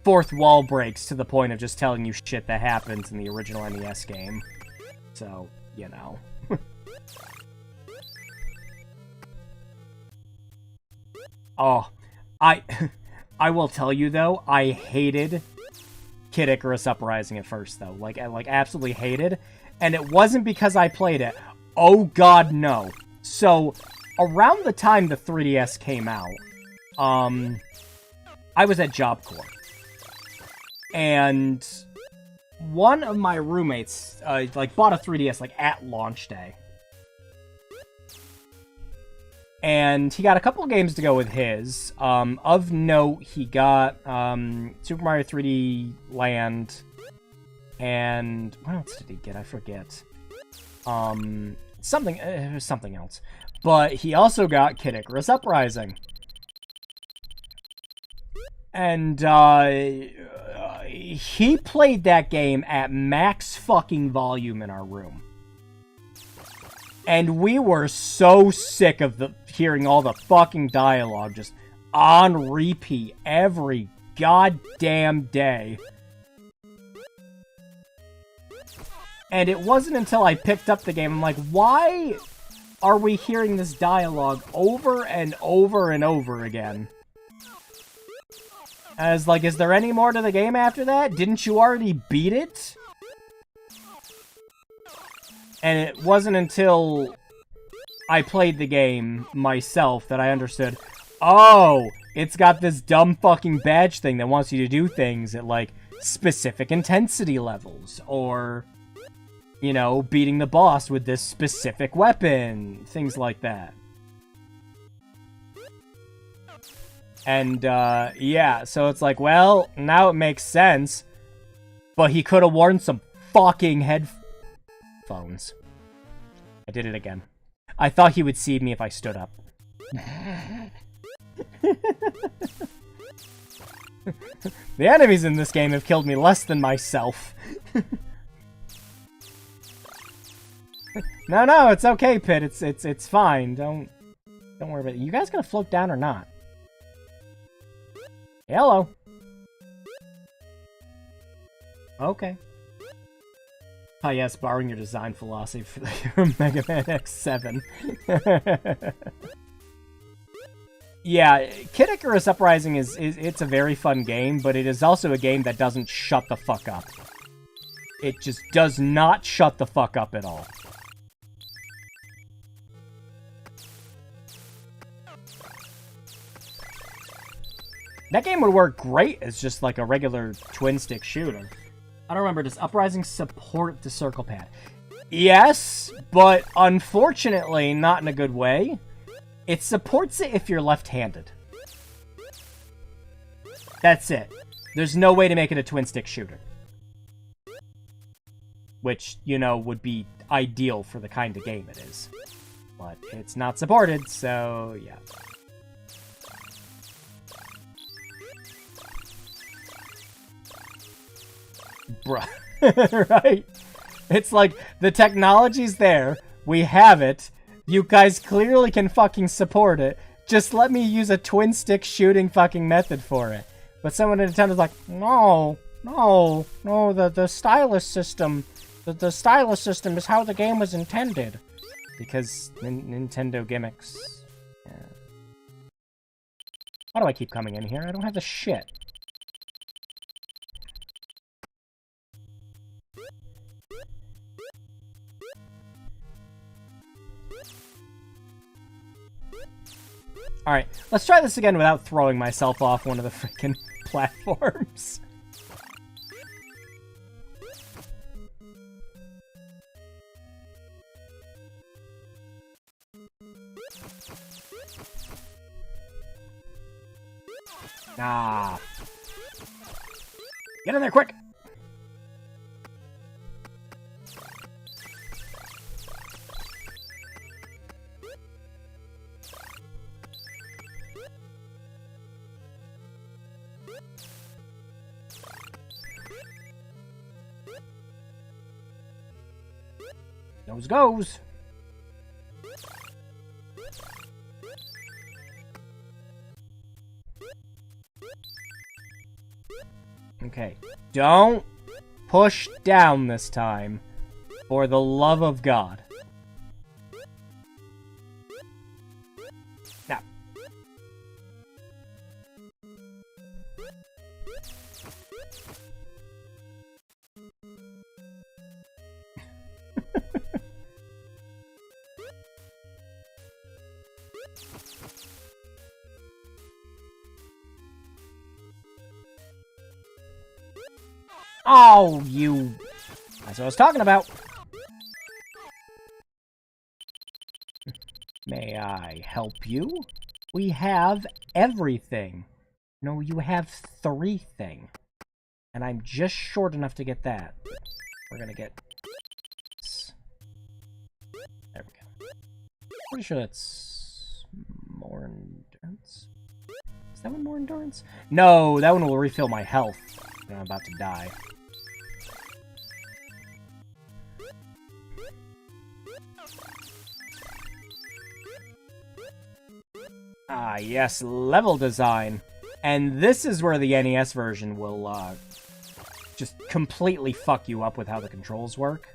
fourth wall breaks to the point of just telling you shit that happens in the original NES game. So, you know. Oh, I will tell you though, I hated Kid Icarus Uprising at first though. Like, I absolutely hated. And it wasn't because I played it. Oh god, no. So, around the time the 3DS came out, I was at Job Corps. And one of my roommates, like, bought a 3DS, like, at launch day. And he got a couple of games to go with his. Of note, he got Super Mario 3D Land, and what else did he get? I forget. Something else. But he also got Kid Icarus Uprising. And he played that game at max fucking volume in our room. And we were so sick of hearing all the fucking dialogue just on repeat every goddamn day. And it wasn't until I picked up the game, I'm like, why are we hearing this dialogue over and over and over again? I was like, is there any more to the game after that? Didn't you already beat it? And it wasn't until I played the game myself that I understood, oh, it's got this dumb fucking badge thing that wants you to do things at, like, specific intensity levels, or, you know, beating the boss with this specific weapon, things like that. And, yeah, so it's like, well, now it makes sense, but he could have worn some fucking headphones. I did it again. I thought he would see me if I stood up. The enemies in this game have killed me less than myself. No, it's okay, Pit. It's fine. Don't worry about it. You guys gonna float down or not? Hello. Okay. Oh yes, borrowing your design philosophy for the Mega Man X7. Yeah, Kid Icarus Uprising it's a very fun game, but it is also a game that doesn't shut the fuck up. It just does not shut the fuck up at all. That game would work great as just like a regular twin-stick shooter. I don't remember, does Uprising support the circle pad? Yes, but unfortunately not in a good way. It supports it if you're left-handed. That's it. There's no way to make it a twin-stick shooter. Which, you know, would be ideal for the kind of game it is. But it's not supported, so yeah. Bruh. Right? It's like, the technology's there, we have it, you guys clearly can fucking support it, just let me use a twin-stick shooting fucking method for it. But someone at Nintendo's like, no, the stylus system, the stylus system is how the game was intended. Because Nintendo gimmicks. Yeah. Why do I keep coming in here? I don't have the shit. Alright, let's try this again without throwing myself off one of the freaking platforms. Ah. Get in there, quick! Nose goes. Okay. Don't push down this time. For the love of God. Now. Oh, you... That's what I was talking about. May I help you? We have everything. No, you have 3 thing. And I'm just short enough to get that. We're gonna get... There we go. Pretty sure that's... more endurance? Is that one more endurance? No, that one will refill my health when I'm about to die. Ah, yes, level design. And this is where the NES version will, just completely fuck you up with how the controls work.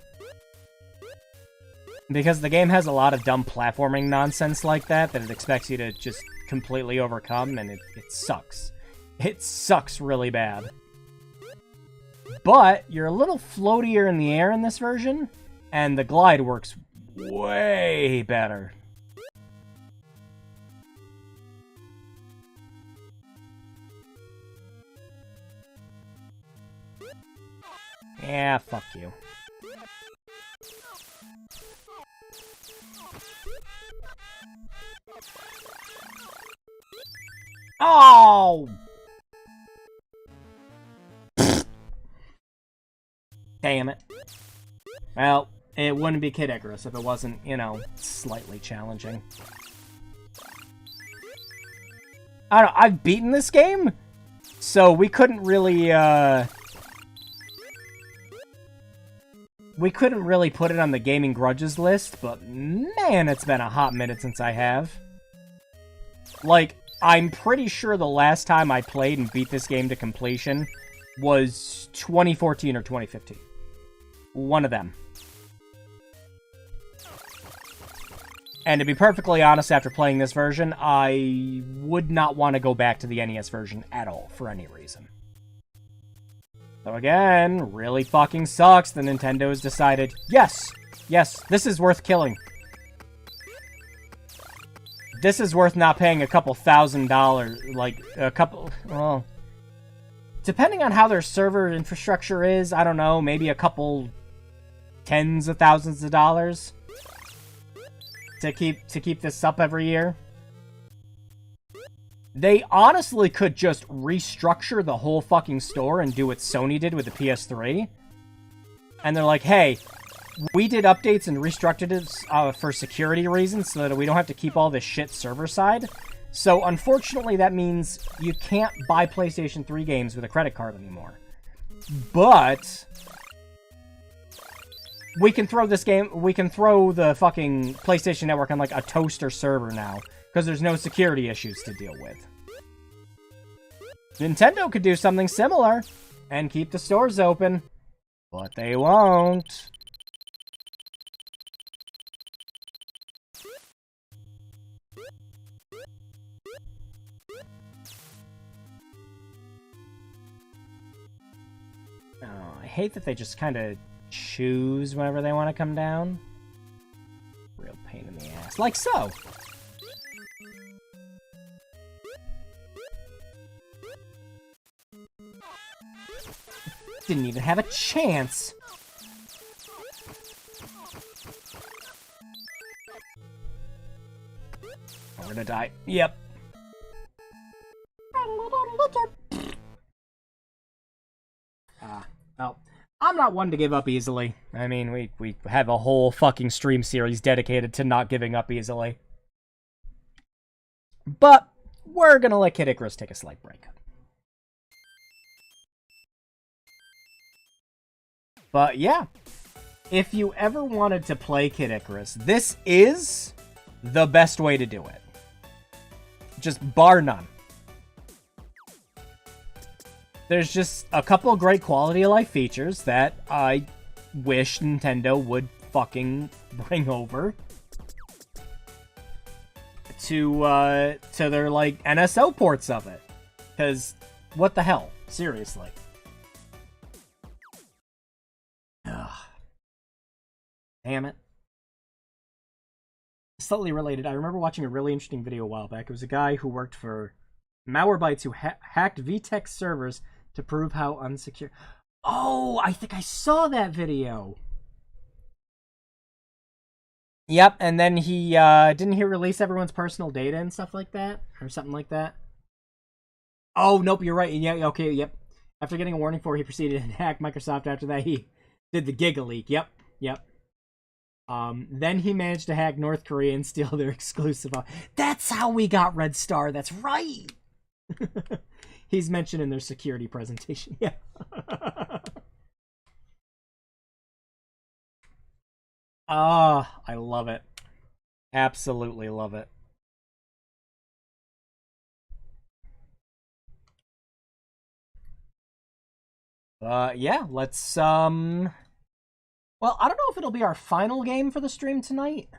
Because the game has a lot of dumb platforming nonsense like that it expects you to just completely overcome, and it sucks. It sucks really bad. But you're a little floatier in the air in this version, and the glide works way better. Yeah, fuck you. Oh! Damn it. Well, it wouldn't be Kid Icarus if it wasn't, you know, slightly challenging. I don't know, I've beaten this game So we couldn't really put it on the Gaming Grudges list, but man, it's been a hot minute since I have. Like, I'm pretty sure the last time I played and beat this game to completion was 2014 or 2015. One of them. And to be perfectly honest, after playing this version, I would not want to go back to the NES version at all, for any reason. So again, really fucking sucks that Nintendo has decided, yes, this is worth killing. This is worth not paying a couple $1,000, like, a couple, well, depending on how their server infrastructure is, I don't know, maybe a couple tens of thousands of dollars to keep this up every year. They honestly could just restructure the whole fucking store and do what Sony did with the PS3. And they're like, hey, we did updates and restructured it for security reasons so that we don't have to keep all this shit server side. So unfortunately that means you can't buy PlayStation 3 games with a credit card anymore. But we can throw the fucking PlayStation Network on like a toaster server now, because there's no security issues to deal with. Nintendo could do something similar and keep the stores open, but they won't. Oh, I hate that they just kind of choose whenever they want to come down. Real pain in the ass. Like so. Didn't even have a chance. We're gonna die. Yep. Well, I'm not one to give up easily. I mean, we have a whole fucking stream series dedicated to not giving up easily. But we're gonna let Kid Icarus take a slight break. But yeah, if you ever wanted to play Kid Icarus, this is the best way to do it. Just bar none. There's just a couple of great quality of life features that I wish Nintendo would fucking bring over to their, like, NSO ports of it. Because, what the hell? Seriously. Ugh. Damn it. Slightly related, I remember watching a really interesting video a while back. It was a guy who worked for Malwarebytes who hacked VTech servers to prove how unsecure... Oh, I think I saw that video. Yep, and then he, didn't he release everyone's personal data and stuff like that? Or something like that? Oh, nope, you're right. Yeah, okay, yep. After getting a warning for it, he proceeded to hack Microsoft. After that, he did the Giga leak. Yep. Then he managed to hack North Korea and steal their exclusive... That's how we got Red Star, that's right! He's mentioned in their security presentation. Yeah. Ah, I love it. Absolutely love it. Yeah, let's, well, I don't know if it'll be our final game for the stream tonight,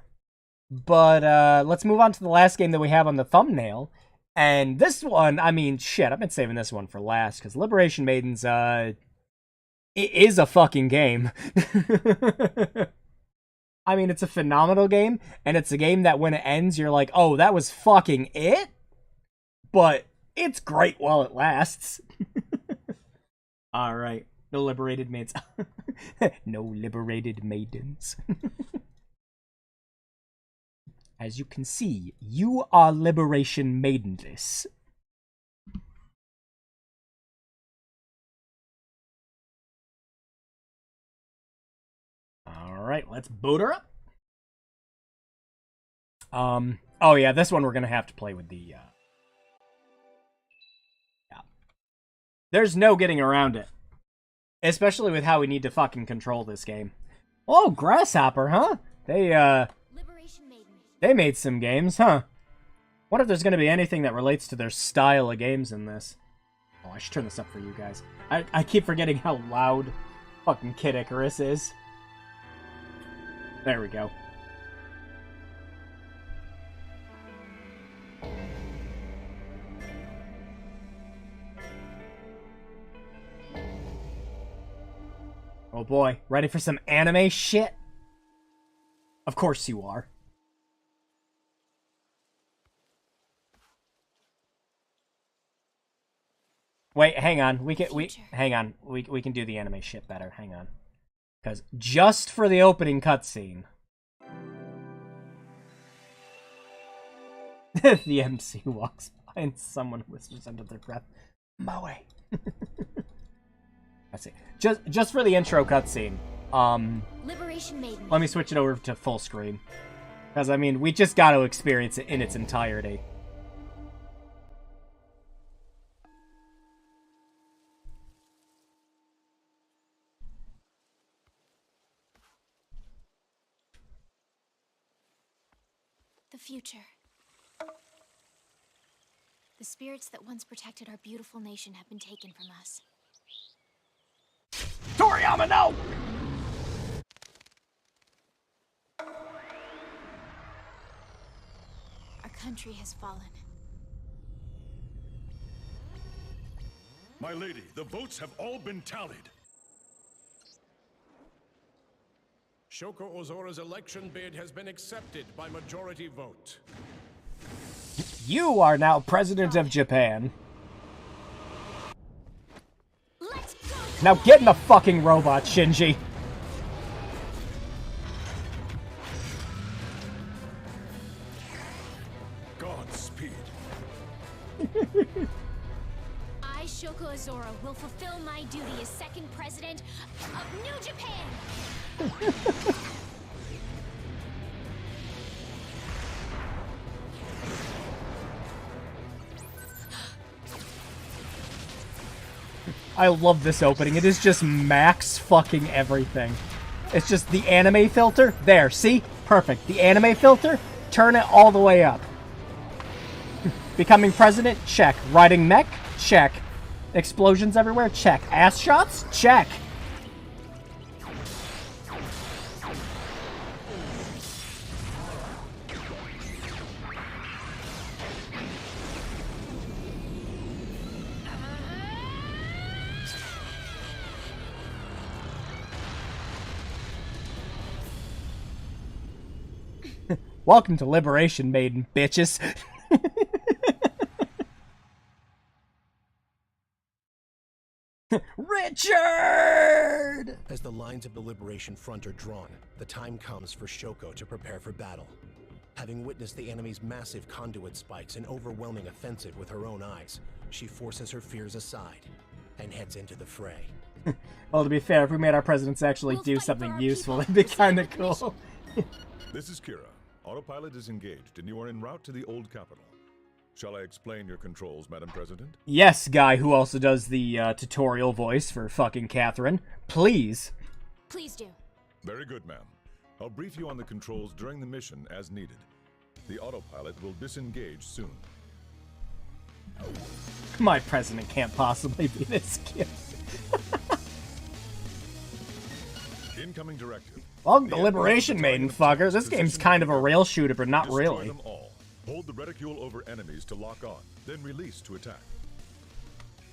but, let's move on to the last game that we have on the thumbnail. And this one, I mean, shit, I've been saving this one for last, because Liberation Maidens, it is a fucking game. I mean, it's a phenomenal game, and it's a game that when it ends, you're like, oh, that was fucking it? But it's great while it lasts. Alright, no liberated maids. No liberated maidens. As you can see, you are Liberation Maidenless. Alright, let's boot her up. Oh yeah, this one we're gonna have to play with the, yeah. There's no getting around it. Especially with how we need to fucking control this game. Oh, Grasshopper, huh? They made some games, huh? What if there's going to be anything that relates to their style of games in this? Oh, I should turn this up for you guys. I keep forgetting how loud fucking Kid Icarus is. There we go. Oh boy, ready for some anime shit? Of course you are. Wait, hang on. We can do the anime shit better. Hang on. Cuz just for the opening cutscene, the MC walks by and someone whispers under their breath, "Moe." Let's see. Just for the intro cutscene. Liberation Maiden. Let me switch it over to full screen. Because, I mean, we just got to experience it in its entirety. The future. The spirits that once protected our beautiful nation have been taken from us. Toriyama, no! Our country has fallen. My lady, the votes have all been tallied. Shoko Ozora's election bid has been accepted by majority vote. You are now president of Japan. Let's go! Now get in the fucking robot, Shinji. Godspeed. I, Shoko Ozora, will fulfill my duty as second president of New Japan! I love this opening. It is just max fucking everything. It's just the anime filter. There, see? Perfect. The anime filter, turn it all the way up. Becoming president? Check. Riding mech? Check. Explosions everywhere? Check. Ass shots? Check. Welcome to Liberation Maiden, bitches. Richard! As the lines of the Liberation Front are drawn, the time comes for Shoko to prepare for battle. Having witnessed the enemy's massive conduit spikes and overwhelming offensive with her own eyes, she forces her fears aside and heads into the fray. Well, to be fair, if we made our presidents actually do something useful, it'd be kind of cool. This is Kira. Autopilot is engaged, and you are en route to the old capital. Shall I explain your controls, Madam President? Yes, guy who also does the tutorial voice for fucking Catherine. Please. Please do. Very good, ma'am. I'll brief you on the controls during the mission as needed. The autopilot will disengage soon. My president can't possibly be this cute. Incoming directive. Welcome to Liberation Maiden, fuckers. This game's kind of a rail shooter, but not really. Them all. Hold the reticule over enemies to lock on, then release to attack.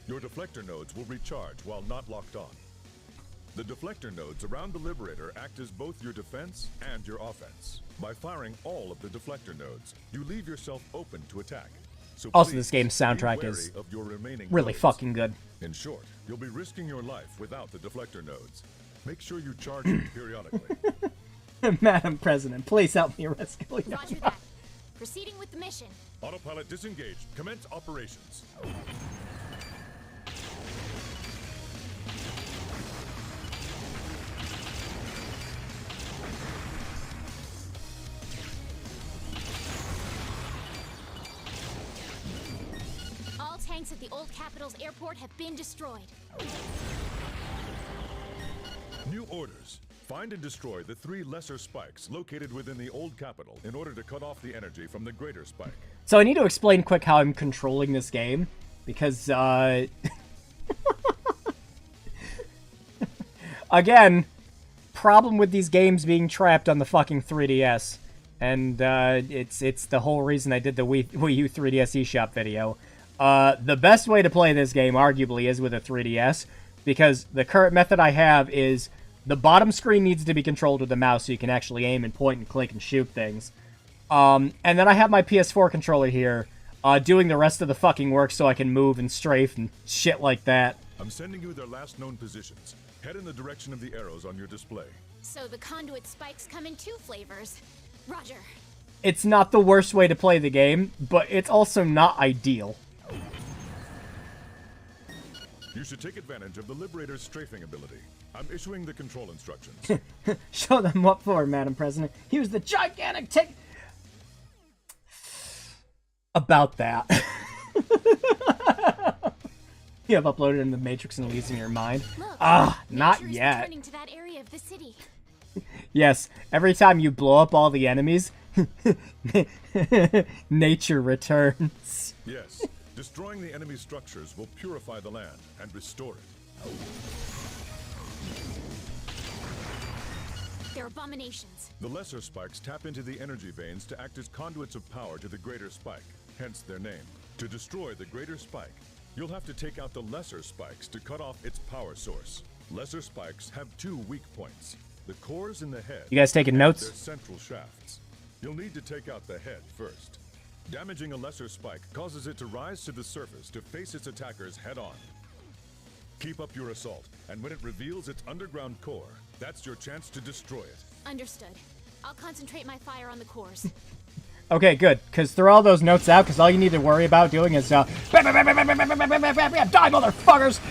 Your deflector nodes will recharge while not locked on. The deflector nodes around the Liberator act as both your defense and your offense. By firing all of the deflector nodes, you leave yourself open to attack. So Also, this game's soundtrack is really fucking good. In short, you'll be risking your life without the deflector nodes. Make sure you charge them periodically. Madam President, please help me rescue you. Roger that. Proceeding with the mission. Autopilot disengaged. Commence operations. All tanks points at the old capital's airport have been destroyed. New orders. Find and destroy the 3 lesser spikes located within the old capital in order to cut off the energy from the greater spike. So I need to explain quick how I'm controlling this game, because, again, problem with these games being trapped on the fucking 3DS, and, it's the whole reason I did the Wii U 3DS eShop video. The best way to play this game, arguably, is with a 3DS, because the current method I have is the bottom screen needs to be controlled with the mouse so you can actually aim and point and click and shoot things. And then I have my PS4 controller here, doing the rest of the fucking work so I can move and strafe and shit like that. I'm sending you their last known positions. Head in the direction of the arrows on your display. So the conduit spikes come in 2 flavors. Roger. It's not the worst way to play the game, but it's also not ideal. You should take advantage of the Liberator's strafing ability. I'm issuing the control instructions. Show them what for, Madam President. Use the gigantic tick... About that. You have uploaded in the Matrix and leaves in your mind. Look, not nature is yet. returning to that area of the city. Yes, every time you blow up all the enemies, nature returns. Yes, destroying the enemy structures will purify the land and restore it. They're abominations. The lesser spikes tap into the energy veins to act as conduits of power to the greater spike, hence their name. To destroy the greater spike, you'll have to take out the lesser spikes to cut off its power source. Lesser spikes have 2 weak points. The cores in the head. You guys taking and notes? their central shafts. You'll need to take out the head first. Damaging a lesser spike causes it to rise to the surface to face its attackers head-on. Keep up your assault, and when it reveals its underground core, that's your chance to destroy it. Understood. I'll concentrate my fire on the cores. Okay, good, because throw all those notes out, because all you need to worry about doing is, die, motherfuckers!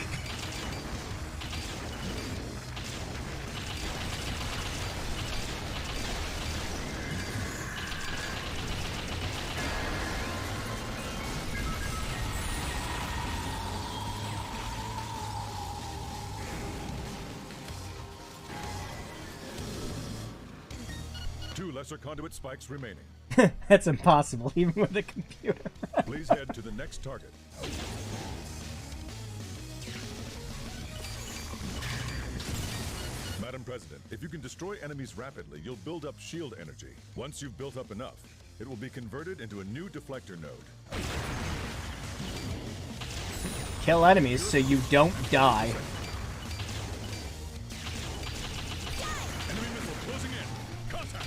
Lesser conduit spikes remaining. That's impossible, even with a computer. Please head to the next target. Madam President, if you can destroy enemies rapidly, you'll build up shield energy. Once you've built up enough, it will be converted into a new deflector node. Kill enemies so you don't die. Enemy missile closing in. Contact!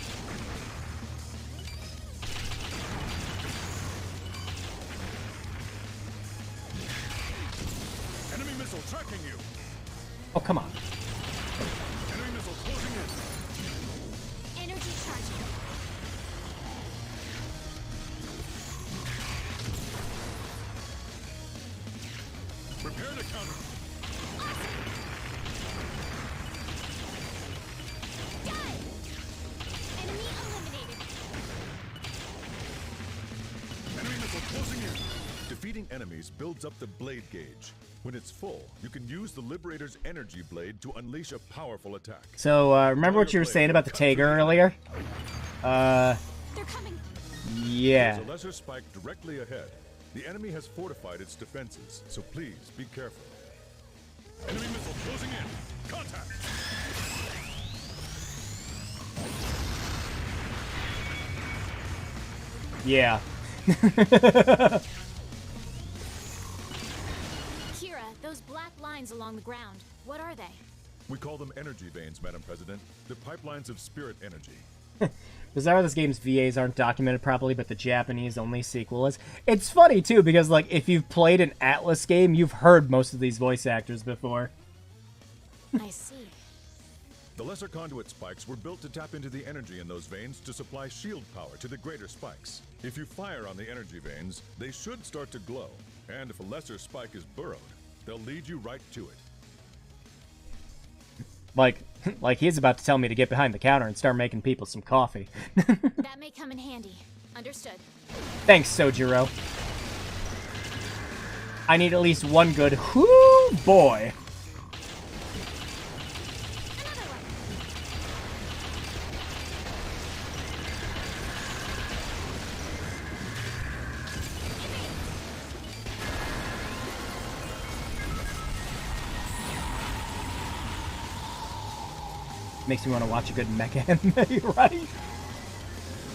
Enemy missile tracking you. Oh, come on. Enemy missile closing in. Energy charging. Prepare to counter. Done! Enemy eliminated. Enemy missile closing in. Defeating enemies builds up the blade gauge. When it's full, you can use the Liberator's energy blade to unleash a powerful attack. So, remember what you were saying about the Tiger earlier? They're coming. Yeah. There's a lesser spike directly ahead. The enemy has fortified its defenses, so please be careful. Enemy missile closing in. Contact! Yeah. Kira, those black lines along the ground, what are they? We call them energy veins, Madam President. The pipelines of spirit energy. Bizarre this game's VAs aren't documented properly, but the Japanese-only sequel is. It's funny, too, because, like, if you've played an Atlas game, you've heard most of these voice actors before. I see. The lesser conduit spikes were built to tap into the energy in those veins to supply shield power to the greater spikes. If you fire on the energy veins, they should start to glow. And if a lesser spike is burrowed, they'll lead you right to it. Like he's about to tell me to get behind the counter and start making people some coffee. That may come in handy. Understood. Thanks, Sojiro. I need at least one good. Whoo, boy. Makes me want to watch a good mecha anime, right?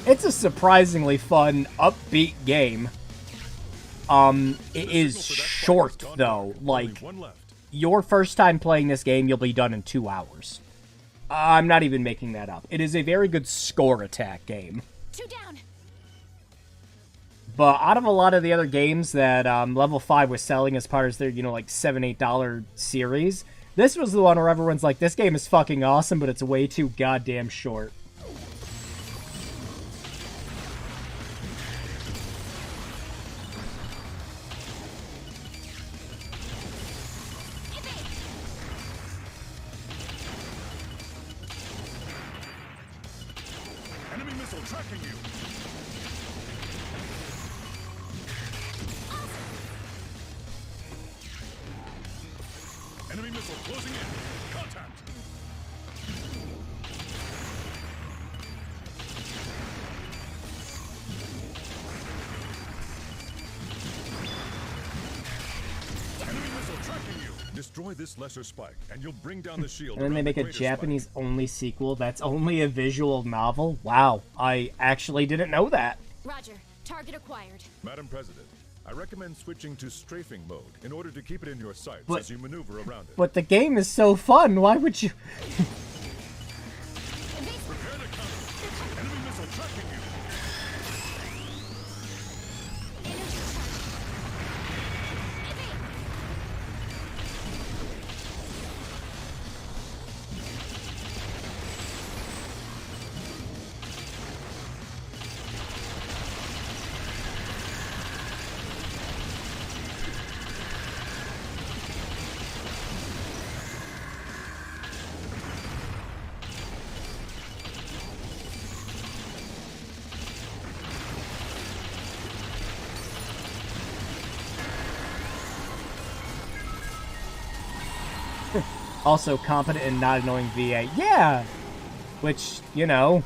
It's a surprisingly fun, upbeat game. It is short, though. Like, your first time playing this game, you'll be done in 2 hours. I'm not even making that up. It is a very good score attack game. 2 down. But out of a lot of the other games that Level 5 was selling as part of their, you know, like $7, $8 series, this was the one where everyone's like, this game is fucking awesome, but it's way too goddamn short. Enemy missile tracking you. Enemy missile closing in. Contact. Enemy missile tracking you. Destroy this lesser spike, and you'll bring down the shield. And then they around make the a greater Japanese-only sequel that's only a visual novel? Wow, I actually didn't know that. Roger. Target acquired. spike. Madam President, I recommend switching to strafing mode in order to keep it in your sights But- as you maneuver around it. But the game is so fun, why would you... Prepare to counter. Enemy missile tracking you. Also competent and not annoying VA. Yeah! Which, you know...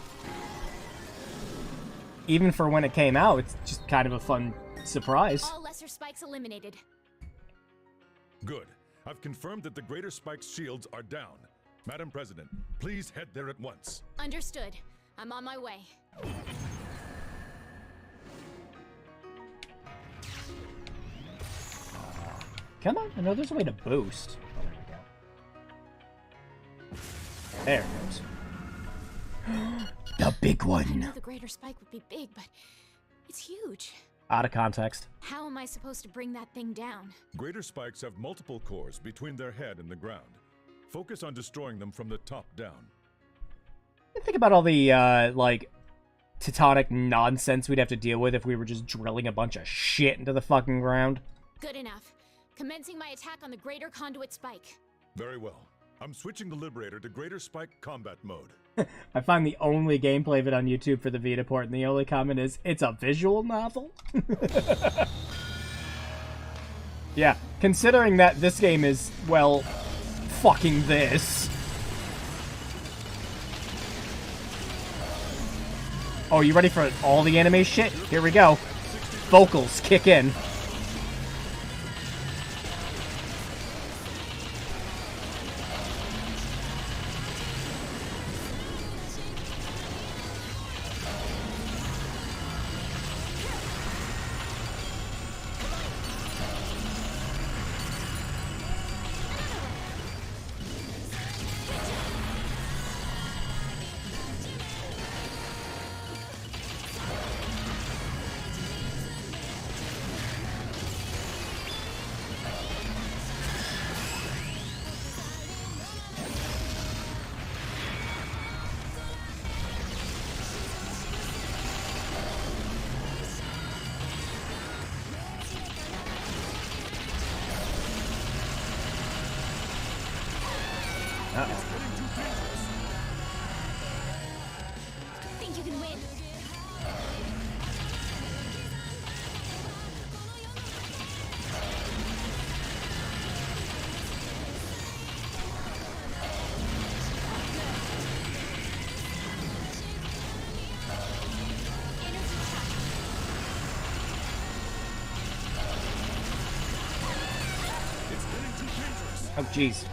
Even for when it came out, it's just kind of a fun surprise. All lesser spikes eliminated. Good. I've confirmed that the greater spike's shields are down. Madam President, please head there at once. Understood. I'm on my way. Come on, I know there's a way to boost. Oh, there we go. There it goes. The big I one. knew the greater spike would be big, but it's huge. Out of context. How am I supposed to bring that thing down? Greater spikes have multiple cores between their head and the ground. Focus on destroying them from the top down. Think about all the, like, tectonic nonsense we'd have to deal with if we were just drilling a bunch of shit into the fucking ground. Good enough. Commencing my attack on the greater conduit spike. Very well. I'm switching the Liberator to Greater Spike combat mode. I find the only gameplay of it on YouTube for the Vita port, and the only comment is, it's a visual novel? Yeah, considering that this game is, well, fucking this. Oh, you ready for all the anime shit? Here we go. Vocals kick in. Think you can win? Oh, jeez.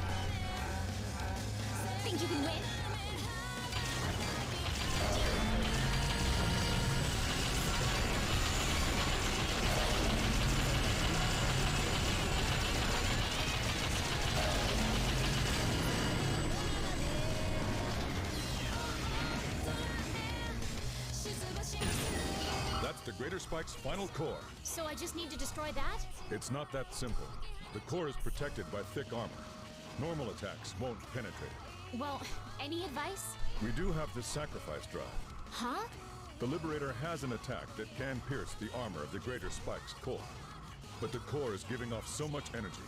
Think you can win? That's the Greater Spike's final core. So I just need to destroy that? It's not that simple. The core is protected by thick armor. Normal attacks won't penetrate it. Well, any advice? We do have the sacrifice drive. Huh? The Liberator has an attack that can pierce the armor of the Greater Spike's core. But the core is giving off so much energy.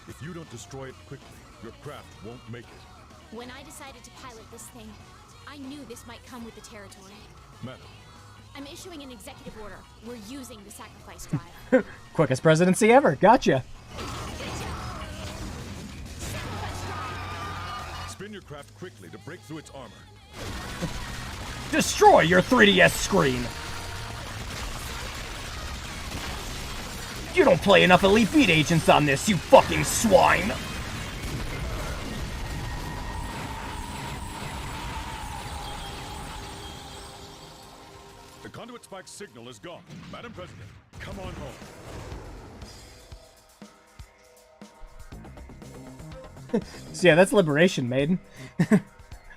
If you don't destroy it quickly, your craft won't make it. When I decided to pilot this thing, I knew this might come with the territory. Madam, I'm issuing an executive order. We're using the sacrifice drive. Quickest presidency ever. Gotcha. spin your craft quickly to break through its armor. Destroy your 3DS screen! You don't play enough Elite Beat agents on this, you fucking swine! The conduit spike signal is gone. Madam President, come on home. So yeah, that's Liberation, Maiden.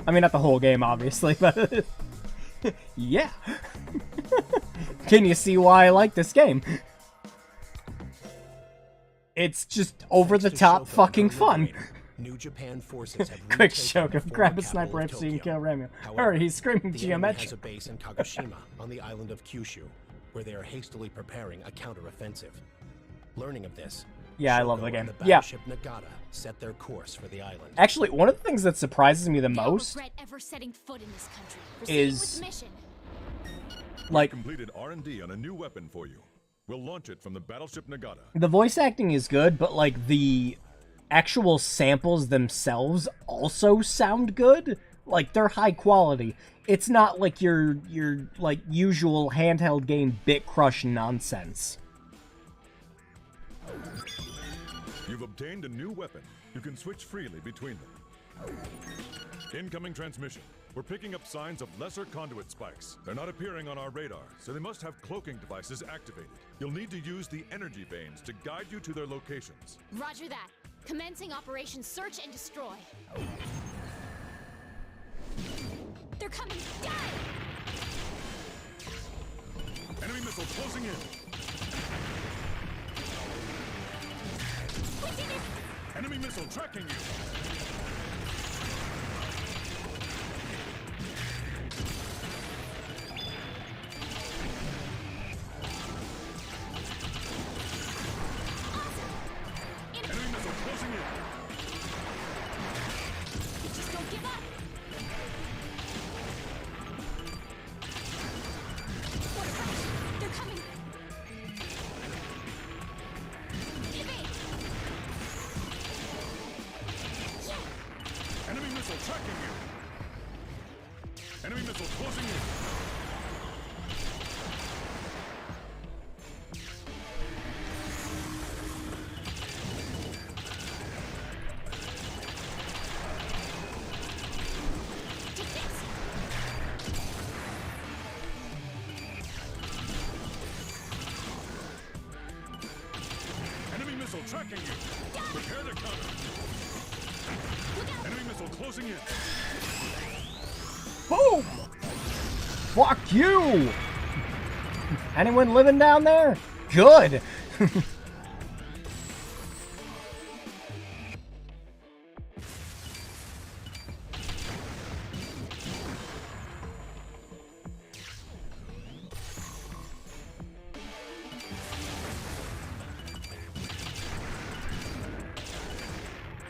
I mean, not the whole game, obviously, but... yeah. Can you see why I like this game? It's just over-the-top fucking fun. New Japan forces have Quick retaken choke the of former grab a sniper capital of FC and Tokyo. kill Ramyo. However, Hurry, he's screaming the enemy has geometric. a base in Kagoshima on the island of Kyushu, where they are hastily preparing a counteroffensive. Learning of this, Yeah, I love Shoko the game. and the Yeah. battleship Nagata set their course for the island. Actually, one of the things that surprises me the most regret ever setting foot in this country. Proceeding with is, the mission. like, Completed R&D on a new weapon for you. We'll launch it from the battleship Nagata. the voice acting is good, but, like, the actual samples themselves also sound good. Like, they're high quality. It's not like your like, usual handheld game bit crush nonsense. You've obtained a new weapon. You can switch freely between them. Incoming transmission. We're picking up signs of lesser conduit spikes. They're not appearing on our radar, so they must have cloaking devices activated. You'll need to use the energy veins to guide you to their locations. Roger that. Commencing Operation Search and Destroy. They're coming. Die! Enemy missile closing in. We did it! Enemy missile tracking you. Enemy missile closing in. Just don't give up. What a rush. They're coming. Evade. Yeah. Enemy missile tracking you. Enemy missile closing in. Take this. Enemy missile tracking you. Prepare the counter. Look out. Enemy missile closing in. Boom! Fuck you! Anyone living down there? Good!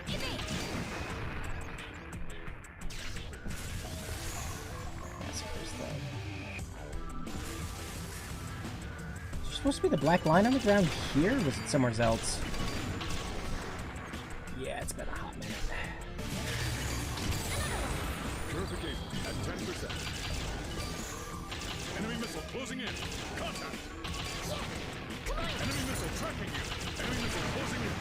Evade. Is there supposed to be the black line on the ground here, or was it somewhere else? Yeah, it's been a hot minute. Purification at 10%. Enemy missile closing in. Contact. Come on. Enemy missile tracking you. Enemy missile closing in.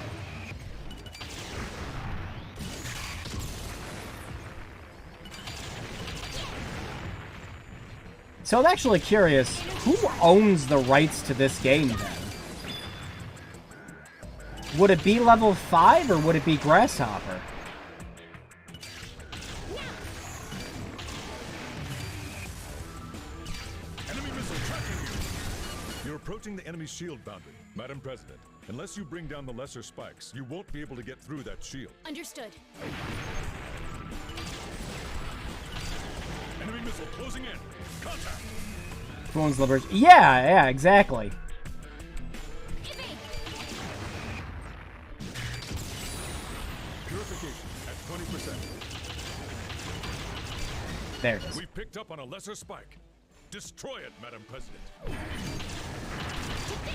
So I'm actually curious, who owns the rights to this game then? Would it be level 5 or would it be Grasshopper? Enemy missile tracking you. You're approaching the enemy's shield boundary. Madam President, unless you bring down the lesser spikes, you won't be able to get through that shield. Understood. Enemy missile closing in. Contact. Who owns Liberty? Yeah, exactly. Evade. Purification at 20%. There it is. We picked up on a lesser spike. Destroy it, Madam President. Take this.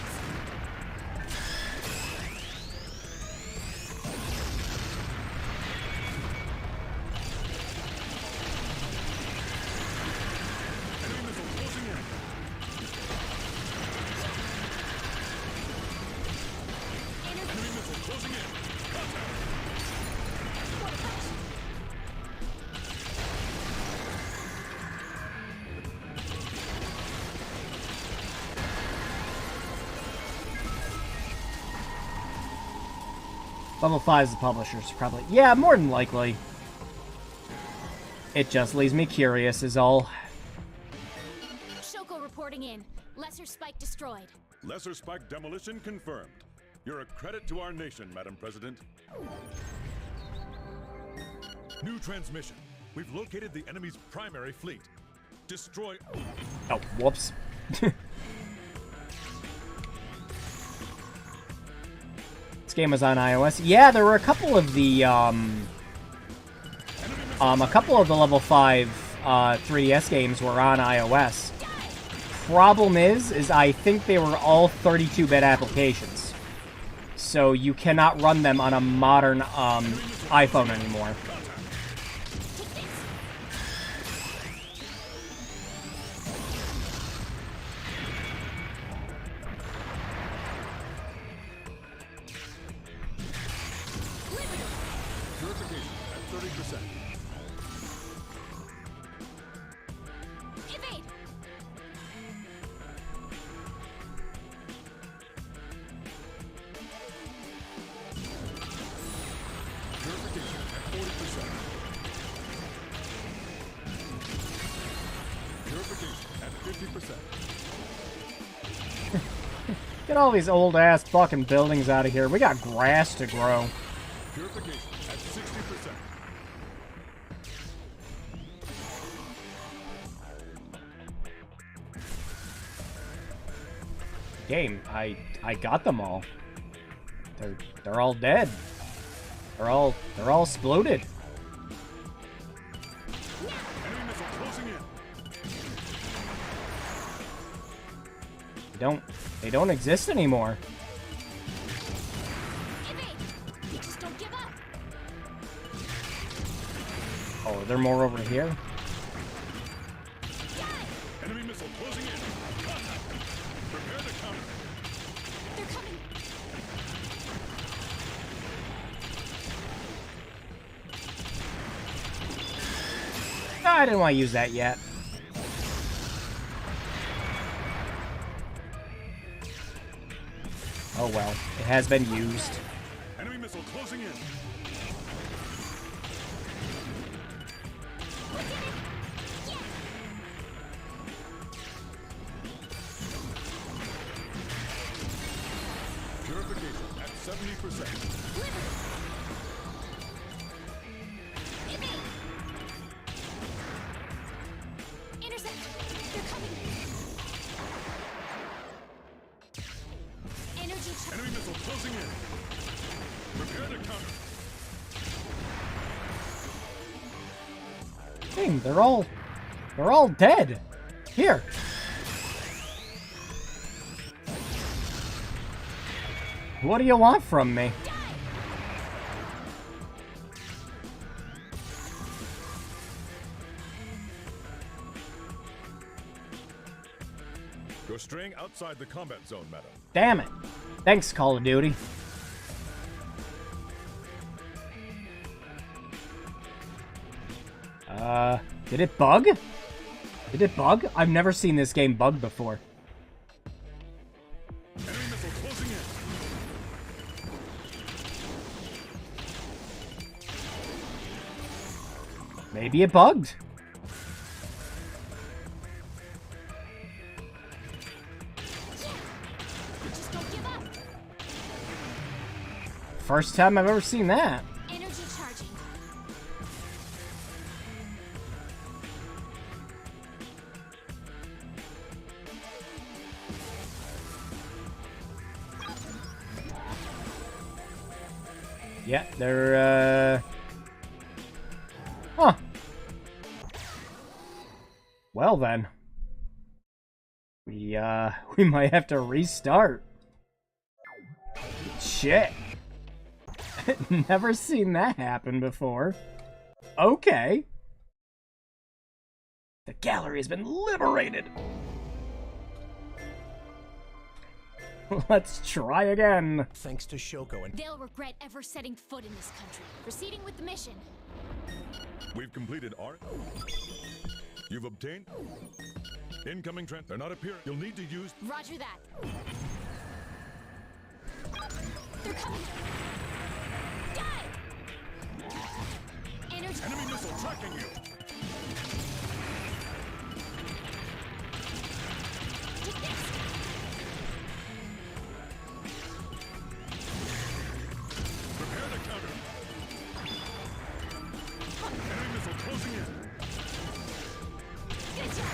Enemy missile closing in. Enemy missile closing in. Contact. Level 5 is the publisher's probably. Yeah, more than likely. It just leaves me curious is all. Shoko reporting in. Lesser spike destroyed. Lesser spike demolition confirmed. You're a credit to our nation, Madam President. New transmission. We've located the enemy's primary fleet. Destroy. Oh, whoops. This game was on iOS. Yeah, there were a couple of the level 5 3DS games were on iOS. Problem is I think they were all 32-bit applications. So you cannot run them on a modern iPhone anymore. Purification at 30%. Evade. Purification at 40%. Purification at 50%. Get all these old-ass fucking buildings out of here. We got grass to grow. Purification at 60%. Game, I got them all. They're all dead. They're all exploded. Enemy missile closing in. They don't exist anymore. Evade. Just don't give up. Oh, are there more over here? Enemy missile closing in. Contact. Prepare the counter. They're coming. I didn't want to use that yet. Oh well, it has been used. Enemy missile closing in. Purification at 70%. Evade. Intercept. They're coming. Energy. Enemy missile closing in. Prepare the counter. Dang, they're all dead. Here. What do you want from me? You're straying outside the combat zone, madam. Damn it. Thanks, Call of Duty. Did it bug? Did it bug? I've never seen this game bug before. Enemy missile closing in. Maybe it bugged. Just don't give up. First time I've ever seen that. Energy charging. Yeah, they're, Huh. Well then. We might have to restart. Shit. Never seen that happen before. Okay. The gallery has been liberated. Let's try again. Thanks to Shoko and They'll regret ever setting foot in this country. Proceeding with the mission. We've completed our... You've obtained... Incoming trend. They're not appearing. You'll need to use... Roger that. They're coming. Die! Energy. Enemy missile tracking you. Take this. Prepare to counter. Enemy missile closing in. Good job.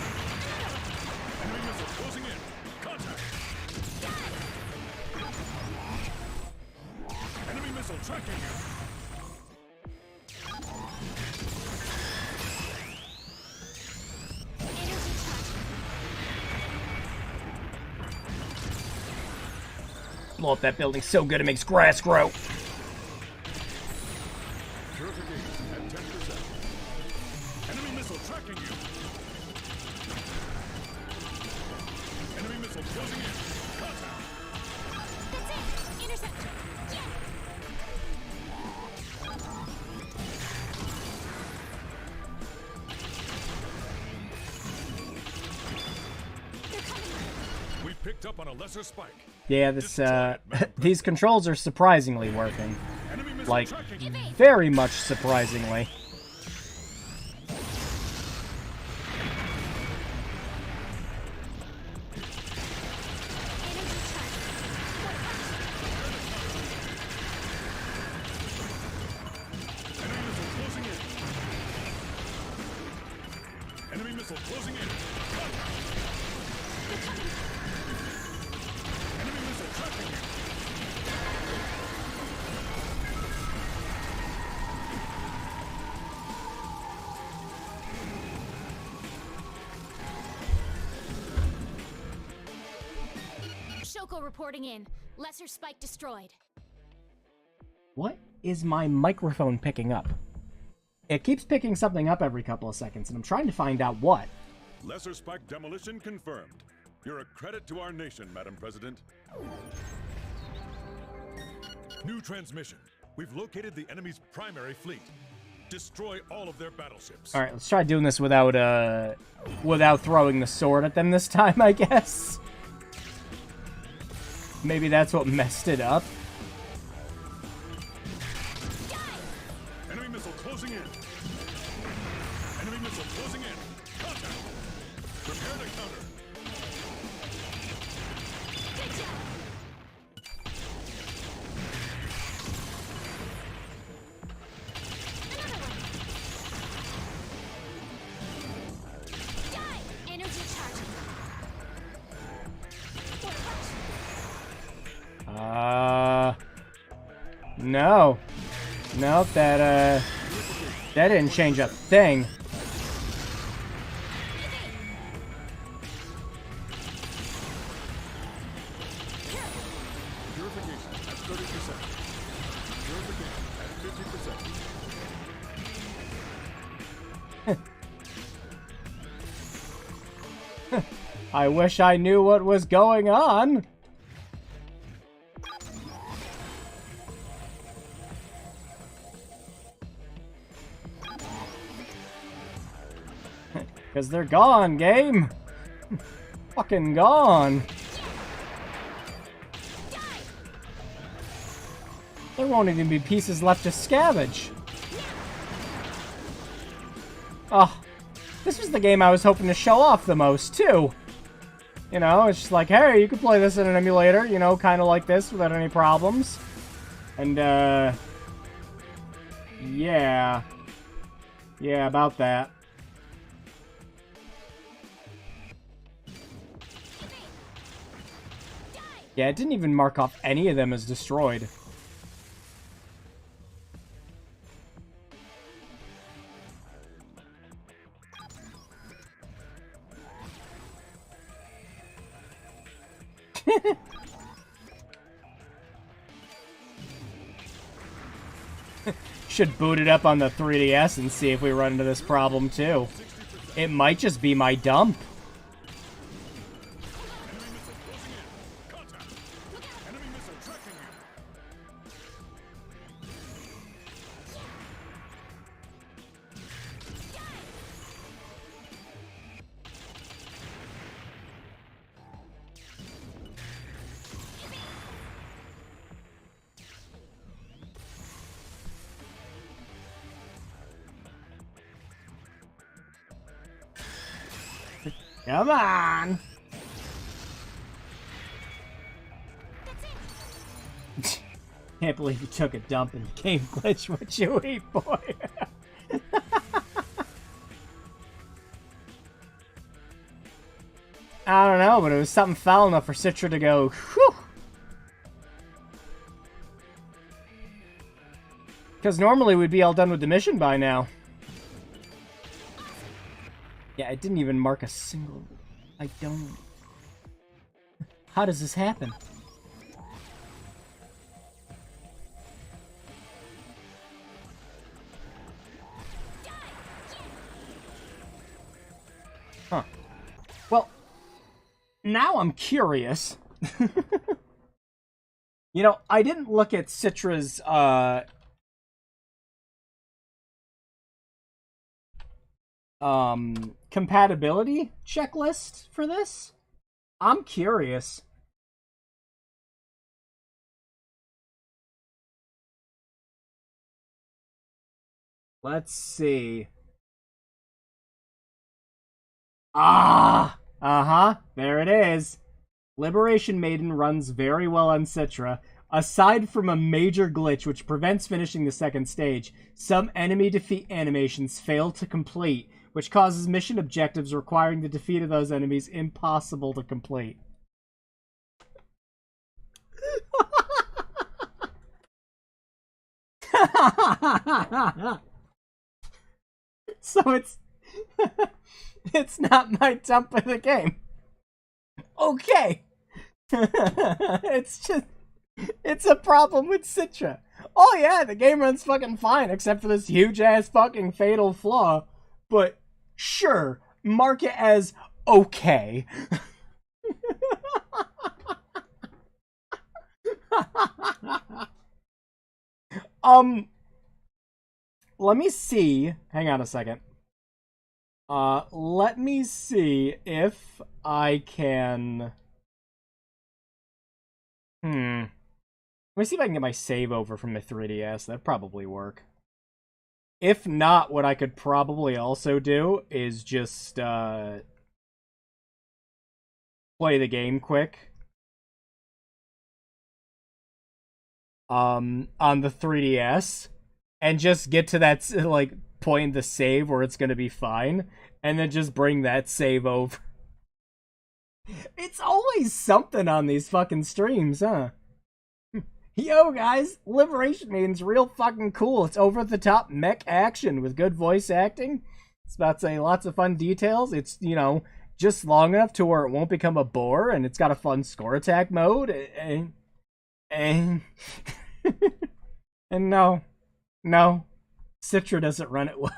Enemy missile closing in. Contact. Enemy missile tracking you. Energy charging. Blow up that building so good it makes grass grow. Purification at 10%. Enemy missile tracking you. Enemy missile closing in. Contact. That's it. Interception. Yeah. They're coming. We picked up on a lesser spike. Yeah, this, these controls are surprisingly working. Enemy missile Like, tracking you. Evade. very much surprisingly. Energy Enemy missile closing in. Enemy missile closing in. Contact. Enemy missile tracking you. Shoko reporting in. Lesser spike destroyed. What is my microphone picking up? It keeps picking something up every couple of seconds, and I'm trying to find out what. Lesser spike demolition confirmed. You're a credit to our nation, Madam President. New transmission. We've located the enemy's primary fleet. Destroy all of their battleships. Alright, let's try doing this without throwing the sword at them this time, I guess. Maybe that's what messed it up. Enemy missile closing in. Enemy missile closing in. Contact. Prepare to counter. Good job. Another one. Die. Energy charging. What punch? No. Nope, that didn't change a thing. Purification at 30%. Purification at 50%. I wish I knew what was going on. Because they're gone, game. Fucking gone. There won't even be pieces left to scavenge. Oh, this was the game I was hoping to show off the most, too. You know, it's just like, hey, you can play this in an emulator, you know, kind of like this without any problems. And, yeah. Yeah, about that. Yeah, it didn't even mark off any of them as destroyed. Should boot it up on the 3DS and see if we run into this problem too. It might just be my dump. Come on! Can't believe you took a dump and game glitch what you eat, boy. I don't know, but it was something foul enough for Citra to go, whew! Because normally we'd be all done with the mission by now. Yeah, it didn't even mark a single... I don't... How does this happen? Huh. Well, now I'm curious. You know, I didn't look at Citra's, compatibility checklist for this. I'm curious. Let's see. Ah! Uh-huh. There it is. Liberation Maiden runs very well on Citra. Aside from a major glitch which prevents finishing the second stage, some enemy defeat animations fail to complete, which causes mission objectives requiring the defeat of those enemies impossible to complete. So it's not my dump of the game. Okay. It's a problem with Citra. Oh yeah, the game runs fucking fine, except for this huge-ass fucking fatal flaw. But sure, mark it as okay. Let me see. Hang on a second. Let me see if I can... Let me see if I can get my save over from the 3DS. That'd probably work. If not, what I could probably also do is just, play the game quick. On the 3DS. And just get to that, like, point in the save where it's gonna be fine. And then just bring that save over. It's always something on these fucking streams, huh? Yo, guys, Liberation Maiden's real fucking cool. It's over-the-top mech action with good voice acting. It's about to say lots of fun details. It's, you know, just long enough to where it won't become a bore, and it's got a fun score attack mode, and and no, Citra doesn't run it well.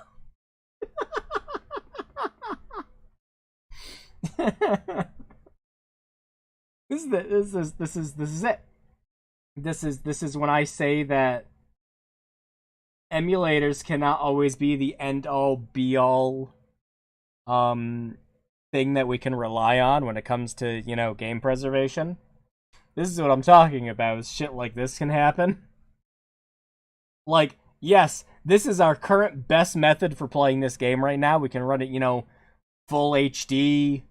This is it. This is when I say that emulators cannot always be the end all be all thing that we can rely on when it comes to, you know, game preservation. This is what I'm talking about, is shit like this can happen. Like, yes, this is our current best method for playing this game right now. We can run it, you know, full HD,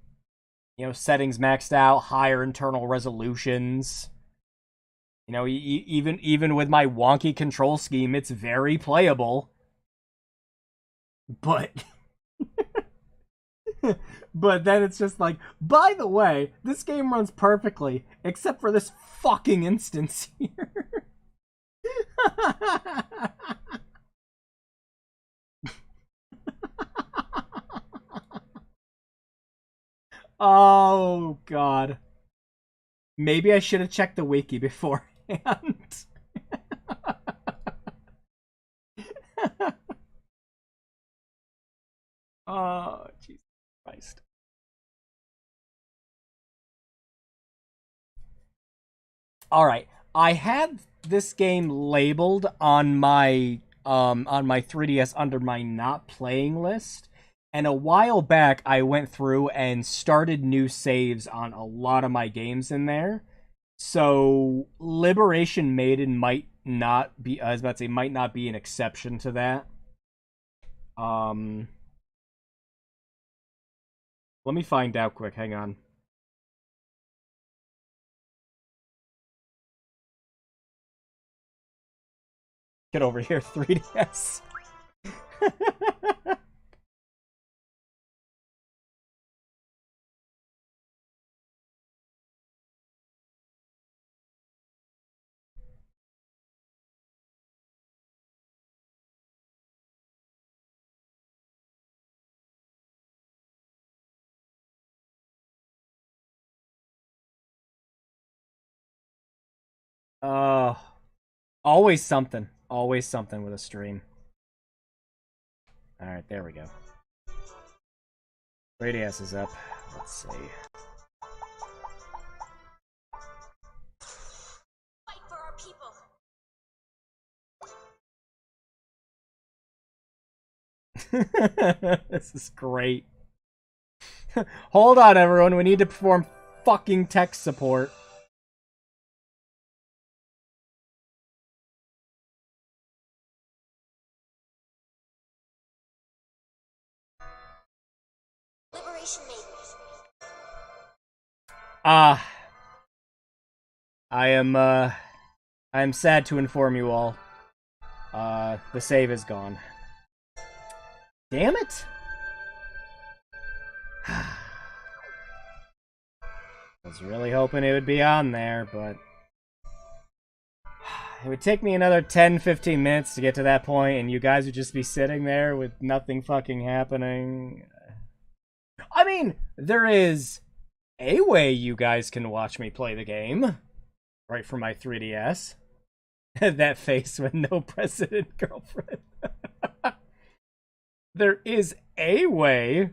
you know, settings maxed out, higher internal resolutions. You know, even with my wonky control scheme, it's very playable. But but then it's just like, by the way, this game runs perfectly, except for this fucking instance here. Oh, God. Maybe I should have checked the wiki beforehand. Oh, Jesus Christ. Alright, I had this game labeled on my 3DS under my not playing list, and a while back I went through and started new saves on a lot of my games in there. So Liberation Maiden might not be, I was about to say, might not be an exception to that. Let me find out quick, hang on. Get over here, 3DS. Always something. Always something with a stream. Alright, there we go. 3DS is up. Let's see. Fight for our people. This is great. Hold on, everyone. We need to perform fucking tech support. Liberation Maiden. I am sad to inform you all. The save is gone. Damn it! I was really hoping it would be on there, but it would take me another 10-15 minutes to get to that point, and you guys would just be sitting there with nothing fucking happening. I mean, there is a way you guys can watch me play the game. Right from my 3DS. That face with no president girlfriend. There is a way.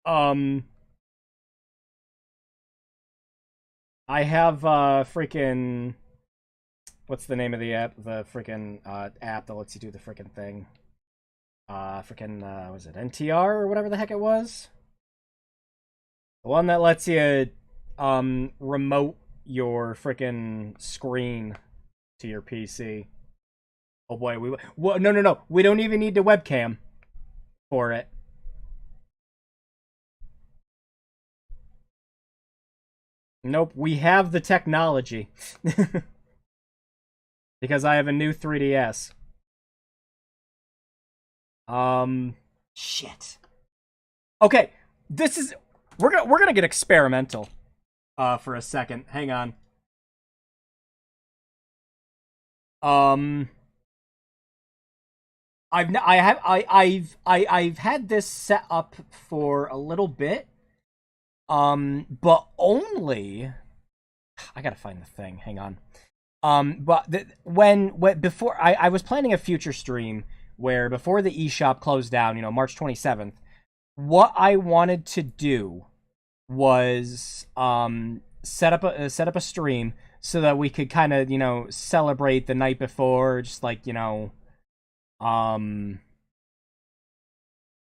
I have freaking, what's the name of the app? The freaking app that lets you do the freaking thing. Was it NTR or whatever the heck it was? The one that lets you remote your freaking screen to your PC. Oh boy, no. We don't even need the webcam for it. Nope, we have the technology. Because I have a new 3DS. Shit. Okay, this is we're gonna get experimental for a second. Hang on. I've had this set up for a little bit. But only I gotta find the thing. Hang on. But before I was planning a future stream where before the eShop closed down, you know, March 27th, what I wanted to do was set up a stream so that we could kind of, you know, celebrate the night before, just like, you know,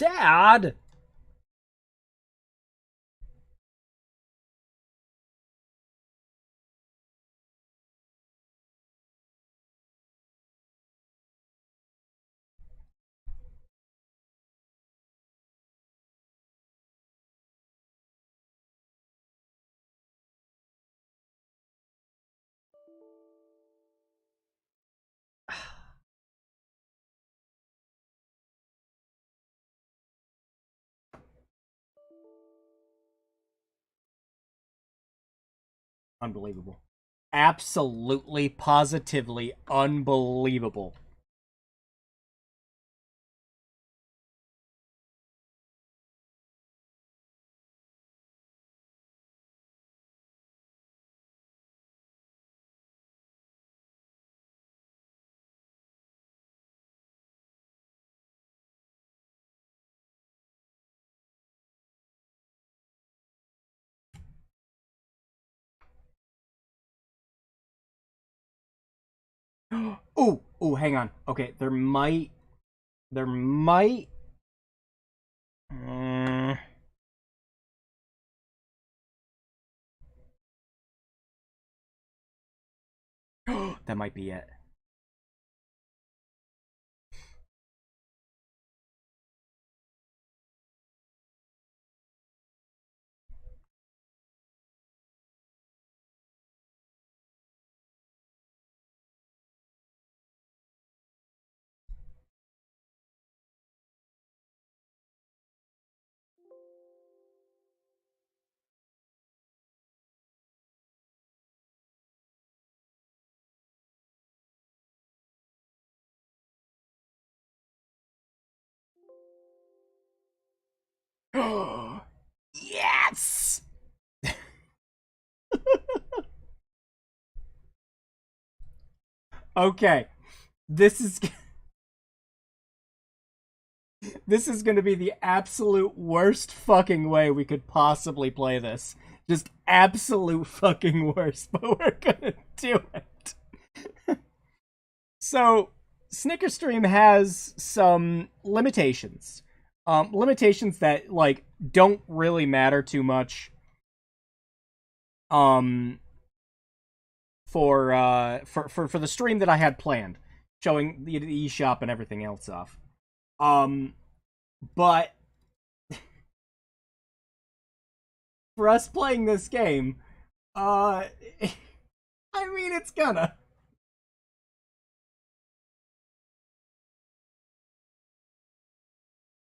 Dad! Unbelievable. Absolutely, positively unbelievable. Ooh, hang on. Okay, there might... that might be it. Yes! Okay. This is going to be the absolute worst fucking way we could possibly play this. Just absolute fucking worst, but we're gonna do it. So, Snickerstream has some limitations. Limitations that, like, don't really matter too much. For the stream that I had planned, showing the eShop and everything else off. But for us playing this game, I mean, it's gonna.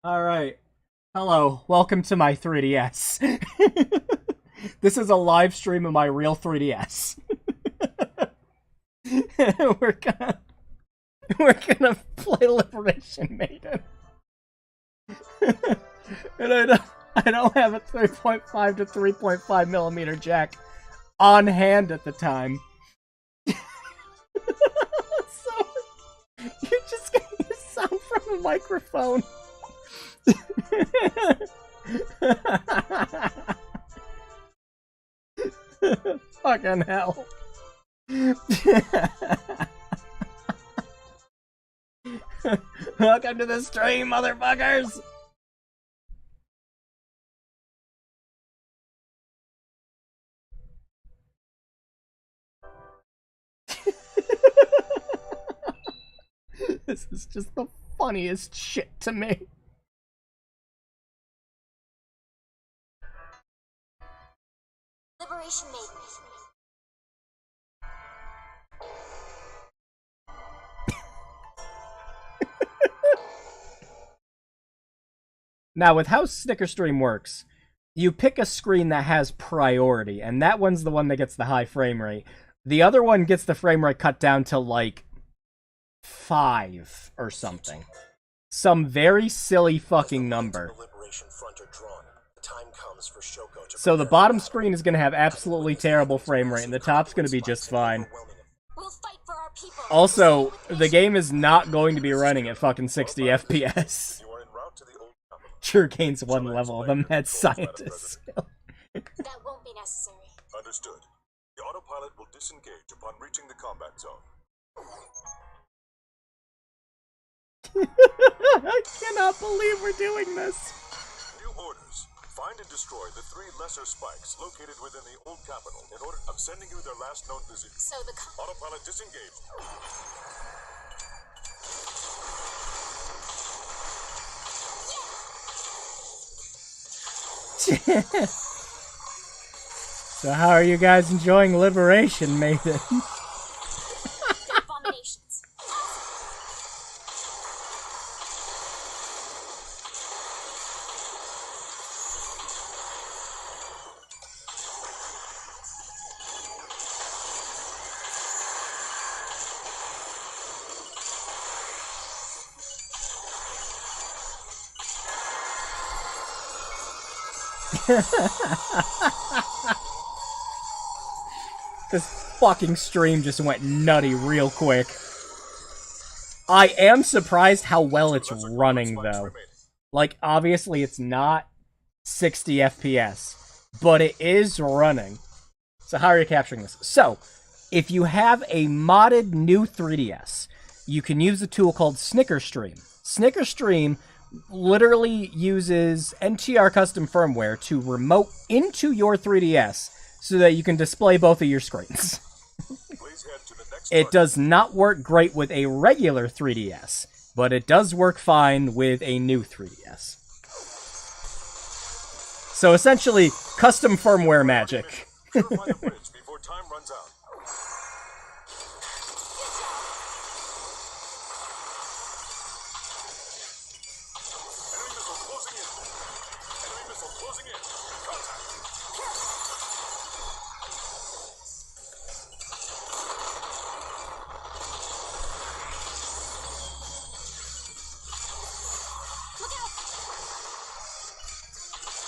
Alright. Hello, welcome to my 3DS. This is a live stream of my real 3DS. we're gonna play Liberation Maiden. And I don't have a 3.5 to 3.5 millimeter jack on hand at the time. So you're just gonna use sound from a microphone. Fucking hell. Welcome to the stream, motherfuckers! This is just the funniest shit to me. Liberation Maidens. Now, with how Snickerstream works, you pick a screen that has priority, and that one's the one that gets the high frame rate. The other one gets the frame rate cut down to, like, 5 or something. Some very silly fucking number. So the bottom screen is going to have absolutely terrible frame rate, and the top's going to be just fine. Also, the game is not going to be running at fucking 60 FPS. Sure gains 1 level of a mad scientist skill. That won't be necessary. Understood. The autopilot will disengage upon reaching the combat zone. I cannot believe we're doing this. New orders. Find and destroy the 3 lesser spikes located within the old capital. In order, I'm sending you their last known position. So the Autopilot disengaged. So how are you guys enjoying Liberation, Maiden? abominations. This fucking stream just went nutty real quick. I am surprised how well it's running, though. Like, obviously it's not 60 FPS, but it is running. So how are you capturing this? So, if you have a modded new 3DS, you can use a tool called SnickerStream. SnickerStream literally uses NTR custom firmware to remote into your 3DS so that you can display both of your screens. Please head to the next It does not work great with a regular 3DS, but it does work fine with a new 3DS. So essentially, custom firmware magic. Purify the bridge before time runs out. Enemy missile closing in. Enemy missile closing in. Contact.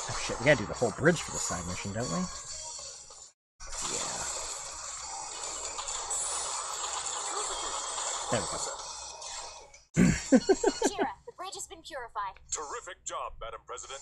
Oh shit, we gotta do the whole bridge for the side mission, don't we? Yeah. There we go. Kira, the bridge has been purified. Terrific job, Madam President.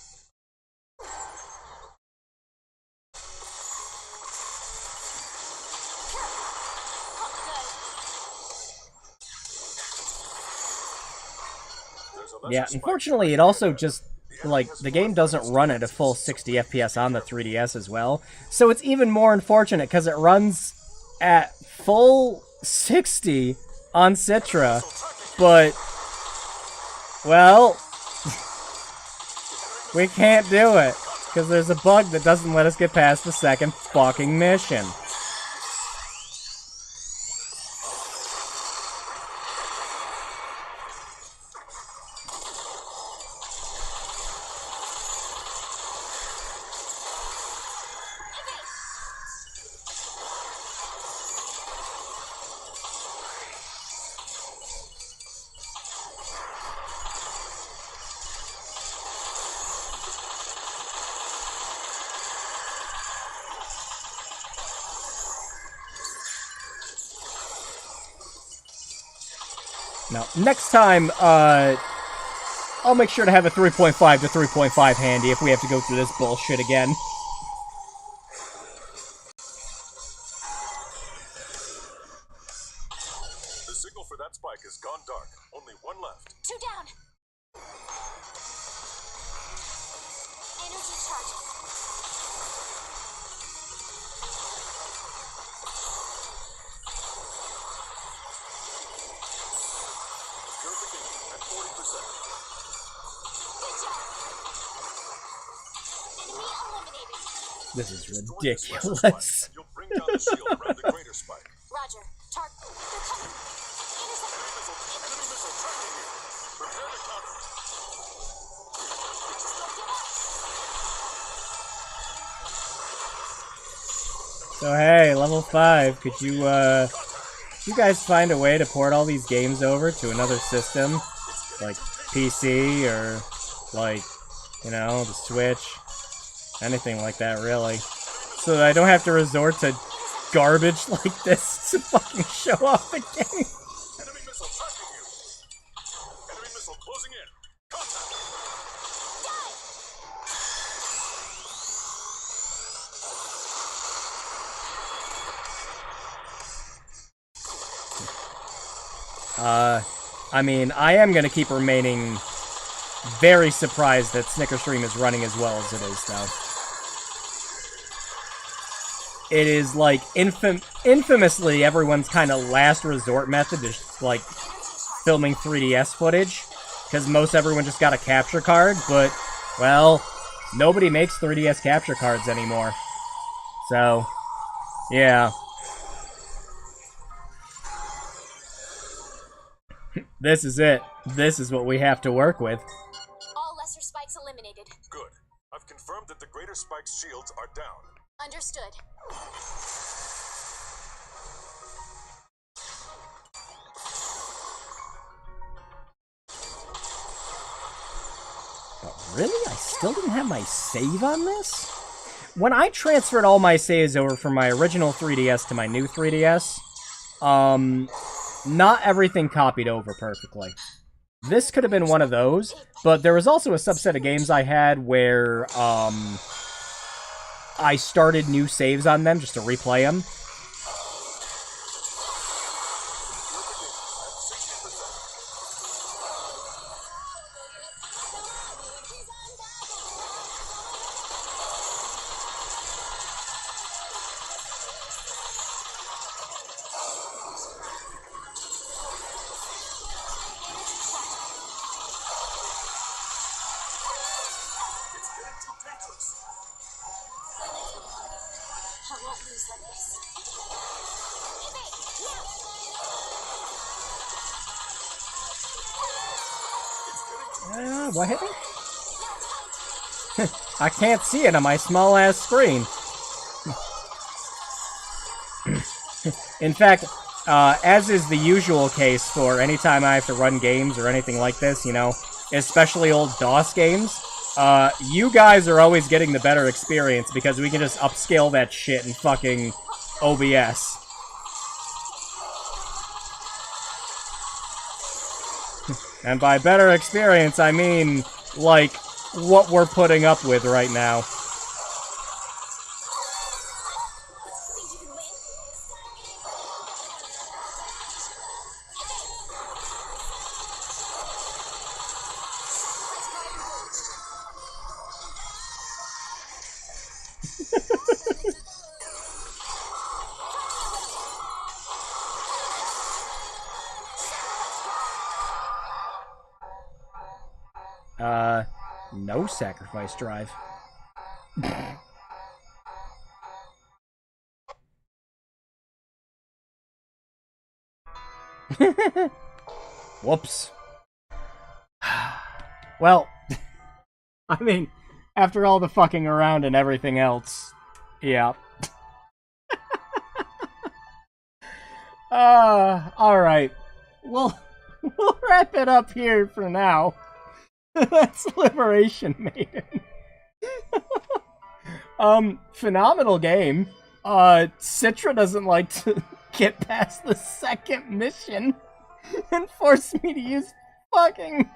There's a lesser Yeah, spike. unfortunately, it also just, like, the game doesn't run at a full 60 FPS on the 3DS as well. So it's even more unfortunate because it runs at full 60 on Citra, but, well, we can't do it because there's a bug that doesn't let us get past the second fucking mission. Now, next time, I'll make sure to have a 3.5 to 3.5 handy if we have to go through this bullshit again. The signal for that spike has gone dark. Only one left. 2 down. Energy charge. Purification at 40%. Good job. Enemy eliminated. This is Destroy this lesser ridiculous. spike, and you'll bring down the shield around the greater spike. Roger. They're coming. Intercept. Enemy missile tracking you. Prepare to counter. Don't give up. So hey, level 5, could you guys find a way to port all these games over to another system? Like PC or, like, you know, the Switch? Anything like that, really. So that I don't have to resort to garbage like this to fucking show off the game. Enemy missile tracking you. Enemy missile closing in. Contact. I mean, I am going to keep remaining very surprised that Snickerstream is running as well as it is, though. It is, like, infamously everyone's kind of last resort method is, like, filming 3DS footage. Because most everyone just got a capture card, but, well, nobody makes 3DS capture cards anymore. So, yeah. This is it. This is what we have to work with. All lesser spikes eliminated. Good. I've confirmed that the greater spike's shields are down. Understood. Really? I still didn't have my save on this? When I transferred all my saves over from my original 3DS to my new 3DS, not everything copied over perfectly. This could have been one of those, but there was also a subset of games I had where, I started new saves on them just to replay them. What hit me? I can't see it on my small-ass screen. In fact, as is the usual case for any time I have to run games or anything like this, you know, especially old DOS games, you guys are always getting the better experience because we can just upscale that shit in fucking OBS. And by better experience, I mean, like, what we're putting up with right now. No sacrifice drive. Whoops. Well, I mean, after all the fucking around and everything else, yeah. Alright. We'll wrap it up here for now. That's Liberation Maiden. Phenomenal game. Citra doesn't like to get past the second mission and force me to use fucking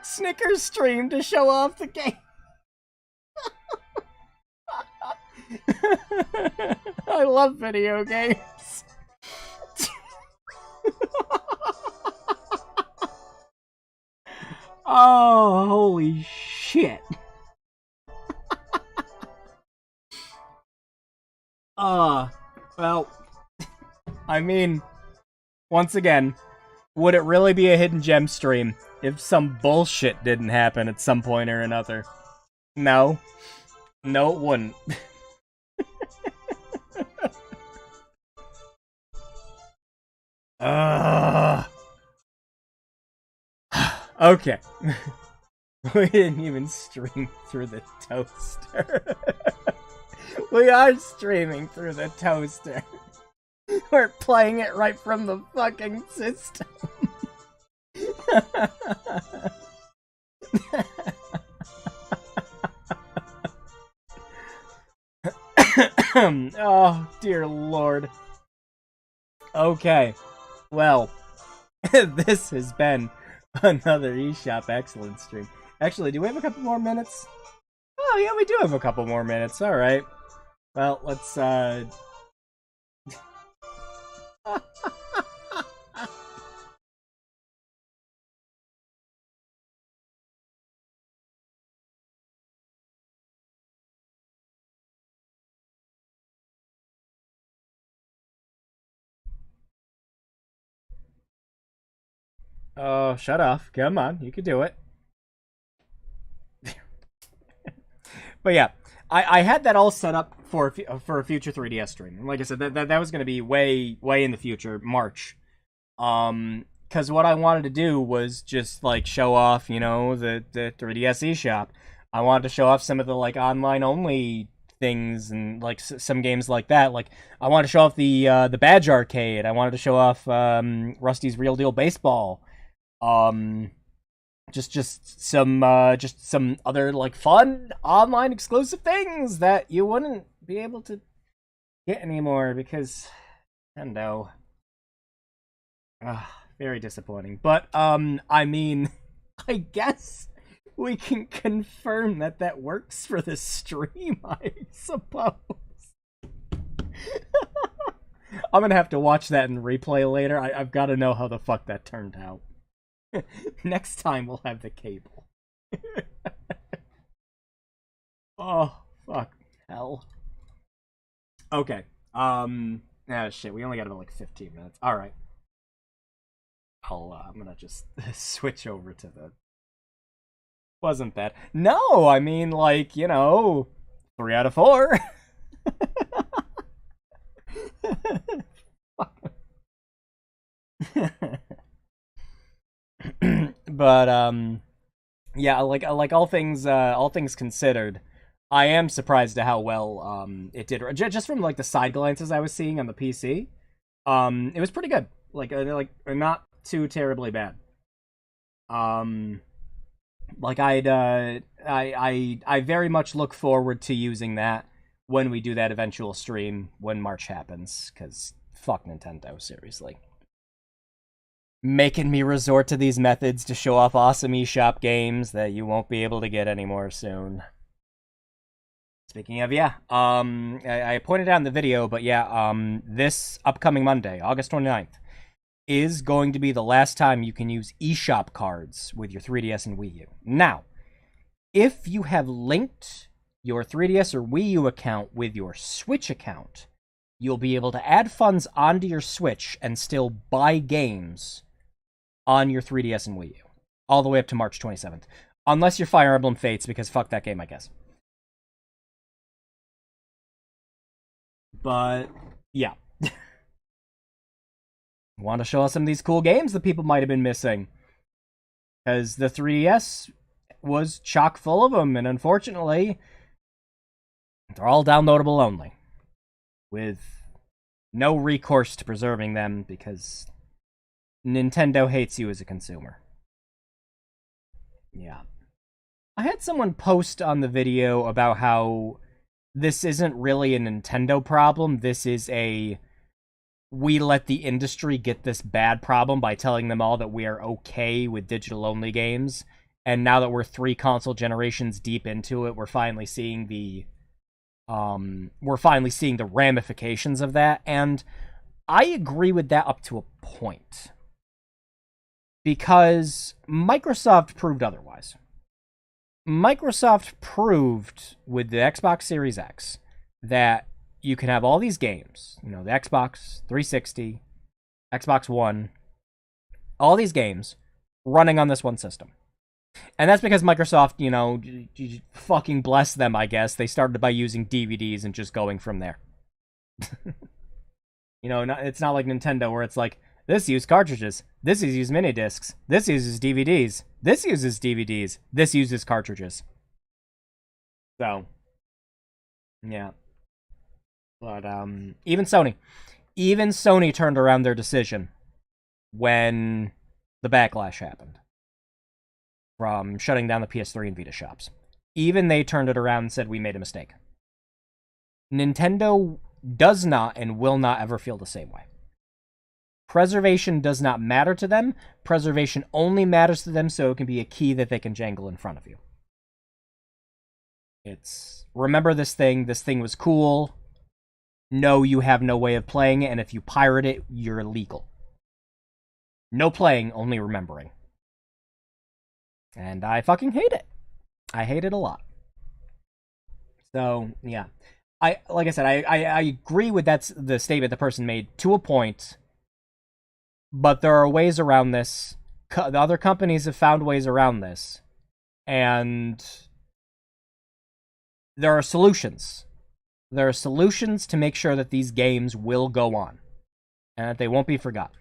Snickerstream to show off the game. I love video games. Oh, holy shit. Well, I mean, once again, would it really be a hidden gem stream if some bullshit didn't happen at some point or another? No. No, it wouldn't. Okay. We didn't even stream through the toaster. We are streaming through the toaster. We're playing it right from the fucking system. Oh, dear lord. Okay. Well, this has been another eShop Excellence stream. Actually, do we have a couple more minutes? Oh, yeah, we do have a couple more minutes. Alright. Well, let's, Oh, shut off. Come on, you can do it. But yeah, I had that all set up for a future 3DS stream. Like I said, that was going to be way in the future, March. Because what I wanted to do was just like show off, you know, the 3DS eShop. I wanted to show off some of the like online only things and like some games like that. Like I wanted to show off the Badge Arcade. I wanted to show off Rusty's Real Deal Baseball. Just some other like fun online exclusive things that you wouldn't be able to get anymore because Nintendo. Very disappointing. But I mean, I guess we can confirm that works for the stream, I suppose. I'm gonna have to watch that in replay later. I've got to know how the fuck that turned out. Next time we'll have the cable. Oh, fuck. Hell. Okay. Shit, we only got about like 15 minutes. Alright. I'm gonna just switch over to the... Wasn't that... No, I mean, like, you know, 3 out of 4. But yeah, like all things considered, I am surprised at how well it did. Just from like the side glances I was seeing on the PC, it was pretty good. Like not too terribly bad. Like I very much look forward to using that when we do that eventual stream when March happens, because fuck Nintendo, seriously. Making me resort to these methods to show off awesome eShop games that you won't be able to get anymore soon. Speaking of, yeah, I pointed out in the video, but yeah, this upcoming Monday, August 29th, is going to be the last time you can use eShop cards with your 3DS and Wii U. Now, if you have linked your 3DS or Wii U account with your Switch account, you'll be able to add funds onto your Switch and still buy games on your 3DS and Wii U, all the way up to March 27th. Unless you're Fire Emblem Fates, because fuck that game, I guess. But, yeah. Want to show us some of these cool games that people might have been missing. Because the 3DS was chock full of them, and unfortunately, they're all downloadable only. With no recourse to preserving them, because Nintendo hates you as a consumer. Yeah. I had someone post on the video about how this isn't really a Nintendo problem. This is a we let the industry get this bad problem by telling them all that we are okay with digital-only games. And now that we're 3 console generations deep into it, we're finally seeing the ramifications of that. And I agree with that up to a point. Because Microsoft proved otherwise. Microsoft proved with the Xbox Series X that you can have all these games, you know, the Xbox 360, Xbox One, all these games running on this one system. And that's because Microsoft, you know, fucking bless them, I guess. They started by using DVDs and just going from there. You know, it's not like Nintendo where it's like, this uses cartridges, this uses mini discs, this uses DVDs, this uses DVDs, this uses cartridges. So, yeah. But, even Sony turned around their decision when the backlash happened from shutting down the PS3 and Vita shops. Even they turned it around and said, we made a mistake. Nintendo does not and will not ever feel the same way. Preservation does not matter to them. Preservation only matters to them so it can be a key that they can jangle in front of you. It's, remember this thing was cool. No, you have no way of playing it, and if you pirate it, you're illegal. No playing, only remembering. And I fucking hate it. I hate it a lot. So, yeah. Like I said, I agree with the statement the person made to a point, but there are ways around this, the other companies have found ways around this, and there are solutions. There are solutions to make sure that these games will go on, and that they won't be forgotten.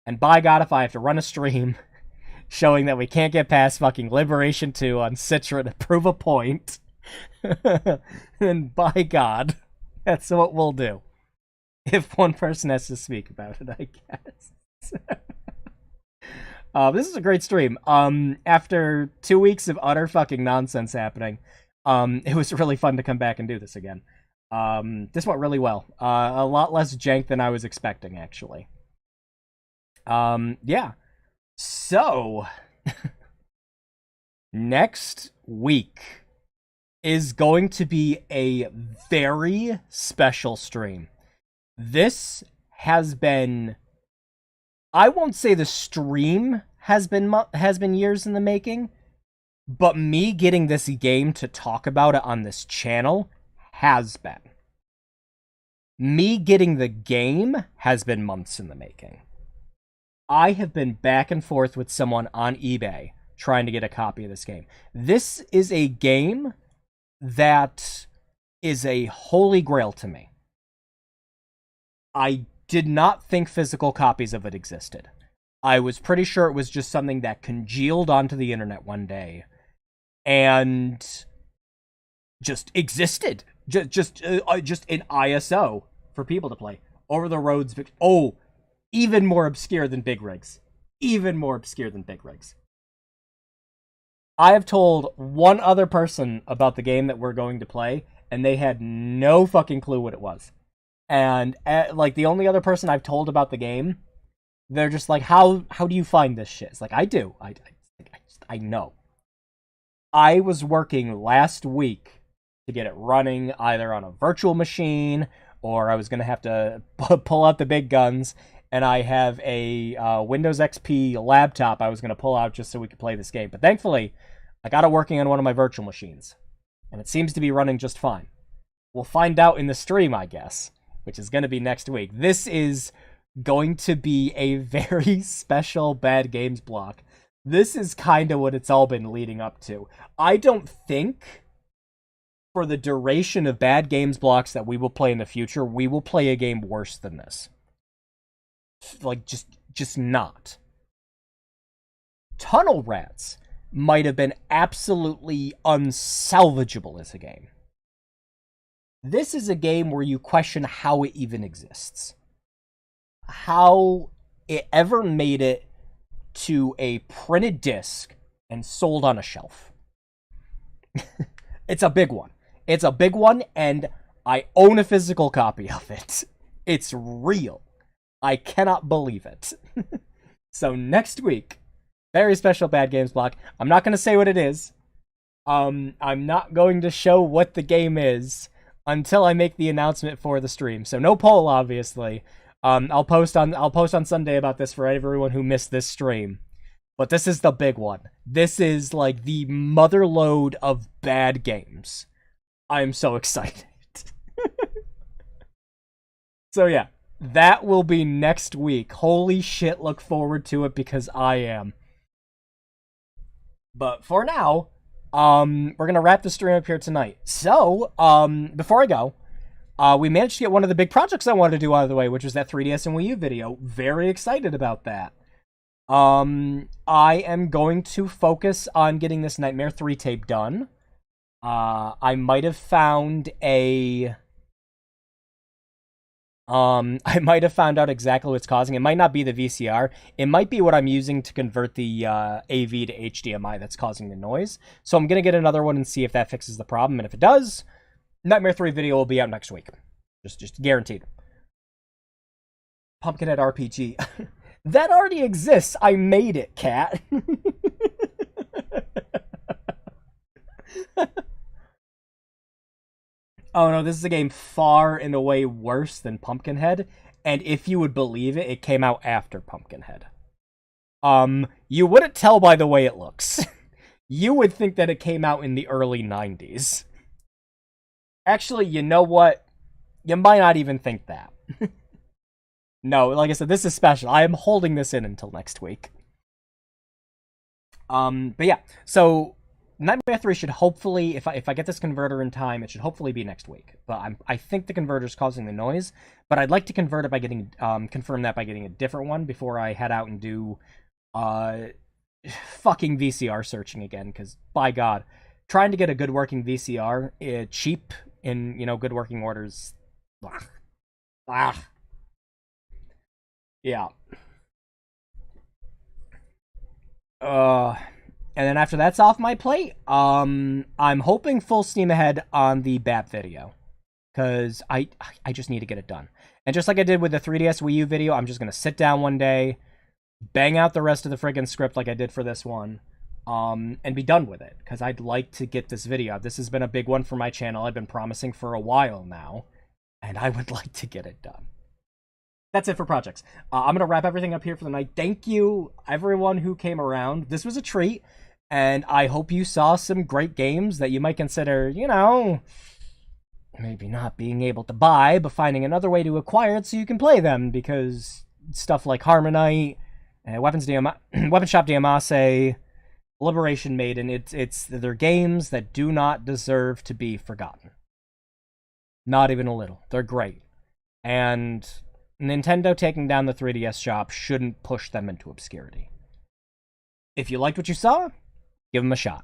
And by God, if I have to run a stream showing that we can't get past fucking Liberation 2 on Citra to prove a point, then by God, that's what we'll do. If one person has to speak about it, I guess. This is a great stream. After 2 weeks of utter fucking nonsense happening, it was really fun to come back and do this again. This went really well. A lot less jank than I was expecting, actually. Yeah. So, next week is going to be a very special stream. This has been, I won't say the stream has been years in the making, but me getting this game to talk about it on this channel has been. Me getting the game has been months in the making. I have been back and forth with someone on eBay trying to get a copy of this game. This is a game that is a holy grail to me. I did not think physical copies of it existed. I was pretty sure it was just something that congealed onto the internet one day and just existed. Just an ISO for people to play. Over the roads. Oh, even more obscure than big rigs. Even more obscure than big rigs. I have told one other person about the game that we're going to play, and they had no fucking clue what it was. And like the only other person I've told about the game, they're just like, how do you find this shit? It's like, I do. I know. I was working last week to get it running either on a virtual machine or I was going to have to pull out the big guns. And I have a Windows XP laptop I was going to pull out just so we could play this game. But thankfully, I got it working on one of my virtual machines. And it seems to be running just fine. We'll find out in the stream, I guess, which is going to be next week. This is going to be a very special Bad Games block. This is kind of what it's all been leading up to. I don't think for the duration of Bad Games blocks that we will play in the future, we will play a game worse than this. Like, just not. Tunnel Rats might have been absolutely unsalvageable as a game. This is a game where you question how it even exists. How it ever made it to a printed disc and sold on a shelf. It's a big one. It's a big one, and I own a physical copy of it. It's real. I cannot believe it. So next week, very special Bad Games block. I'm not going to say what it is. I'm not going to show what the game is until I make the announcement for the stream. So no poll, obviously. I'll post on Sunday about this for everyone who missed this stream. But this is the big one. This is like the motherlode of bad games. I'm so excited. So yeah, that will be next week. Holy shit, look forward to it because I am. But for now, we're going to wrap the stream up here tonight. So, before I go, we managed to get one of the big projects I wanted to do out of the way, which was that 3DS and Wii U video. Very excited about that. I am going to focus on getting this Nightmare 3 tape done. I might have found out exactly what's causing it. It might not be the VCR. It might be what I'm using to convert the AV to HDMI that's causing the noise. So I'm going to get another one and see if that fixes the problem. And if it does, Nightmare 3 video will be out next week. Just guaranteed. Pumpkinhead RPG. That already exists. I made it, cat. Oh no, this is a game far and away worse than Pumpkinhead, and if you would believe it, it came out after Pumpkinhead. You wouldn't tell by the way it looks. You would think that it came out in the early 90s. Actually, you know what? You might not even think that. No, like I said, this is special. I am holding this in until next week. But yeah, so Nightmare 3 should hopefully, if I get this converter in time, it should hopefully be next week. But I think the converter's causing the noise. But I'd like to convert it by getting confirm that by getting a different one before I head out and do fucking VCR searching again. Because by God, trying to get a good working VCR cheap in good working orders. Yeah. And then after that's off my plate, I'm hoping full steam ahead on the BAP video. Because I just need to get it done. And just like I did with the 3DS Wii U video, I'm just going to sit down one day, bang out the rest of the friggin' script like I did for this one, and be done with it. Because I'd like to get this video out. This has been a big one for my channel. I've been promising for a while now. And I would like to get it done. That's it for projects. I'm going to wrap everything up here for the night. Thank you, everyone who came around. This was a treat. And I hope you saw some great games that you might consider, maybe not being able to buy, but finding another way to acquire it so you can play them. Because stuff like Harmonite, Weapon Shop Diamase, Liberation Maiden, they're games that do not deserve to be forgotten. Not even a little. They're great. And Nintendo taking down the 3DS shop shouldn't push them into obscurity. If you liked what you saw, give them a shot.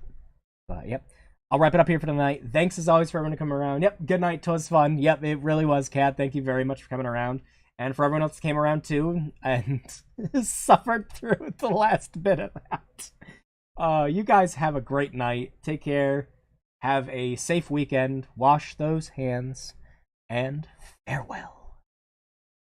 But, yep. I'll wrap it up here for tonight. Thanks, as always, for everyone to come around. Yep, good night. 'Twas fun. Yep, it really was, Kat. Thank you very much for coming around. And for everyone else that came around, too, and suffered through the last bit of that. You guys have a great night. Take care. Have a safe weekend. Wash those hands. And farewell.